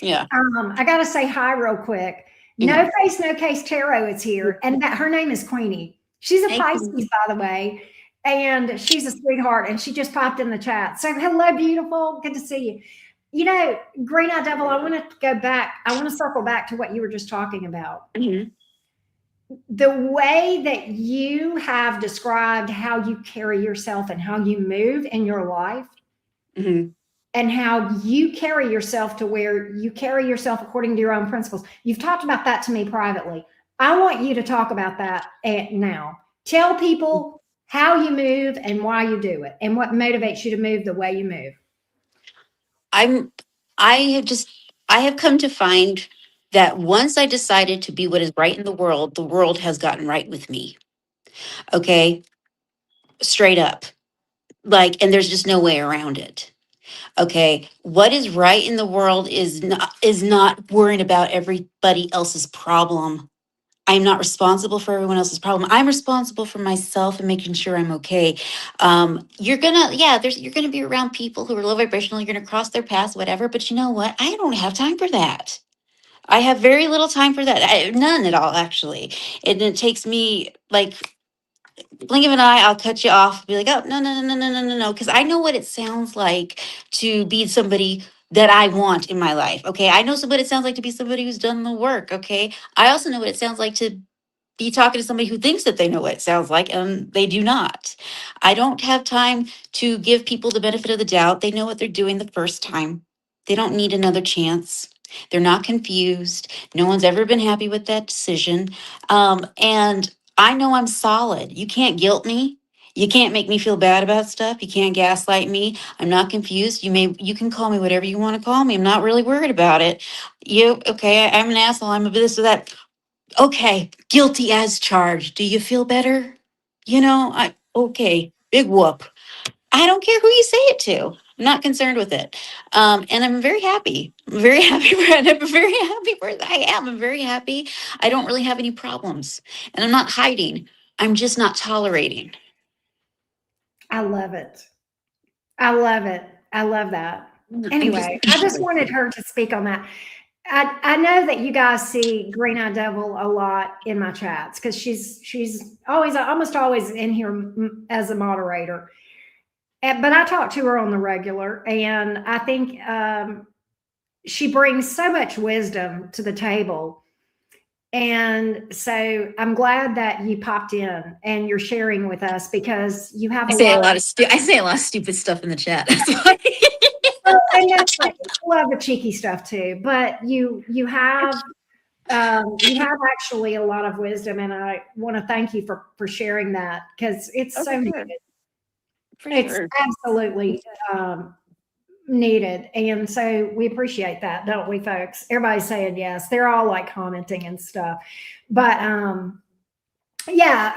Yeah. I got to say hi real quick. No Face, No Case Tarot is here, and her name is Queenie. She's a Pisces, by the way, and she's a sweetheart, and she just popped in the chat. So hello, beautiful. Good to see you. Green Eyed Devil, I want to go back. I want to circle back to what you were just talking about. Mm-hmm. The way that you have described how you carry yourself and how you move in your life, and how you carry yourself to where you carry yourself according to your own principles. You've talked about that to me privately. I want you to talk about that now. Tell people how you move and why you do it and what motivates you to move the way you move. I have come to find that once I decided to be what is right in the world has gotten right with me. Okay. Straight up. And there's just no way around it. Okay. What is right in the world is not worrying about everybody else's problem. I'm not responsible for everyone else's problem. I'm responsible for myself and making sure I'm okay. You're gonna, yeah, you're gonna be around people who are low vibrational. You're gonna cross their paths, whatever. But you know what? I don't have time for that. I have very little time for that. None at all, actually. And it takes me like blink of an eye, I'll cut you off, be like, oh, no, no, no, no, no, no, no. Because I know what it sounds like to be somebody that I want in my life. Okay. I know what it sounds like to be somebody who's done the work. Okay. I also know what it sounds like to be talking to somebody who thinks that they know what it sounds like and they do not. I don't have time to give people the benefit of the doubt. They know what they're doing the first time. They don't need another chance. They're not confused. No one's ever been happy with that decision. And I know I'm solid. You can't guilt me. You can't make me feel bad about stuff. You can't gaslight me. I'm not confused. You can call me whatever you want to call me. I'm not really worried about it. Okay, I'm an asshole. I'm a this or that. Okay, guilty as charged. Do you feel better? Okay, big whoop. I don't care who you say it to. I'm not concerned with it. And I'm very happy. I'm very happy where I'm very happy where I am. I'm very happy. I don't really have any problems. And I'm not hiding. I'm just not tolerating. I love it. I love it. I love that. Anyway, I just wanted her to speak on that. I know that you guys see Green Eye Devil a lot in my chats because she's always almost always in here as a moderator. But I talk to her on the regular, and I think she brings so much wisdom to the table. And so I'm glad that you popped in and you're sharing with us because you have I say a lot of stupid stuff in the chat. And that's like, I love the cheeky stuff too, but you have actually a lot of wisdom, and I want to thank you for sharing that because it's so needed. It's absolutely needed, and so we appreciate that, don't we, folks? Everybody's saying yes. They're all like commenting and stuff, but yeah,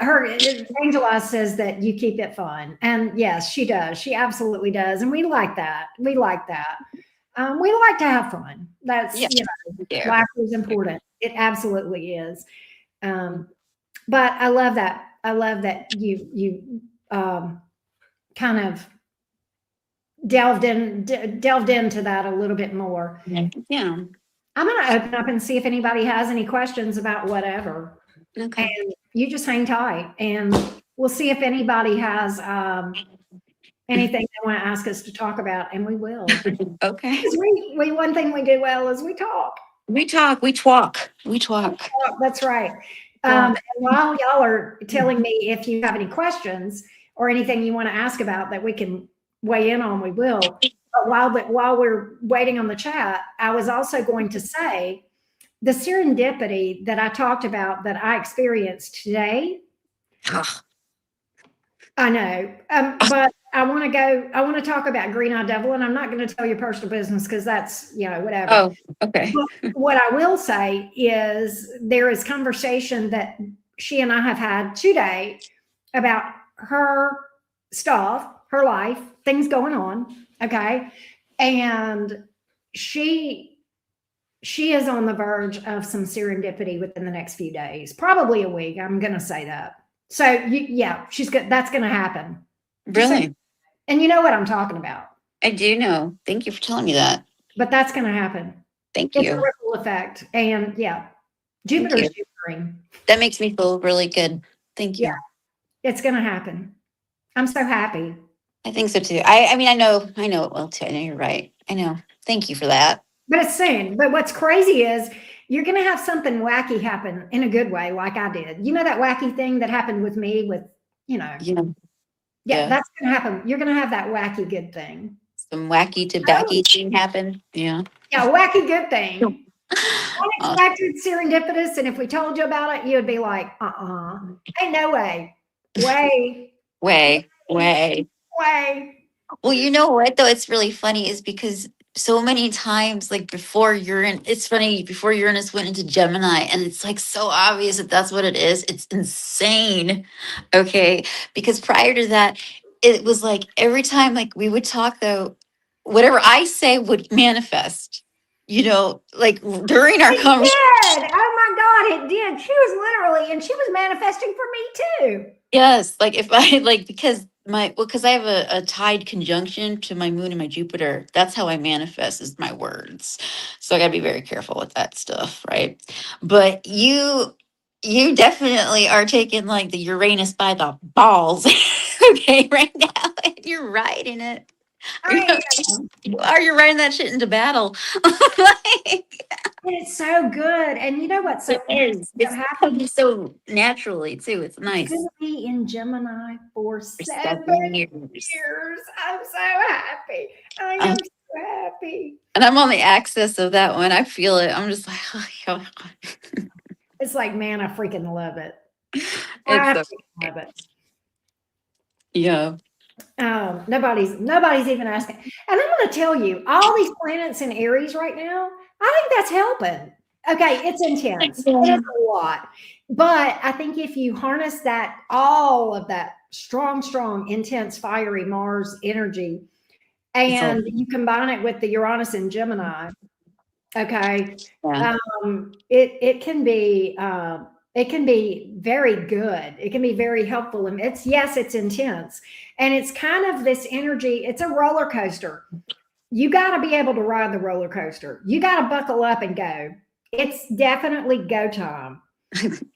Angel Eyes says that you keep it fun. And yes, she does. She absolutely does. And we like that. We like that. We like to have fun. That's, laughter is important. It absolutely is. But I love that. I love that you kind of delved into that a little bit more. Yeah. I'm going to open up and see if anybody has any questions about whatever. Okay. And you just hang tight and we'll see if anybody has anything they want to ask us to talk about, and we will. Okay. We one thing we do well is we talk. We talk. That's right. And while y'all are telling me if you have any questions or anything you want to ask about that we can weigh in on, we will. But while we're waiting on the chat, I was also going to say the serendipity that I talked about that I experienced today. I know, but I want to talk about Green Eye Devil, and I'm not going to tell you personal business because that's, whatever. Oh, okay. But what I will say is there is conversation that she and I have had today about her stuff, her life, things going on. Okay. And she is on the verge of some serendipity within the next few days, probably a week. I'm going to say that. So she's good. That's going to happen. Really? And you know what I'm talking about. I do know. Thank you for telling me that. But that's going to happen. Thank It's you. a ripple effect. And Jupiter's Jupitering. That makes me feel really good. Thank you. Yeah, it's going to happen. I'm so happy. I think so too. I mean, I know it well too. I know you're right. I know. Thank you for that. But it's soon. But what's crazy is you're going to have something wacky happen in a good way, like I did. You know that wacky thing that happened with me with, Yeah, that's going to happen. You're going to have that wacky good thing. Some wacky tobacco thing happen. Yeah. Yeah, wacky good thing. Unexpected, serendipitous. And if we told you about it, you'd be like, ain't no way. Way. Well, you know what, though? It's really funny is because so many times, like before Uranus went into Gemini, and it's like so obvious that that's what it is. It's insane. Okay. Because prior to that, it was like every time like we would talk though, whatever I say would manifest, like during our conversation. Oh my God, it did. She was literally, and she was manifesting for me too. Yes, like if I like because I have a tied conjunction to my moon and my Jupiter. That's how I manifest is my words. So I gotta be very careful with that stuff, right? But you definitely are taking like the Uranus by the balls. Okay, right now. You're riding it. I You're riding that shit into battle. Like, It's so good. And you know what's so it is. so It's happy? coming so naturally too. It's nice. It's going to be in Gemini for For 7 years. years. I'm so happy. I am so happy. And I'm on the axis of that one. I feel it. I'm just like, oh, It's like, man, I freaking love it. it's so, Love it. yeah. Nobody's even asking. And I'm going to tell you, all these planets in Aries right now, I think that's helping. Okay, it's intense. It is a lot. But I think if you harness that, all of that strong, intense, fiery Mars energy, and you combine it with the Uranus and Gemini, okay, Yeah. it can be very good. It can be very helpful. And it's intense. And it's kind of this energy, it's a roller coaster. You got to be able to ride the roller coaster. You got to buckle up and go. It's definitely go time.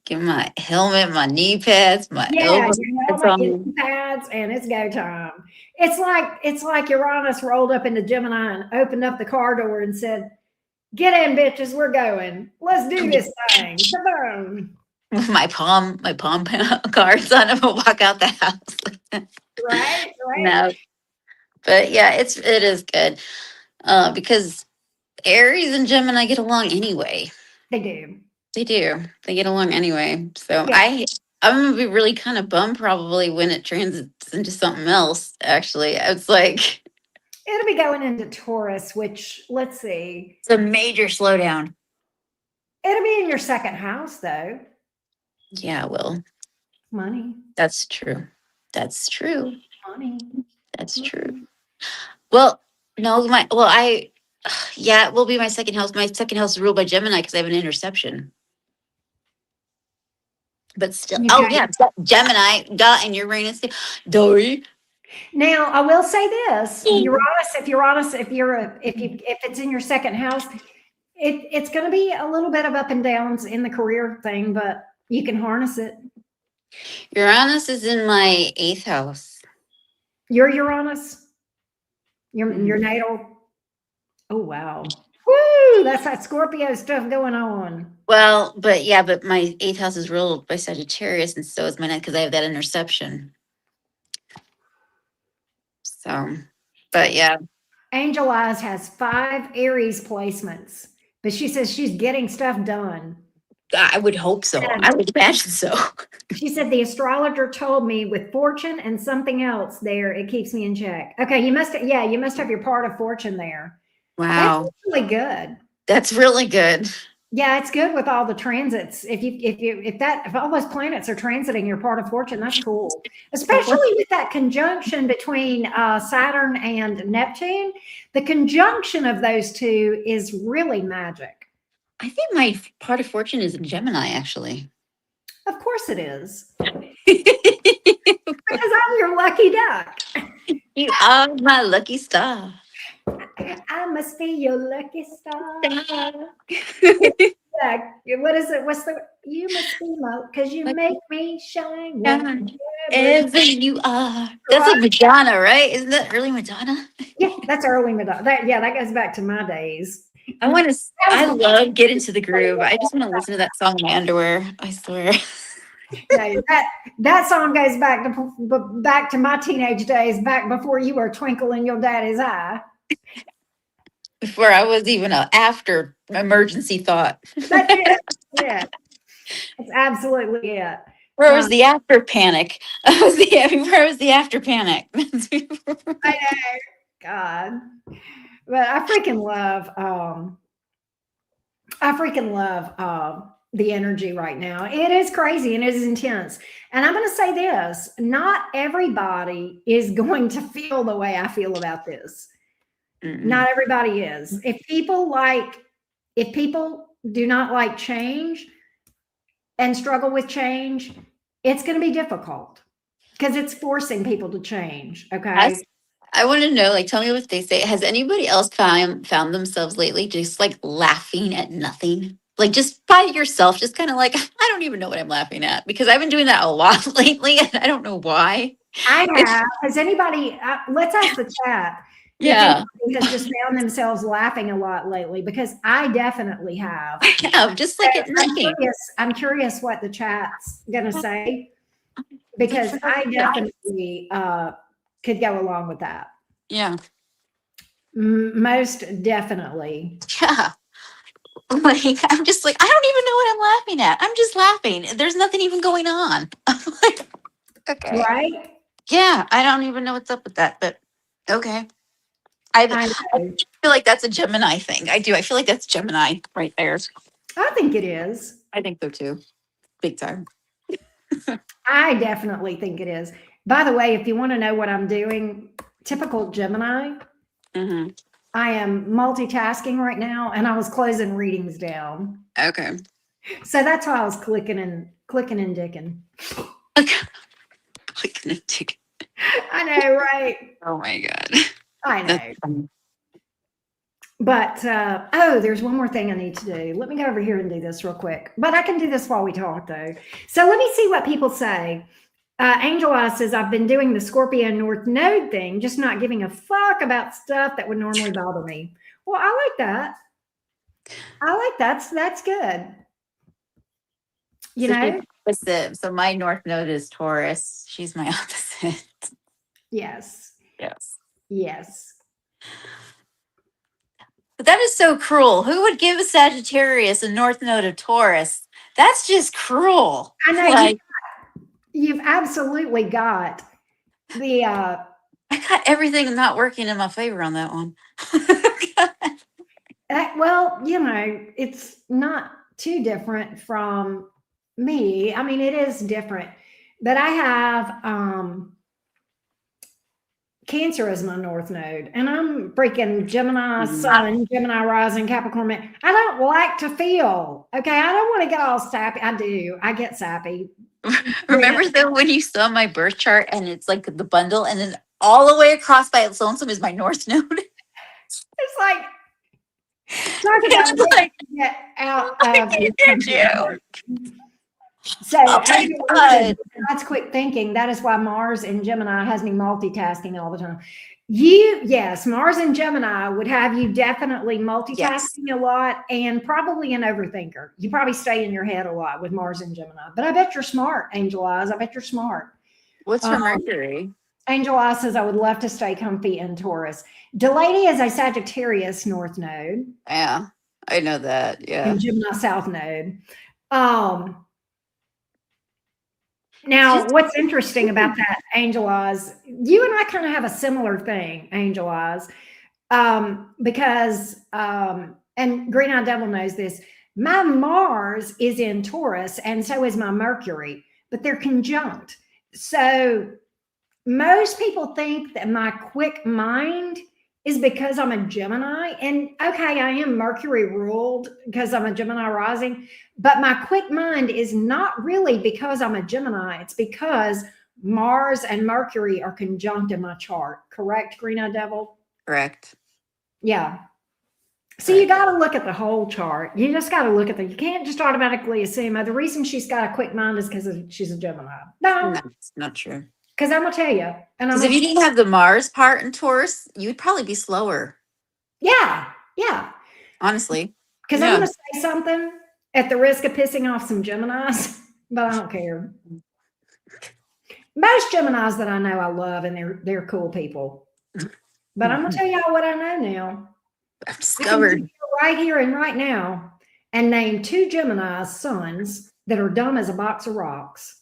Get my helmet, my knee pads, my elbow knee pads, and it's go time. It's like Uranus rolled up into Gemini and opened up the car door and said, "Get in, bitches, we're going. Let's do this thing." Come on. with my palm cards on and walk out the house. Right. No. But yeah, it is good. Because Aries and Gemini get along anyway. They do. They get along anyway. So Yeah. I'm gonna be really kind of bummed probably when it transits into something else. Actually, it's like It'll be going into Taurus, which, let's see, it's a major slowdown. It'll be in your second house, though. Yeah, well, money. That's true. Money. That's true. Well, no, yeah, it will be my second house. My second house is ruled by Gemini because I have an interception. But still, Gemini, and Uranus. Dory. Now, I will say this: Uranus, if it's in your second house, it's going to be a little bit of up and downs in the career thing, but you can harness it. Uranus is in my 8th house. Your Uranus, your natal. Oh wow! Woo! That's that Scorpio stuff going on. Well, but my 8th house is ruled by Sagittarius, and so is my 9th because I have that interception. So, but yeah. Angel Eyes has 5 Aries placements, but she says she's getting stuff done. I would hope so. I would imagine so. She said the astrologer told me with fortune and something else there, it keeps me in check. Okay, you must have your part of fortune there. Wow. That's really good. That's really good. Yeah, it's good with all the transits. If all those planets are transiting your part of fortune, that's cool. Especially with that conjunction between Saturn and Neptune. The conjunction of those two is really magic. I think my part of fortune is in Gemini, actually. Of course it is. Because I'm your lucky duck. You are my lucky star. I must be your lucky star. What is it? You must be because you make me shine. Ever you are. That's like Madonna, right? Isn't that early Madonna? Yeah, that's early Madonna. That goes back to my days. I love Get Into the Groove. I just want to listen to that song in my underwear. I swear. Yeah, that song goes back to my teenage days, back before you were a twinkle in your daddy's eye. Before I was even an after emergency thought. That's it. Yeah, that's absolutely it. Where was the after panic? Where was the after panic? I know, God, but I freaking love the energy right now. It is crazy and it is intense. And I'm going to say this: not everybody is going to feel the way I feel about this. Mm-mm. Not everybody is. If people do not like change, and struggle with change, it's going to be difficult because it's forcing people to change. Okay. I want to know, like, tell me what they say. Has anybody else found themselves lately just like laughing at nothing? Like just by yourself, just kind of like, I don't even know what I'm laughing at, because I've been doing that a lot lately and I don't know why. I have. Has anybody, let's ask the chat. Yeah. If has just found themselves laughing a lot lately, because I definitely have. I have, just like at nothing. I'm curious what the chat's going to say, because I definitely could go along with that. Yeah. Most definitely. Yeah. Like, I'm just like, I don't even know what I'm laughing at. I'm just laughing. There's nothing even going on. I'm like, okay. Right? Yeah, I don't even know what's up with that, but okay. I feel like that's a Gemini thing. I do. I feel like that's Gemini right there. I think it is. I think so too. Big time. I definitely think it is. By the way, if you want to know what I'm doing, typical Gemini, I am multitasking right now, and I was closing readings down. Okay. So that's why I was clicking and dicking. Clicking and dicking. I know, right? Oh my God. I know. But, there's one more thing I need to do. Let me go over here and do this real quick. But I can do this while we talk, though. So let me see what people say. Angel Eye says, I've been doing the Scorpio North Node thing, just not giving a fuck about stuff that would normally bother me. Well, I like that. That's good. You know? Opposite. So my North Node is Taurus. She's my opposite. Yes. Yes. Yes. But that is so cruel. Who would give a Sagittarius a North Node of Taurus? That's just cruel. I know. Like, you've absolutely got the I got everything not working in my favor on that one. well, you know, it's not too different from me. I mean, it is different, but I have Cancer as my North Node, and I'm freaking Gemini Sun, Gemini Rising, Capricorn Man. I don't like to feel, okay? I don't want to get all sappy. I do. I get sappy. Remember though when you saw my birth chart and it's like the bundle, and then all the way across by its lonesome is my North Node? It's like, talk about like, get out of you. So that's quick thinking. That is why Mars in Gemini has me multitasking all the time. Yes, Mars in Gemini would have you definitely multitasking a lot, and probably an overthinker. You probably stay in your head a lot with Mars in Gemini. But I bet you're smart, Angel Eyes. I bet you're smart. What's her Mercury? Angel Eyes says, I would love to stay comfy in Taurus. Delaney is a Sagittarius North Node. Yeah, I know that. Yeah. And Gemini South Node. Now, what's interesting about that, Angel Eyes, you and I kind of have a similar thing, Angel Eyes, because, and Green Eyed Devil knows this, my Mars is in Taurus, and so is my Mercury, but they're conjunct. So most people think that my quick mind is because I'm a Gemini, and okay, I am Mercury ruled because I'm a Gemini rising, but my quick mind is not really because I'm a Gemini. It's because Mars and Mercury are conjunct in my chart. Correct, Green Eyed Devil? Correct. Yeah. So you got to look at the whole chart. You just got to look at you can't just automatically assume, the reason she's got a quick mind is because she's a Gemini. No, it's not true. Because I'm going to tell you. Because if you didn't have the Mars part in Taurus, you'd probably be slower. Yeah. Yeah. Honestly. Because I'm going to say something at the risk of pissing off some Geminis, but I don't care. Most Geminis that I know I love, and they're cool people. But I'm going to tell y'all what I know now. I've discovered. Right here and right now, and name 2 Gemini sons that are dumb as a box of rocks.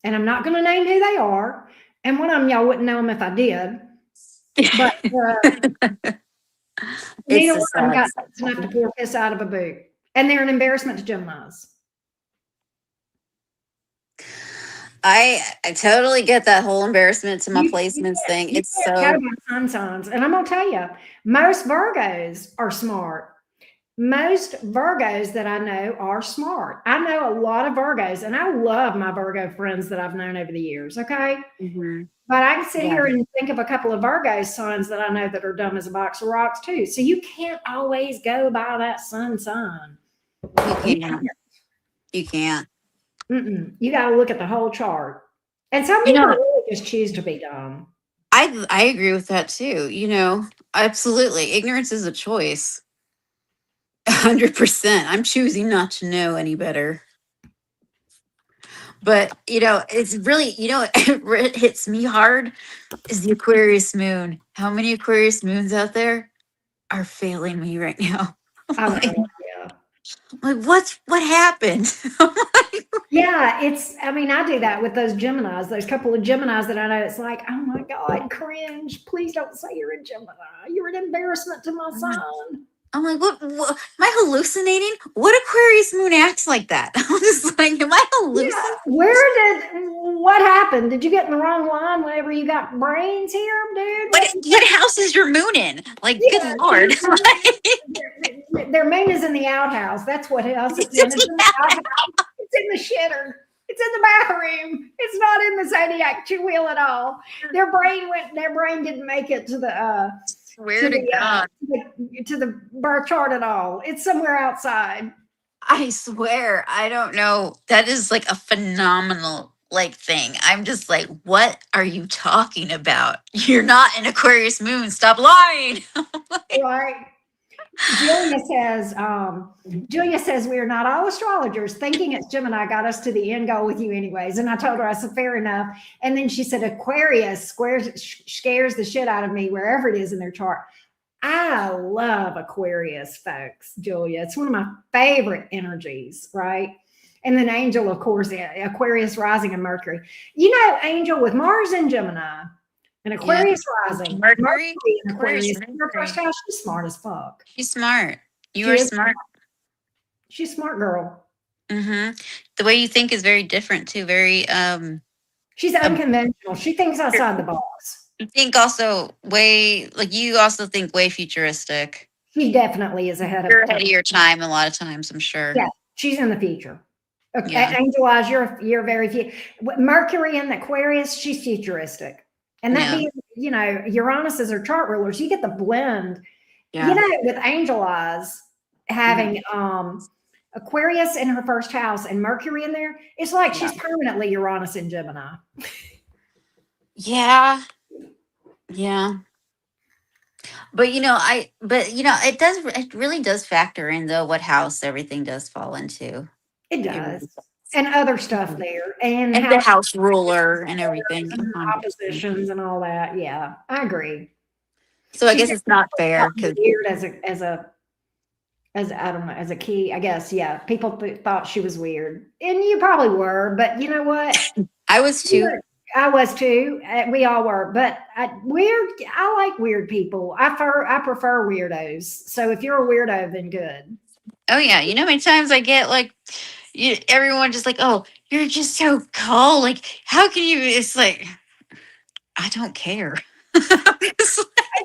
And I'm not going to name who they are. And one of them, y'all wouldn't know them if I did. But neither one of them got enough to pour piss out of a boot. And they're an embarrassment to Geminis. I totally get that whole embarrassment to my placements thing. It's so sun signs. And I'm going to tell you, most Virgos are smart. most Virgos that I know are smart. I know a lot of Virgos, and I love my Virgo friends that I've known over the years. Okay. Mm-hmm. But I can sit Yeah. here and think of a couple of Virgo signs that I know that are dumb as a box of rocks too. So you can't always go by that sun sign. You can't. You can't. You got to look at the whole chart. And some people really just choose to be dumb. I agree with that too. Absolutely. Ignorance is a choice. 100%. I'm choosing not to know any better. But, it's really, it hits me hard is the Aquarius moon. How many Aquarius moons out there are failing me right now? What happened? Yeah, I do that with those Geminis, those couple of Geminis that I know. It's like, oh my God, cringe. Please don't say you're a Gemini. You're an embarrassment to my son. I'm like, what? Am I hallucinating? What Aquarius moon acts like that? I'm just like, am I hallucinating? What happened? Did you get in the wrong line whenever you got brains here, dude? What house is your moon in? Like, good Lord. Their moon is in the outhouse. That's what else it's in. It's in the outhouse. It's in the shitter. It's in the bathroom. It's not in the zodiac wheel at all. Their brain didn't make it to the to the birth chart at all. It's somewhere outside. I swear, I don't know. That is like a phenomenal thing. I'm just like, what are you talking about? You're not an Aquarius moon. Stop lying. Right. Julia says we are not all astrologers. Thinking it's Gemini got us to the end goal with you anyways. And I told her, I said, fair enough. And then she said, Aquarius scares the shit out of me wherever it is in their chart. I love Aquarius, folks, Julia. It's one of my favorite energies, right? And then Angel, of course, Aquarius rising and Mercury. Angel with Mars and Gemini. And Aquarius rising. Mercury and Aquarius. In her first house, she's smart as fuck. She's smart. You are smart. She's a smart girl. Mm-hmm. The way you think is very different too. Very she's unconventional. She thinks outside the box. You think also you also think way futuristic. She definitely is ahead of your time a lot of times, I'm sure. Yeah, she's in the future. Okay, yeah. Angel Eyes, you're very few. Mercury in the Aquarius, she's futuristic. And that being, Uranus is her chart rulers, you get the blend. Yeah. With Angel Eyes having Aquarius in her first house and Mercury in there, it's like she's permanently Uranus in Gemini. Yeah. Yeah. But it really does factor in though what house everything does fall into. It does. And other stuff there. And the house ruler and everything. And oppositions and all that. Yeah, I agree. So I guess it's not fair because weird as I don't know, as a key, I guess. Yeah, people thought she was weird, and you probably were. But you know what? I was too. I was too. We all were. But I like weird people. I prefer weirdos. So if you're a weirdo, then good. Oh yeah, how many times I get everyone just like, oh, you're just so cold. Like, how can you? It's like, I don't care. I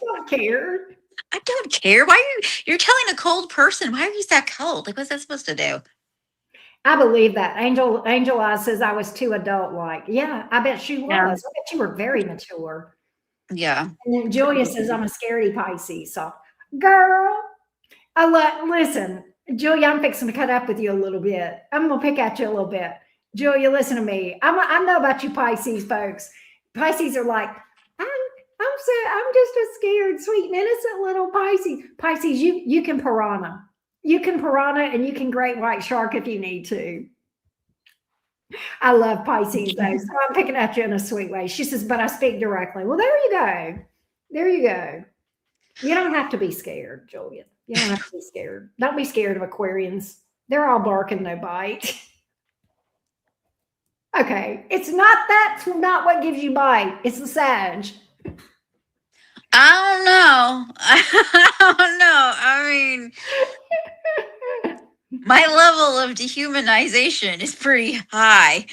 don't care. I don't care. Why you're telling a cold person? Why are you that cold? Like, what's that supposed to do? I believe that. Angel Eyes says I was too adult-like. Yeah, I bet she was. Yeah. I bet you were very mature. Yeah. And then Julia says I'm a scaredy Pisces. So, girl, listen. Julia, I'm fixing to cut up with you a little bit. I'm going to pick at you a little bit. Julia, listen to me. I know about you Pisces folks. Pisces are like, I'm just a scared, sweet, and innocent little Pisces. Pisces, you can piranha. You can piranha and you can great white shark if you need to. I love Pisces though. So I'm picking at you in a sweet way. She says, but I speak directly. Well, there you go. There you go. You don't have to be scared, Julia. You don't have to be scared. Don't be scared of Aquarians. They're all bark and no bite. Okay. That's not what gives you bite. It's the Sag. I don't know. I don't know. I mean, my level of dehumanization is pretty high.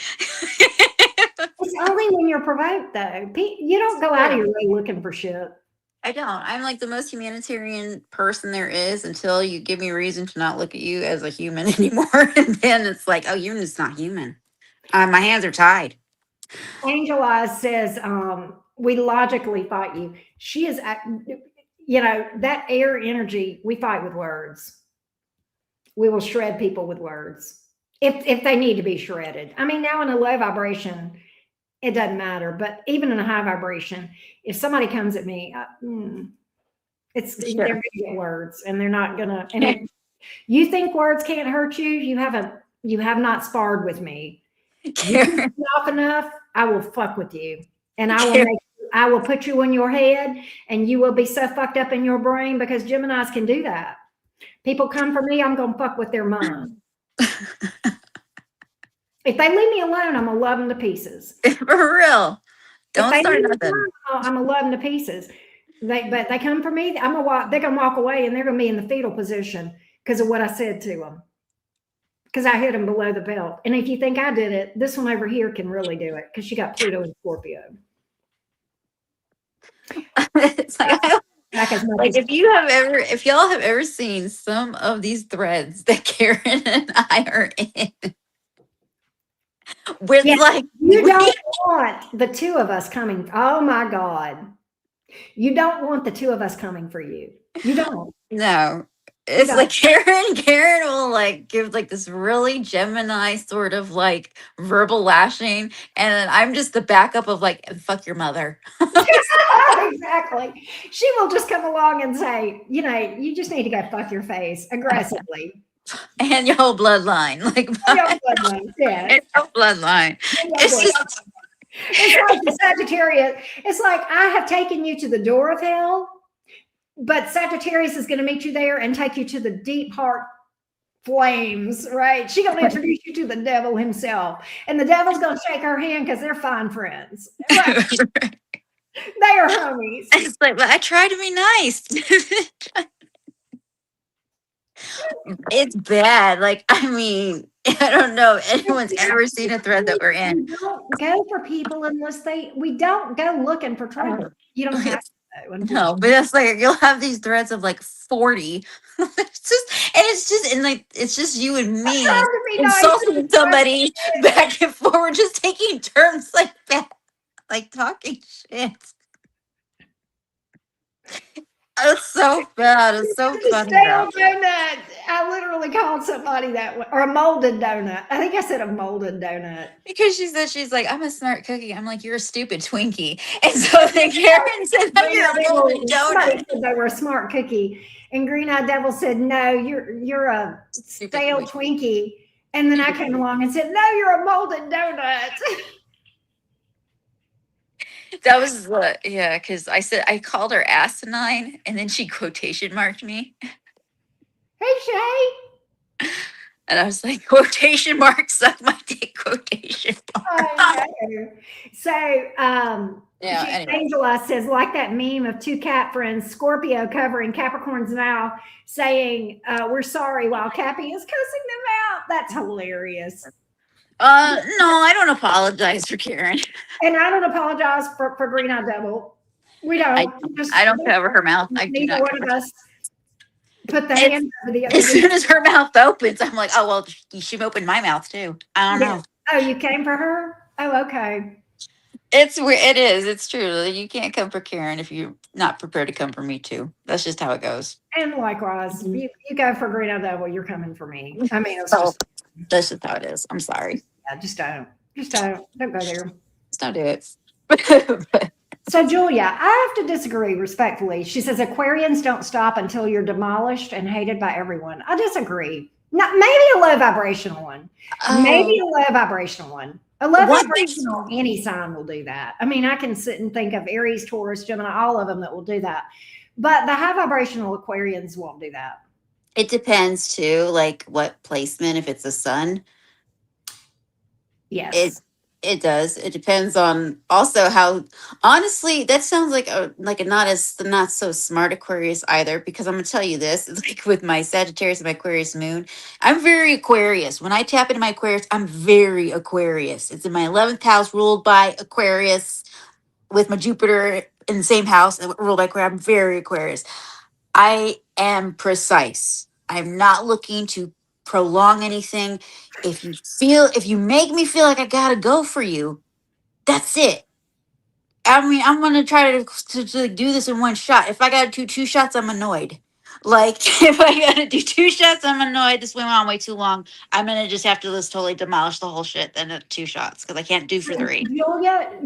It's only when you're provoked, though. You don't go out of your way looking for shit. I don't. I'm like the most humanitarian person there is until you give me a reason to not look at you as a human anymore. And then it's like, oh, you're just not human. My hands are tied. Angel Eyes says, we logically fight you. She is, that air energy, we fight with words. We will shred people with words if they need to be shredded. I mean, now in a low vibration, it doesn't matter. But even in a high vibration, if somebody comes at me, they're going to get words, and they're not going to. And if you think words can't hurt you, you have not sparred with me. You off enough, I will fuck with you, and I will put you in your head, and you will be so fucked up in your brain, because Geminis can do that. People come for me, I'm gonna fuck with their mind. If they leave me alone, I'm gonna love them to pieces. For real. Don't start nothing. I'm gonna love them to pieces. But they come for me, they're gonna walk away, and they're gonna be in the fetal position because of what I said to them. Because I hit them below the belt. And if you think I did it, this one over here can really do it, because she got Pluto and Scorpio. It's like if y'all have ever seen some of these threads that Karen and I are in, with you don't want the two of us coming. Oh my God. You don't want the two of us coming for you. You don't. No. It's like Karen will like give like this really Gemini sort of like verbal lashing, and then I'm just the backup of like, fuck your mother. Exactly. She will just come along and say, you just need to go fuck your face aggressively. And your whole bloodline. Like your bloodline, yeah. It's your bloodline. It's like the Sagittarius. It's like, I have taken you to the door of hell, but Sagittarius is going to meet you there and take you to the deep heart flames, right? She's going to introduce you to the devil himself. And the devil's going to shake her hand because they're fine friends. Right? They are homies. It's like, but I try to be nice. It's bad. Like, I mean, I don't know if anyone's ever seen a thread that we're in. We don't go for people unless we don't go looking for trouble. You don't have to. No, but it's like you'll have these threads of like 40. It's just you and me insulting somebody back and forward, just taking turns like that, like talking shit. It's so bad. It's so funny. Stale donut. I literally called somebody that way, or a molded donut. I think I said a molded donut. Because she's like, I'm a smart cookie. I'm like, you're a stupid Twinkie. And so then Karen said, you're a molded donut. Said they were a smart cookie. And Green Eyed Devil said, no, you're a stale Twinkie. And then I came along and said, no, you're a molded donut. That was because I called her asinine, and then she quotation marked me. Hey, Shay. And I was like, quotation mark, suck my dick, quotation mark. So, anyway. Angela says, like that meme of two cat friends, Scorpio covering Capricorn's mouth, saying, we're sorry, while Cappy is cussing them out. That's hilarious. No, I don't apologize for Karen. And I don't apologize for Green Eyed Devil. We don't. I don't cover her mouth. Neither one of us put the hand over the other. As soon as her mouth opens, I'm like, oh, well, she opened my mouth too. I don't know. Oh, you came for her? Oh, okay. It's weird. It is. It's true. You can't come for Karen if you're not prepared to come for me too. That's just how it goes. And likewise, you go for Green Eyed Devil, you're coming for me. I mean, that's just how it is. I'm sorry. Yeah, just don't go there. Just don't do it. So Julia, I have to disagree respectfully. She says Aquarians don't stop until you're demolished and hated by everyone. I disagree. Not maybe a low vibrational one. Maybe a low vibrational one. A low vibrational, any sign will do that. I mean, I can sit and think of Aries, Taurus, Gemini, all of them that will do that. But the high vibrational Aquarians won't do that. It depends too, like what placement, if it's a sun. Yes. It does. It depends on also how, honestly, that sounds like a not so smart Aquarius either, because I'm going to tell you this, it's like with my Sagittarius and my Aquarius moon, I'm very Aquarius. When I tap into my Aquarius, I'm very Aquarius. It's in my 11th house ruled by Aquarius. with my Jupiter in the same house, ruled by Aquarius. I'm very Aquarius. I am precise. I'm not looking to prolong anything. If you make me feel like I gotta go for you, that's it. I mean, I'm gonna try to do this in one shot. If I gotta do two shots, I'm annoyed. Like if I gotta do two shots, I'm annoyed. This went on way too long. I'm gonna just have to just totally demolish the whole shit then at two shots because I can't do for three.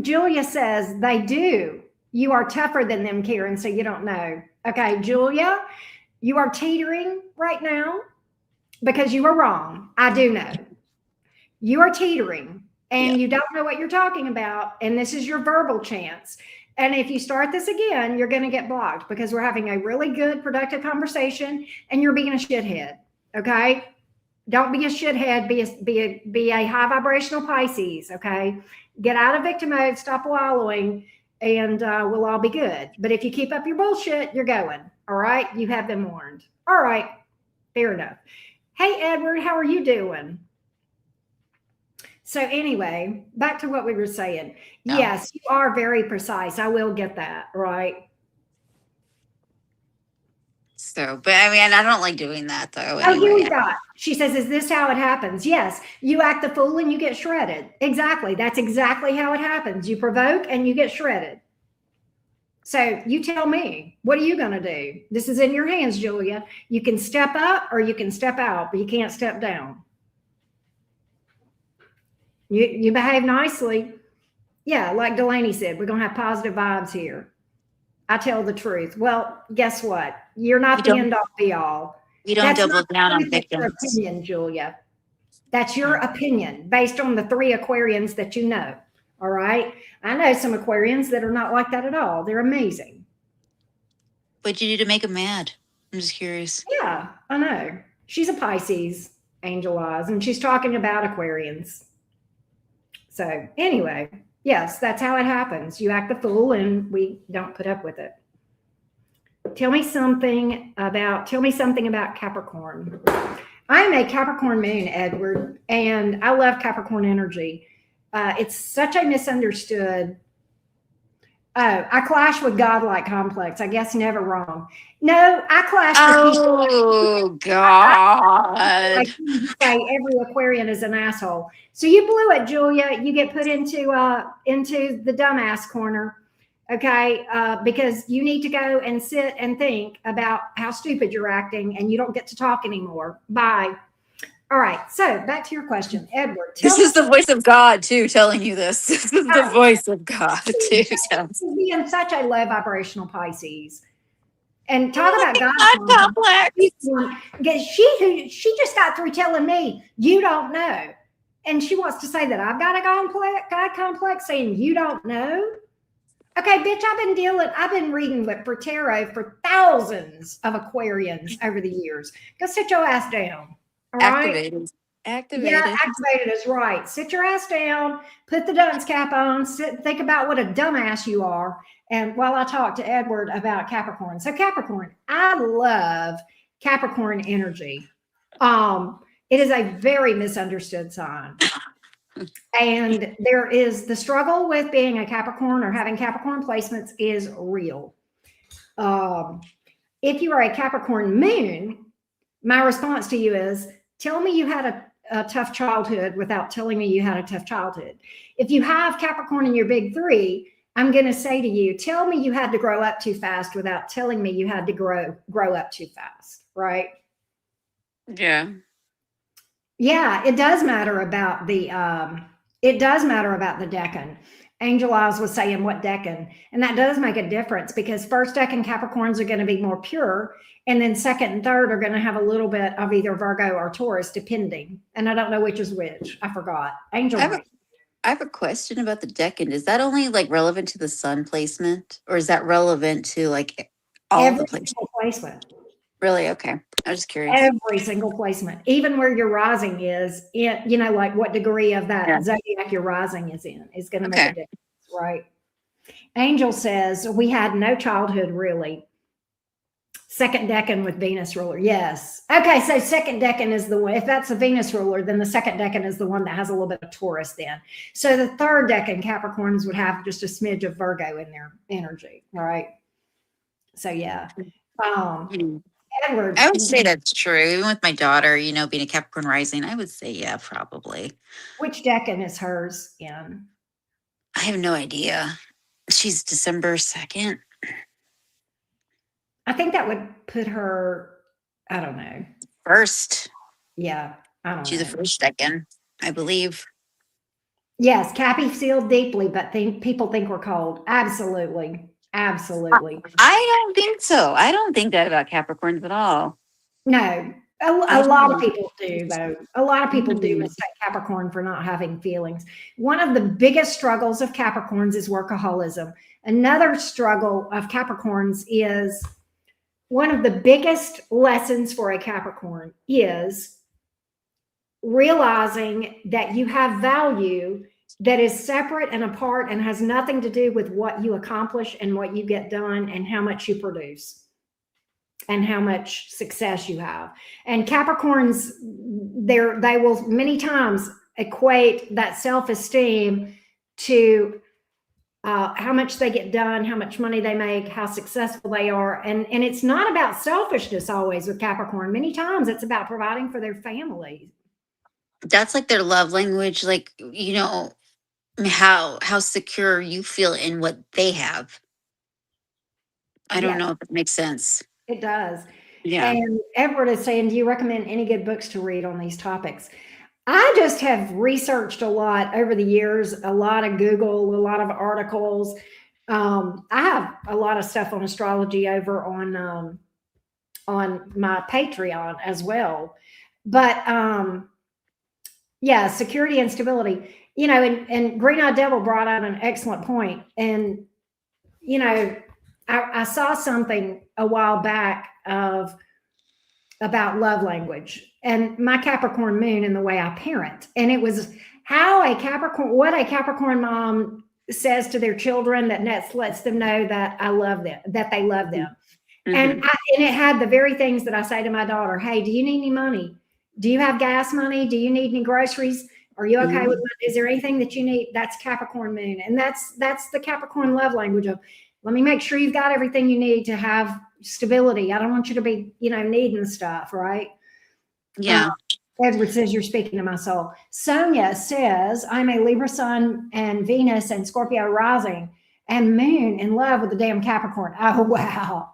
Julia says they do. You are tougher than them, Karen, so you don't know. Okay, Julia, you are teetering right now because you are wrong. I do know. You are teetering and you don't know what you're talking about. And this is your verbal chance. And if you start this again, you're going to get blocked because we're having a really good, productive conversation and you're being a shithead. Okay. Don't be a shithead. Be a high vibrational Pisces. Okay. Get out of victim mode. Stop wallowing and we'll all be good. But if you keep up your bullshit, you're going. All right. You have been warned. All right. Fair enough. Hey, Edward, how are you doing? So anyway, back to what we were saying. No. Yes, you are very precise. I will get that, right? So, but I mean, I don't like doing that though. Oh, Anyway. here we got. She says, is this how it happens? Yes, you act the fool and you get shredded. Exactly. That's exactly how it happens. You provoke and you get shredded. So you tell me, what are you going to do? This is in your hands, Julia. You can step up or you can step out, but you can't step down. You behave nicely. Yeah, like Delaney said, we're going to have positive vibes here. I tell the truth. Well, guess what? You're not the end all be all. You don't double down on victims. That's your opinion, Julia. That's your opinion based on the 3 Aquarians that you know. All right. I know some Aquarians that are not like that at all. They're amazing. What'd you do to make them mad? I'm just curious. Yeah, I know. She's a Pisces, Angel Eyes, and she's talking about Aquarians. So anyway, yes, that's how it happens. You act the fool and we don't put up with it. Tell me something about Capricorn. I am a Capricorn moon, Edward, and I love Capricorn energy. It's such a misunderstood. Oh, I clash with godlike complex. I guess never wrong. No, I clash with people. Oh God! Like you say, every Aquarian is an asshole. So you blew it, Julia. You get put into the dumbass corner, okay? Because you need to go and sit and think about how stupid you're acting, and you don't get to talk anymore. Bye. All right. So back to your question, Edward. This is the voice of God too, telling you this. This is the voice of God too. Being such a low vibrational Pisces. And talk about God complex. She just got through telling me you don't know, and she wants to say that I've got a God complex, saying you don't know. Okay, bitch, I've been reading for tarot for thousands of Aquarians over the years. Go sit your ass down. All right? Activated. Yeah, activated is right. Sit your ass down, put the dunce cap on, think about what a dumbass you are. And while I talk to Edward about Capricorn. So Capricorn, I love Capricorn energy. It is a very misunderstood sign. And there is the struggle with being a Capricorn or having Capricorn placements is real. If you are a Capricorn moon, my response to you is, tell me you had a tough childhood without telling me you had a tough childhood. If you have Capricorn in your big 3, I'm going to say to you, tell me you had to grow up too fast without telling me you had to grow up too fast, right? Yeah. Yeah, it does matter about the decan. Angel Eyes was saying what decan, and that does make a difference because first decan Capricorns are going to be more pure, and then second and third are going to have a little bit of either Virgo or Taurus, depending. And I don't know which is which. I forgot. Angel Eyes. I have a question about the decan. Is that only like relevant to the sun placement, or is that relevant to like all the placement? Really? Okay. I was just curious. Every single placement, even where your rising is, like what degree of that zodiac your rising is in, is going to make a difference, right? Angel says we had no childhood really. Second decan with Venus ruler. Yes. Okay. So second decan is the one. If that's the Venus ruler, then the second decan is the one that has a little bit of Taurus then. So the third decan Capricorns would have just a smidge of Virgo in their energy. Right. So yeah. Edward. I would say that's true. Even with my daughter, you know, being a Capricorn rising, I would say, yeah, probably. Which decan is hers in? I have no idea. She's December 2nd. I think that would put her, I don't know. First. Yeah, I don't She's know. the first second, I believe. Yes, Cappy sealed deeply, but people think we're cold. Absolutely. Absolutely. I don't think so. I don't think that about Capricorns at all. No, a lot of people do, though. A lot of people do mistake Capricorn for not having feelings. One of the biggest struggles of Capricorns is workaholism. Another struggle of Capricorns is one of the biggest lessons for a Capricorn is realizing that you have value that is separate and apart and has nothing to do with what you accomplish and what you get done and how much you produce and how much success you have. And Capricorns, they will many times equate that self-esteem to how much they get done, how much money they make, how successful they are. And it's not about selfishness always with Capricorn. Many times it's about providing for their family. That's like their love language, like, you know, how secure you feel in what they have. I don't know if it makes sense. It does. Yeah. And Edward is saying, do you recommend any good books to read on these topics? I just have researched a lot over the years, a lot of Google, a lot of articles. I have a lot of stuff on astrology over on my Patreon as well. But yeah, security and stability, you know, and Green Eyed Devil brought out an excellent point. And, you know, I saw something a while back about love language and my Capricorn moon and the way I parent. And it was what a Capricorn mom says to their children that lets them know that I love them, that they love them. Mm-hmm. And it had the very things that I say to my daughter. Hey, do you need any money? Do you have gas money? Do you need any groceries? Are you okay with money? Is there anything that you need? That's Capricorn moon. And that's the Capricorn love language of, let me make sure you've got everything you need to have stability. I don't want you to be, you know, needing stuff, right? Yeah. Edward says, you're speaking to my soul. Sonia says, I'm a Libra sun and Venus and Scorpio rising and moon in love with the damn Capricorn. Oh, wow.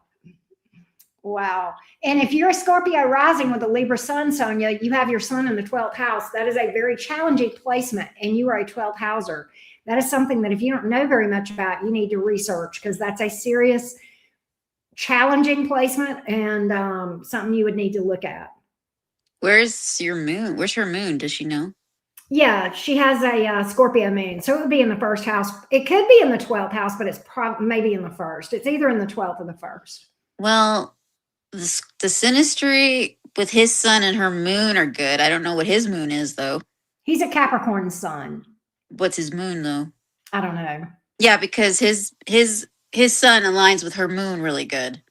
Wow. And if you're a Scorpio rising with a Libra sun, Sonia, you have your sun in the 12th house. That is a very challenging placement, and you are a 12th houser. That is something that if you don't know very much about, you need to research, because that's a serious, challenging placement and something you would need to look at. Where's your moon? Where's her moon? Does she know? Yeah, she has a Scorpio moon. So it would be in the first house. It could be in the 12th house, but it's maybe in the first. It's either in the 12th or the first. Well, the synastry with his sun and her moon are good. I don't know what his moon is, though. He's a Capricorn sun. What's his moon, though? I don't know. Yeah, because his sun aligns with her moon really good.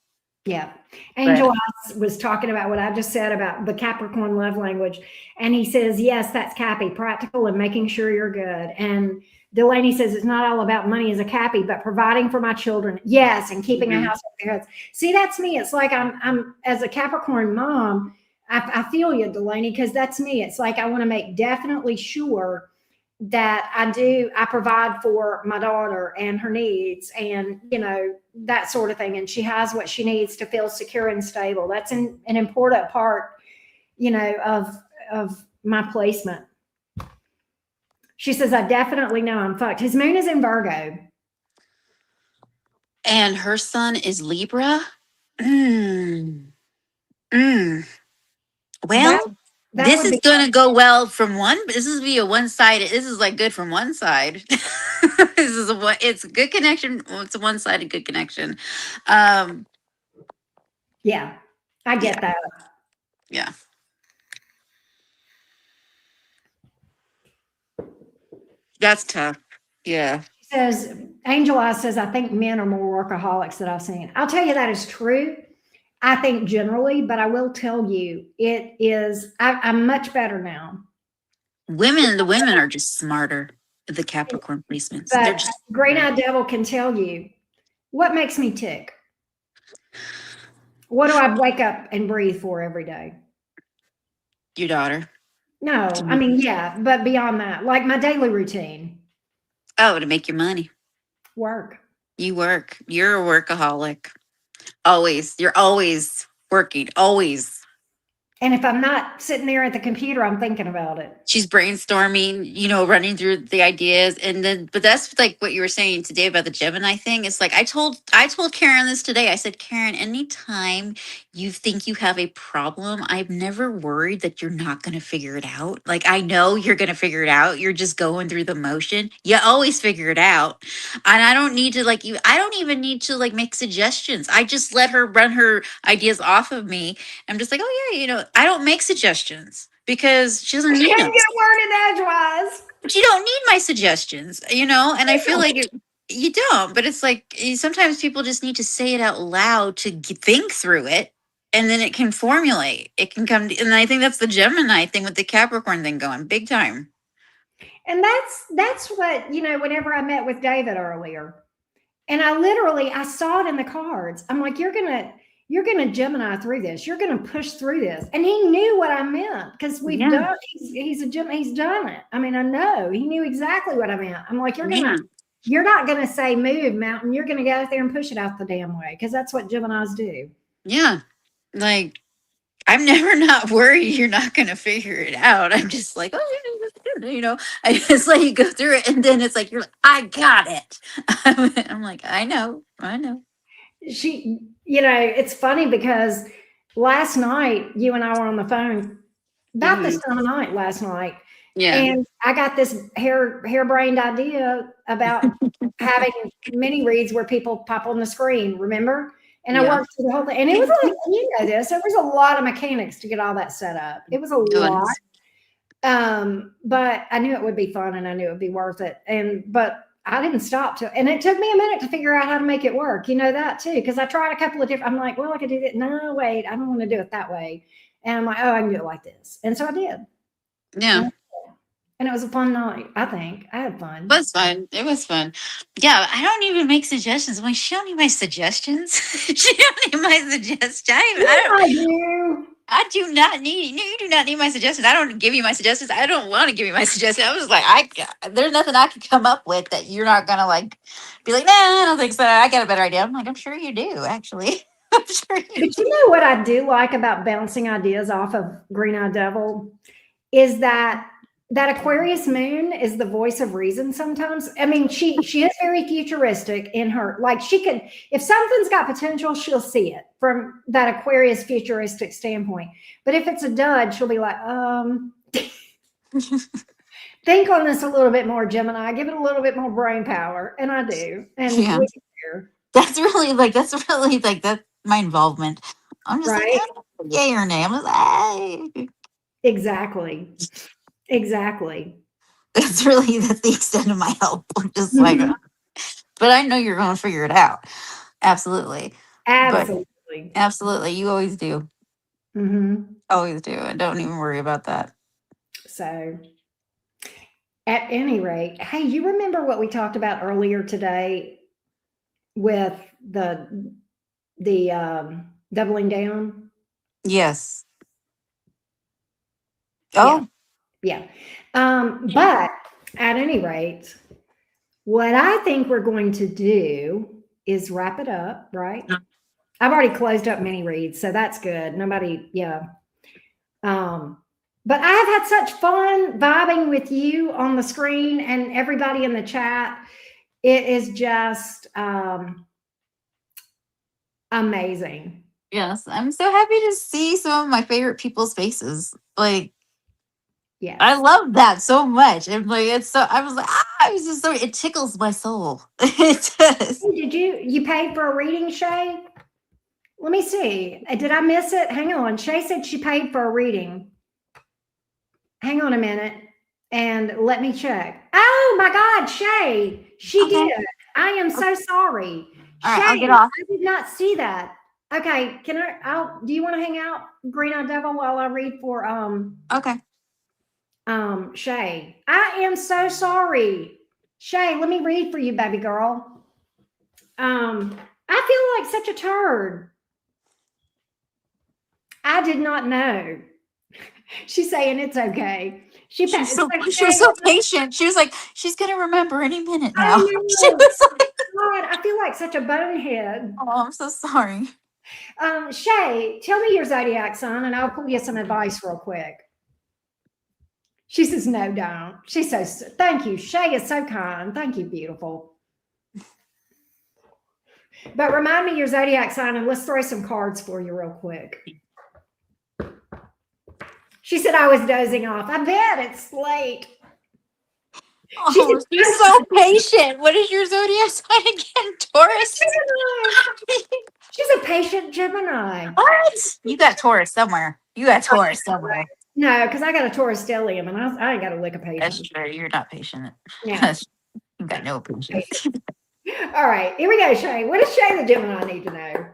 Yeah. Angel was talking about what I just said about the Capricorn love language. And he says, yes, that's Cappy, practical and making sure you're good. And Delaney says, it's not all about money as a Cappy, but providing for my children. Yes. And keeping a house over their heads. See, that's me. It's like I'm as a Capricorn mom, I feel you, Delaney, because that's me. It's like I want to make definitely sure that I provide for my daughter and her needs and, you know, that sort of thing. And she has what she needs to feel secure and stable. That's an important part, you know, of my placement. She says, I definitely know I'm fucked. His moon is in Virgo. And her sun is Libra. Well, this is going to go well from one, but this is be a one-sided. This is like good from one side. It's a good connection. Well, it's a one-sided good connection. Yeah, I get that. Yeah. That's tough. Yeah. She says, Angel Eyes says, I think men are more workaholics that I've seen. I'll tell you that is true. I think generally, but I will tell you, it is, I'm much better now. The women are just smarter. The Capricorn placements. They're But just Green Eyed Devil can tell you what makes me tick. What do I wake up and breathe for every day? your daughter. No, I mean, yeah, but beyond that, like my daily routine. Oh, to make your money. Work. You work. You're a workaholic. Always. You're always working. Always. And if I'm not sitting there at the computer, I'm thinking about it. She's brainstorming, running through the ideas. And then, but that's like what you were saying today about the Gemini thing. It's like, I told Karen this today. I said, Karen, anytime you think you have a problem, I've never worried that you're not going to figure it out. Like, I know you're going to figure it out. You're just going through the motion. You always figure it out. And I don't need to I don't even need to make suggestions. I just let her run her ideas off of me. I'm just like, oh yeah, I don't make suggestions because she doesn't need Can't them. get a word in edgewise. But you don't need my suggestions, and I feel like you don't. But it's like sometimes people just need to say it out loud to think through it, and then it can formulate. It can come, and I think that's the Gemini thing with the Capricorn thing going big time. And that's what, whenever I met with David earlier, and I saw it in the cards. I'm like, you're gonna Gemini through this. You're gonna push through this. And he knew what I meant because we've done. He's a Gemini. He's done it. I mean, I know he knew exactly what I meant. I'm like, you're not gonna say move mountain. You're gonna go out there and push it out the damn way because that's what Geminis do. Yeah, like I'm never not worried you're not gonna figure it out. I'm just like, oh, I just let you go through it, and then it's like you're like, I got it. I'm like, I know. It's funny because last night you and I were on the phone about this time of night last night. Yeah. And I got this harebrained idea about having mini reads where people pop on the screen, remember? And I worked through the whole thing. And it was like, there was a lot of mechanics to get all that set up. It was a lot. But I knew it would be fun and I knew it would be worth it. But I didn't stop and it took me a minute to figure out how to make it work. You know that too, because I tried a couple of different. I'm like, well, I could do that. No, wait, I don't want to do it that way. And I'm like, oh, I can do it like this. And so I did. Yeah. And it was a fun night. I think I had fun. It was fun. Yeah, I don't even make suggestions. I'm like, she don't need my suggestions. She don't need my suggestions. I do not need. You do not need my suggestions. I don't give you my suggestions. I don't want to give you my suggestions. I was like, there's nothing I could come up with that you're not gonna be like, nah, I don't think so. I got a better idea. I'm like, I'm sure you do, actually. I'm sure you do. But you know what I do like about bouncing ideas off of Green Eyed Devil is that Aquarius moon is the voice of reason sometimes. I mean, she is very futuristic in her, she could, if something's got potential, she'll see it from that Aquarius futuristic standpoint. But if it's a dud, she'll be like, think on this a little bit more, Gemini, give it a little bit more brain power. And I do. And that's really that's my involvement. I'm just like, yay or nay. I'm just like, Exactly. That's the extent of my help. I'm just like, but I know you're going to figure it out. Absolutely. Absolutely. You always do. Mm-hmm. Always do. And don't even worry about that. So at any rate, hey, you remember what we talked about earlier today with the doubling down? Yes. Oh. Yeah. But at any rate, what I think we're going to do is wrap it up, right? I've already closed up mini reads, so that's good. Nobody, but I have had such fun vibing with you on the screen and everybody in the chat. It is just amazing. Yes, I'm so happy to see some of my favorite people's faces. Yeah, I love that so much. And it's so, I was like, it's just so, it tickles my soul. It does. Did you paid for a reading, Shay? Let me see. Did I miss it? Hang on. Shay said she paid for a reading. Hang on a minute and let me check. Oh my God, Shay, she did. I am so sorry. All right, Shay, I'll get off. I did not see that. Okay, do you want to hang out, Green Eyed Devil, while I read for Okay. Shay? I am so sorry. Shay, let me read for you, baby girl. I feel like such a turd. I did not know. She's saying it's okay. She was so patient. She was like, she's gonna remember any minute now. I know. She was like, God, I feel like such a bonehead. oh, I'm so sorry. Shay, tell me your zodiac sign, and I'll pull you some advice real quick. She says, no, don't. She says, thank you. Shay is so kind. Thank you, beautiful. But remind me your zodiac sign, and let's throw some cards for you real quick. She said I was dozing off. I bet it's late. Oh, she's so patient. What is your zodiac sign again? Taurus? She's a patient Gemini. What? You got Taurus somewhere. Somewhere. No, because I got a Taurus stellium, and I ain't got a lick of patience. That's true. You're not patient. Yeah. You got no patience. All right, here we go, Shay. What does Shay the Gemini need to know?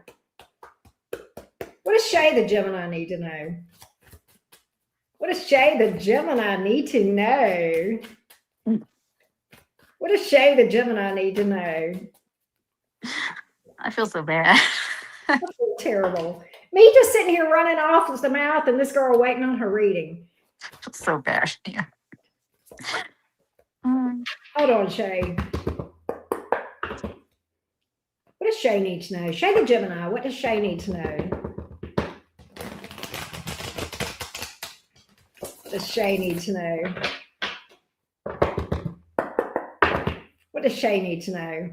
What does Shay the Gemini need to know? What does Shay the Gemini need to know? What does Shay the Gemini need to know? I feel so bad. I feel terrible. Me just sitting here running off with the mouth, and this girl waiting on her reading. I feel so bad. Yeah. Hold on, Shay. What does Shay need to know? Shay the Gemini, what does Shay need to know? What does Shay need to know? What does Shay need to know?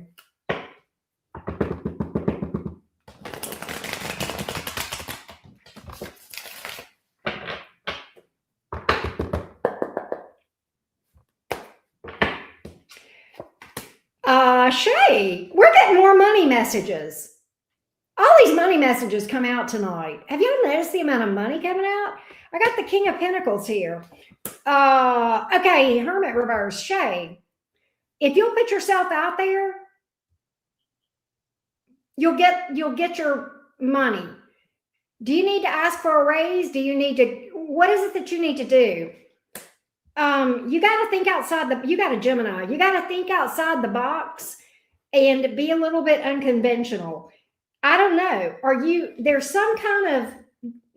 Shay, we're getting more money messages. All these money messages come out tonight. Have y'all noticed the amount of money coming out? I got the King of Pentacles here. Okay, Hermit reverse. Shay, if you'll put yourself out there, you'll get your money. Do you need to ask for a raise? What is it that you need to do? You got to think outside you got a Gemini. You got to think outside the box and be a little bit unconventional. I don't know. There's some kind of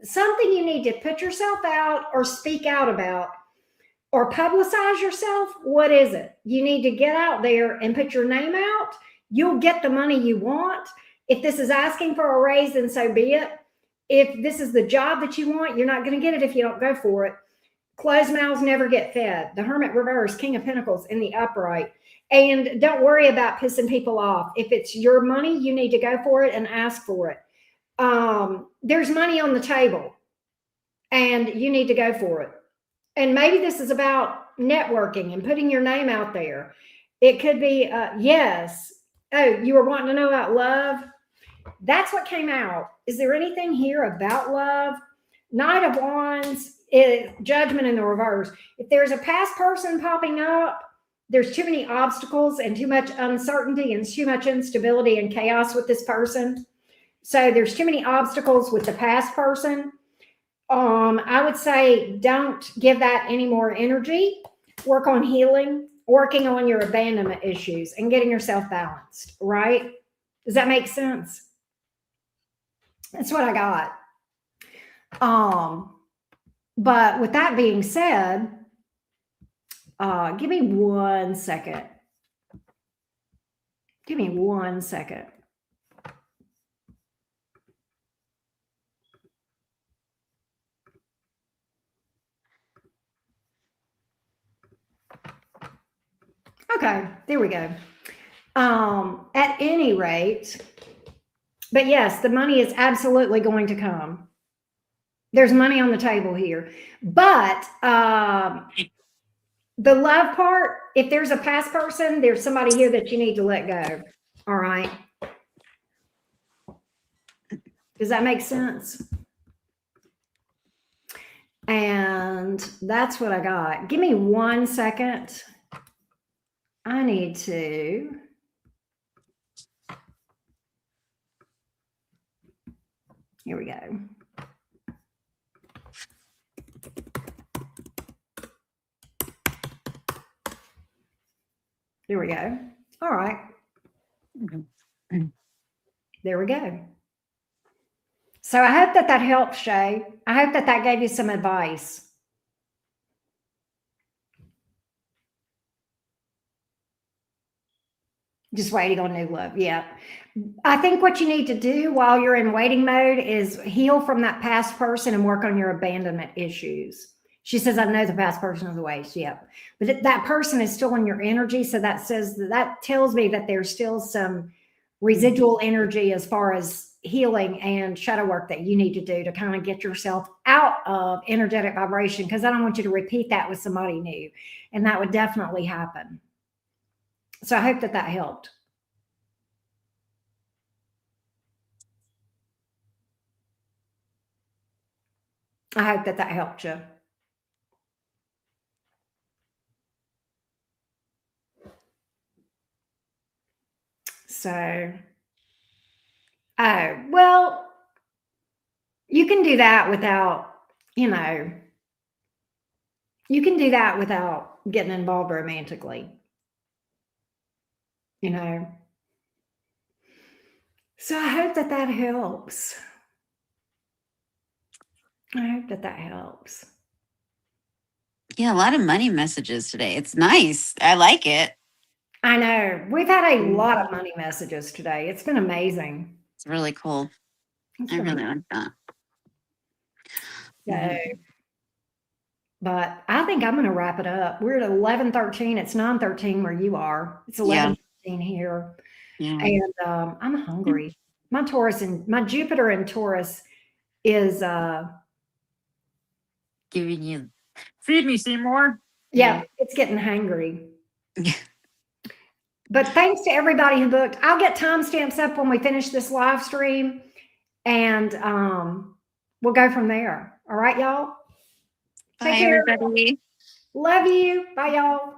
something you need to put yourself out or speak out about or publicize yourself. What is it? You need to get out there and put your name out. You'll get the money you want. If this is asking for a raise, then so be it. If this is the job that you want, you're not going to get it if you don't go for it. Closed mouths never get fed. The Hermit reverse, King of Pentacles in the upright. And don't worry about pissing people off. If it's your money, you need to go for it and ask for it. There's money on the table and you need to go for it. And maybe this is about networking and putting your name out there. It could be, yes. Oh, you were wanting to know about love? That's what came out. Is there anything here about love? Knight of Wands, judgment in the reverse. If there's a past person popping up, there's too many obstacles and too much uncertainty and too much instability and chaos with this person. So there's too many obstacles with the past person. I would say don't give that any more energy. Work on healing, working on your abandonment issues and getting yourself balanced, right? Does that make sense? That's what I got. But with that being said, give me 1 second. Give me 1 second. Okay, there we go. At any rate, but yes, the money is absolutely going to come. There's money on the table here. But the love part, if there's a past person, there's somebody here that you need to let go. All right. Does that make sense? And that's what I got. Give me 1 second. I need to. Here we go. There we go. All right. There we go. So I hope that that helped, Shay. I hope that that gave you some advice. Just waiting on new love. Yeah. I think what you need to do while you're in waiting mode is heal from that past person and work on your abandonment issues. She says, I know the past person is away. Yeah. But that person is still in your energy. So that says that tells me that there's still some residual energy as far as healing and shadow work that you need to do to kind of get yourself out of energetic vibration. Because I don't want you to repeat that with somebody new. And that would definitely happen. So I hope that that helped. I hope that that helped you. So, oh, well, you can do that without, you know, you can do that without getting involved romantically, you know. So I hope that that helps. I hope that that helps. Yeah, a lot of money messages today. It's nice. I like it. I know. We've had a lot of money messages today. It's been amazing. It's really cool. I really like that. So, but I think I'm going to wrap it up. We're at 11:13. It's 9:13 where you are. It's 11:13 here. Yeah. And I'm hungry. My Taurus and my Jupiter in Taurus is Giving you, feed me, Seymour. Yeah, it's getting hangry. But thanks to everybody who booked. I'll get timestamps up when we finish this live stream, and we'll go from there. All right, y'all? Bye, everybody. Love you. Bye, y'all.